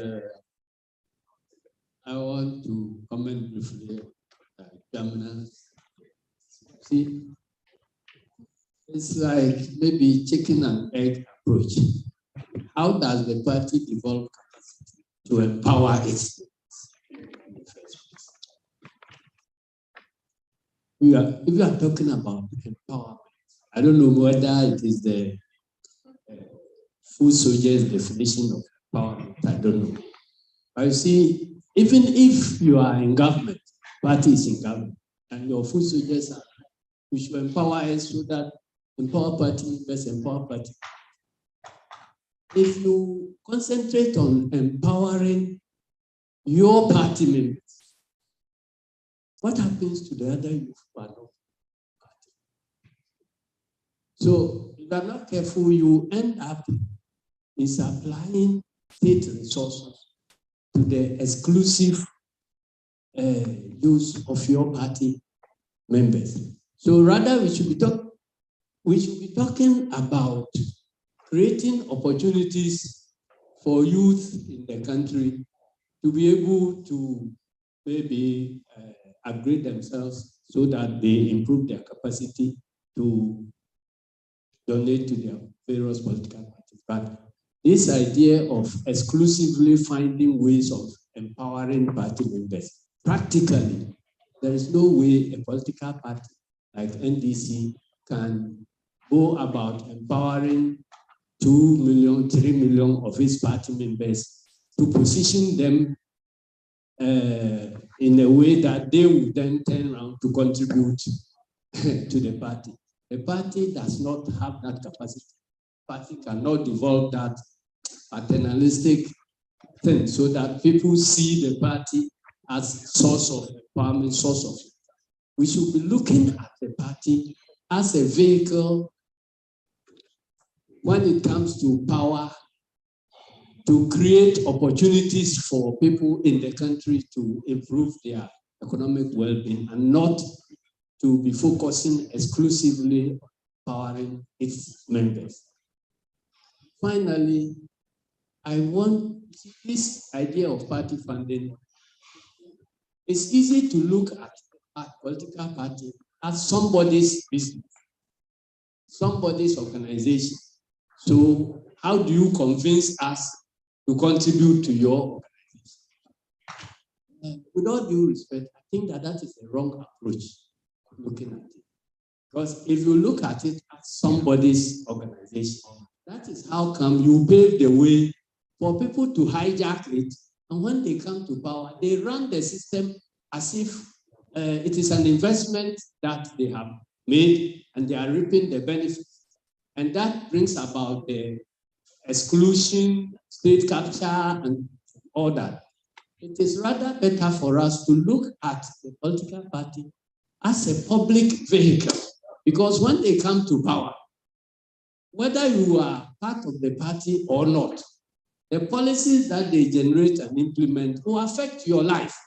I want to comment briefly on governance. See, it's like maybe chicken and egg approach. How does the party evolve to empower its? if you are talking about empowerment, I don't know whether it is the food soldiers' definition of empowerment. I don't know. But you see, even if you are in government, party is in government, and your food soldiers are, we should empower us so that empower party, best empower party. If you concentrate on empowering your party members, what happens to the other youth who are not party? So if you are not careful, you end up in supplying state resources to the exclusive use of your party members. So rather, we should be talking about creating opportunities for youth in the country to be able to maybe upgrade themselves so that they improve their capacity to donate to their various political parties. But this idea of exclusively finding ways of empowering party members, practically, there is no way a political party like NDC can go about empowering 2 million, 3 million of its party members to position them in a way that they would then turn around to contribute to the party. The party does not have that capacity. The party cannot develop that paternalistic thing so that people see the party as source of empowerment, source of. We should be looking at the party as a vehicle when it comes to power, to create opportunities for people in the country to improve their economic well-being and not to be focusing exclusively on empowering its members. Finally, I want this idea of party funding. It's easy to look at a political party as somebody's business, somebody's organization. So how do you convince us to contribute to your organization? With all due respect, I think that is a wrong approach of looking at it. Because if you look at it as somebody's organization, that is how come you pave the way for people to hijack it. And when they come to power, they run the system as if it is an investment that they have made and they are reaping the benefits. And that brings about the exclusion, state capture, and all that. It is rather better for us to look at the political party as a public vehicle, because when they come to power, whether you are part of the party or not, the policies that they generate and implement will affect your life.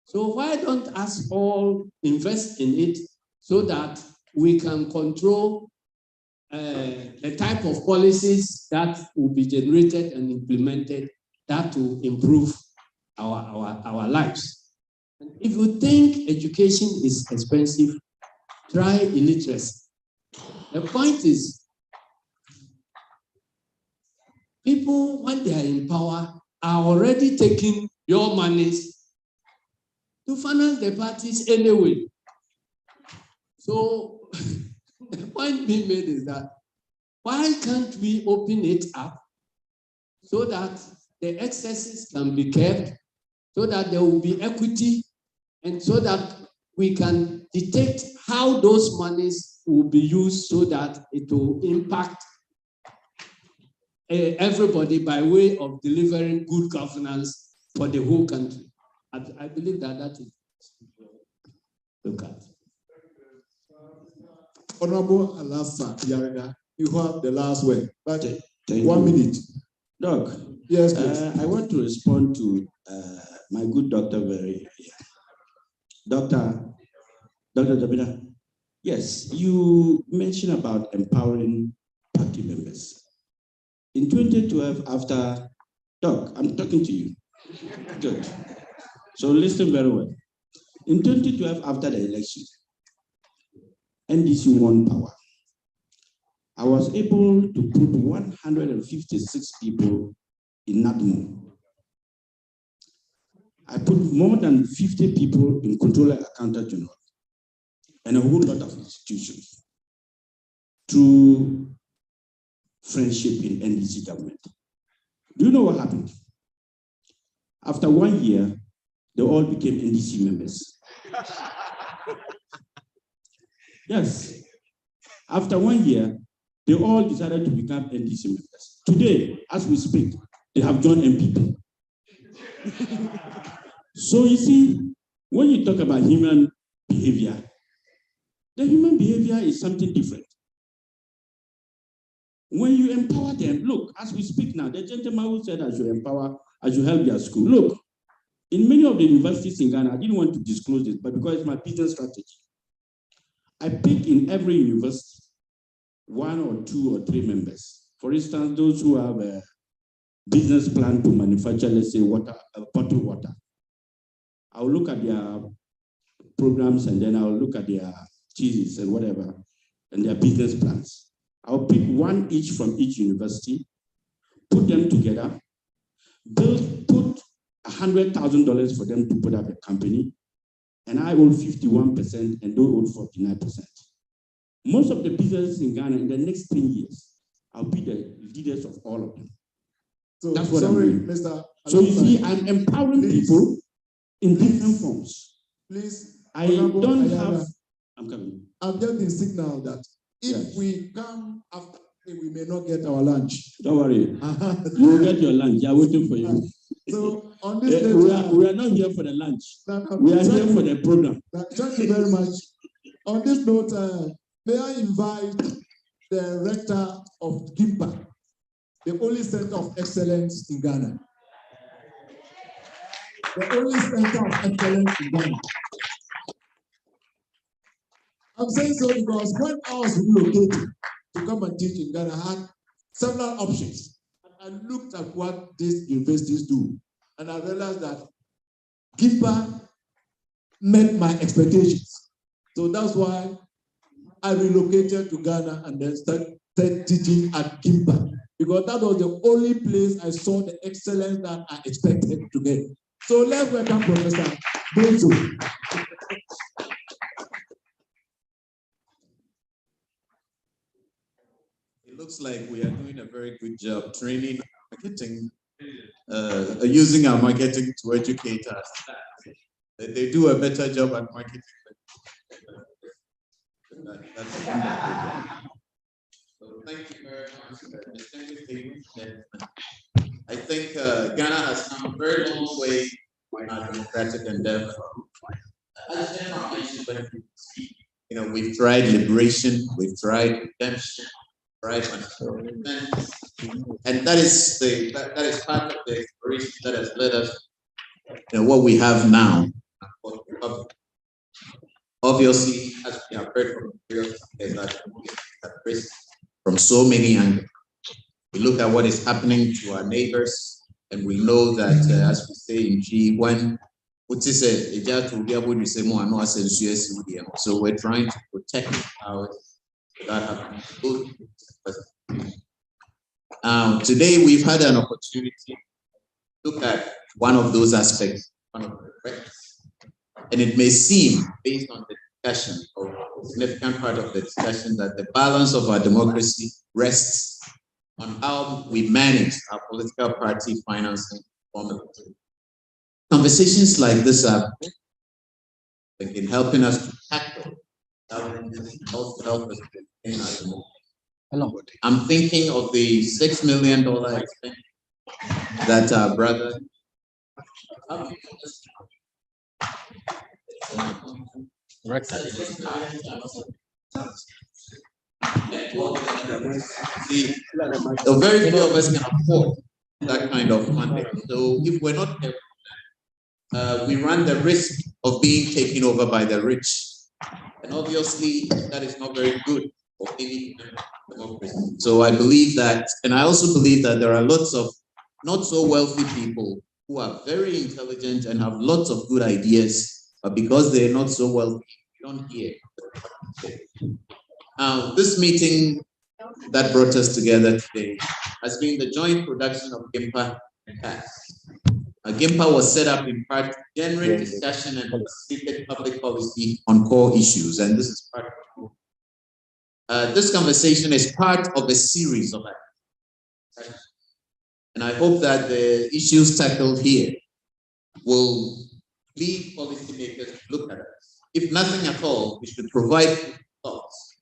So why don't us all invest in it so that we can control the type of policies that will be generated and implemented that will improve our lives. And if you think education is expensive, try illiteracy. The point is, people, when they are in power, are already taking your monies to finance the parties anyway. So the point being made is that why can't we open it up so that the excesses can be kept, so that there will be equity, and so that we can detect how those monies will be used so that it will impact everybody by way of delivering good governance for the whole country. I believe that is look at. Honorable Alasa Yarega, you have the last word. But 1 minute. Doc, yes, I want to respond to my good doctor Dr. Jabina. Yes, you mentioned about empowering party members. In 2012, after, Doc, I'm talking to you. Good. So listen very well. In 2012, after the election, NDC won power. I was able to put 156 people in NADMO. I put more than 50 people in Controller Accountant General. and a whole lot of institutions through friendship in NDC government. Do you know what happened? After 1 year, they all became NDC members. Yes. After 1 year, they all decided to become NDC members. Today, as we speak, they have joined MPP. So you see, when you talk about human behavior, the human behavior is something different. When you empower them, look, as we speak now, the gentleman who said I should empower, I should help their school. Look, in many of the universities in Ghana, I didn't want to disclose this, but because it's my business strategy, I pick in every university 1 or 2 or 3 members. For instance, those who have a business plan to manufacture, let's say, water, bottled water. I'll look at their programs and then I'll look at their cheeses and whatever, and their business plans. I'll pick 1 each from each university, put them together, put $100,000 for them to put up a company, and I own 51% and they own 49%. Most of the businesses in Ghana in the next 10 years, I'll be the leaders of all of them. So, that's what sorry, I'm doing. Mr. So you see, I'm empowering people in different forms. Please, I don't Ayala, have. I'm coming. I've just been signaled that if we come after, we may not get our lunch. Don't worry. You will get your lunch. They are waiting for you. So on this we are not here for the lunch. We are here for the program. Thank you very much. On this note, may I invite the rector of GIMPA, the only center of excellence in Ghana. The only center of excellence in Ghana. I'm saying so because when I was relocated to come and teach in Ghana, I had several options. And I looked at what these universities do. And I realized that GIMPA met my expectations. So that's why I relocated to Ghana and then started teaching at GIMPA. Because that was the only place I saw the excellence that I expected to get. So let's welcome Professor Benzo. It looks like we are doing a very good job training, marketing, using our marketing to educate us. They do a better job at marketing. That's a wonderful job. So thank you very much for the distinguished statement. I think Ghana has come a very long way in our democratic endeavor. As General mentioned, when people speak, we've tried liberation, we've tried redemption, right? And that is part of the exploration that has led us what we have now. Obviously, as we have heard from the is that at risk from so many angles. We look at what is happening to our neighbors, and we know that, as we say in G, when so we're trying to protect ours without having to go. Today, we've had an opportunity to look at one of those aspects, one of the threats, and it may seem, based on the discussion, or a significant part of the discussion, that the balance of our democracy rests on how we manage our political party financing formula. Conversations like this are in helping us to tackle challenges, also help us to maintain our democracy. I'm thinking of the $6 million expense that our brother. See, very few of us can afford that kind of funding. So if we're not careful, we run the risk of being taken over by the rich. And obviously, that is not very good for any democracy. So I believe that, and I also believe that there are lots of not so wealthy people who are very intelligent and have lots of good ideas, but because they're not so wealthy, you don't hear. This meeting that brought us together today has been the joint production of GIMPA and CAS. GIMPA was set up in part to generate discussion and facilitate public policy on core issues, and this is part of it. This conversation is part of a series of actions. And I hope that the issues tackled here will lead policymakers to look at us. If nothing at all, we should provide thoughts.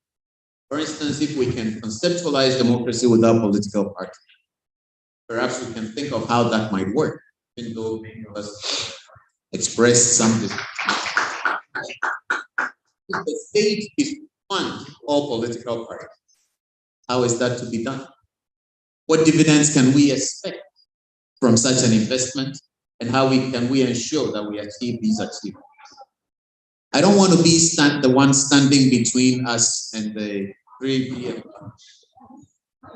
For instance, if we can conceptualize democracy without political parties, perhaps we can think of how that might work, even though many of us express some disagreement. If the state is to fund all political parties, how is that to be done? What dividends can we expect from such an investment, and how can we ensure that we achieve these achievements? I don't want to be the one standing between us and the 3 p.m.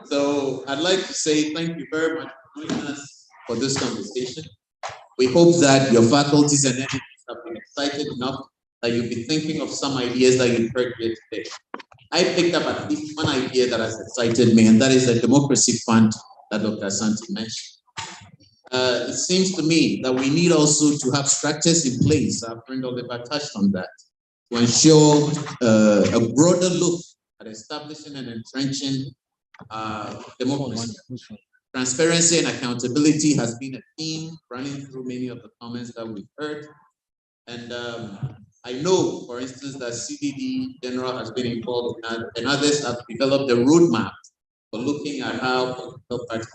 So I'd like to say thank you very much for joining us for this conversation. We hope that your faculties and entities have been excited enough that you'll be thinking of some ideas that you've heard here today. I picked up at least one idea that has excited me, and that is the democracy fund that Dr. Asante mentioned. It seems to me that we need also to have structures in place, our friend Oliver touched on that, to ensure a broader look at establishing and entrenching democracy. Transparency and accountability has been a theme running through many of the comments that we've heard. And I know, for instance, that CDD General has been involved in that, and others have developed a roadmap for looking at how political parties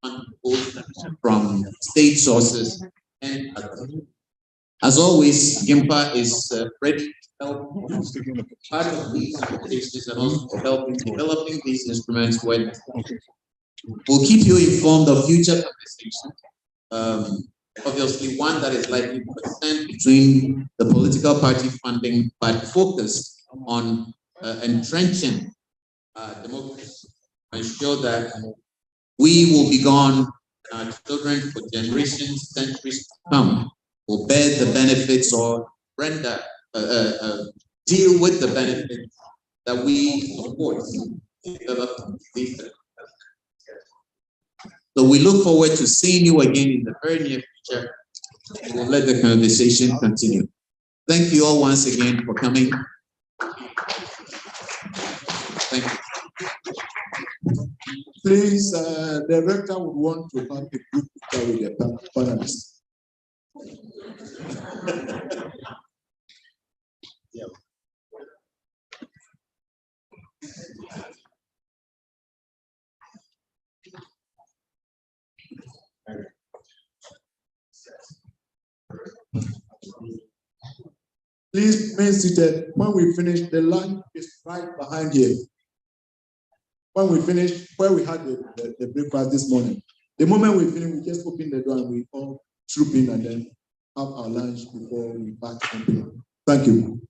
fund both from state sources and others. As always, GIMPA is ready to help part of these applications and also to help in developing these instruments when we'll keep you informed of future conversations. Obviously, one that is likely to extend between the political party funding, but focused on entrenching democracy, ensure that we will be gone, our children for generations, centuries to come, will bear the benefits or render, deal with the benefits that we support develop these. So we look forward to seeing you again in the very near future. We'll let the conversation continue. Thank you all once again for coming. Thank you. Please, the rector would want to have a group picture with the panelists. Yeah. Please remain seated. When we finish, the lunch is right behind here. When we finish, where we had the breakfast this morning, the moment we finish, we just open the door and we all troop in and then have our lunch before we back home. Thank you.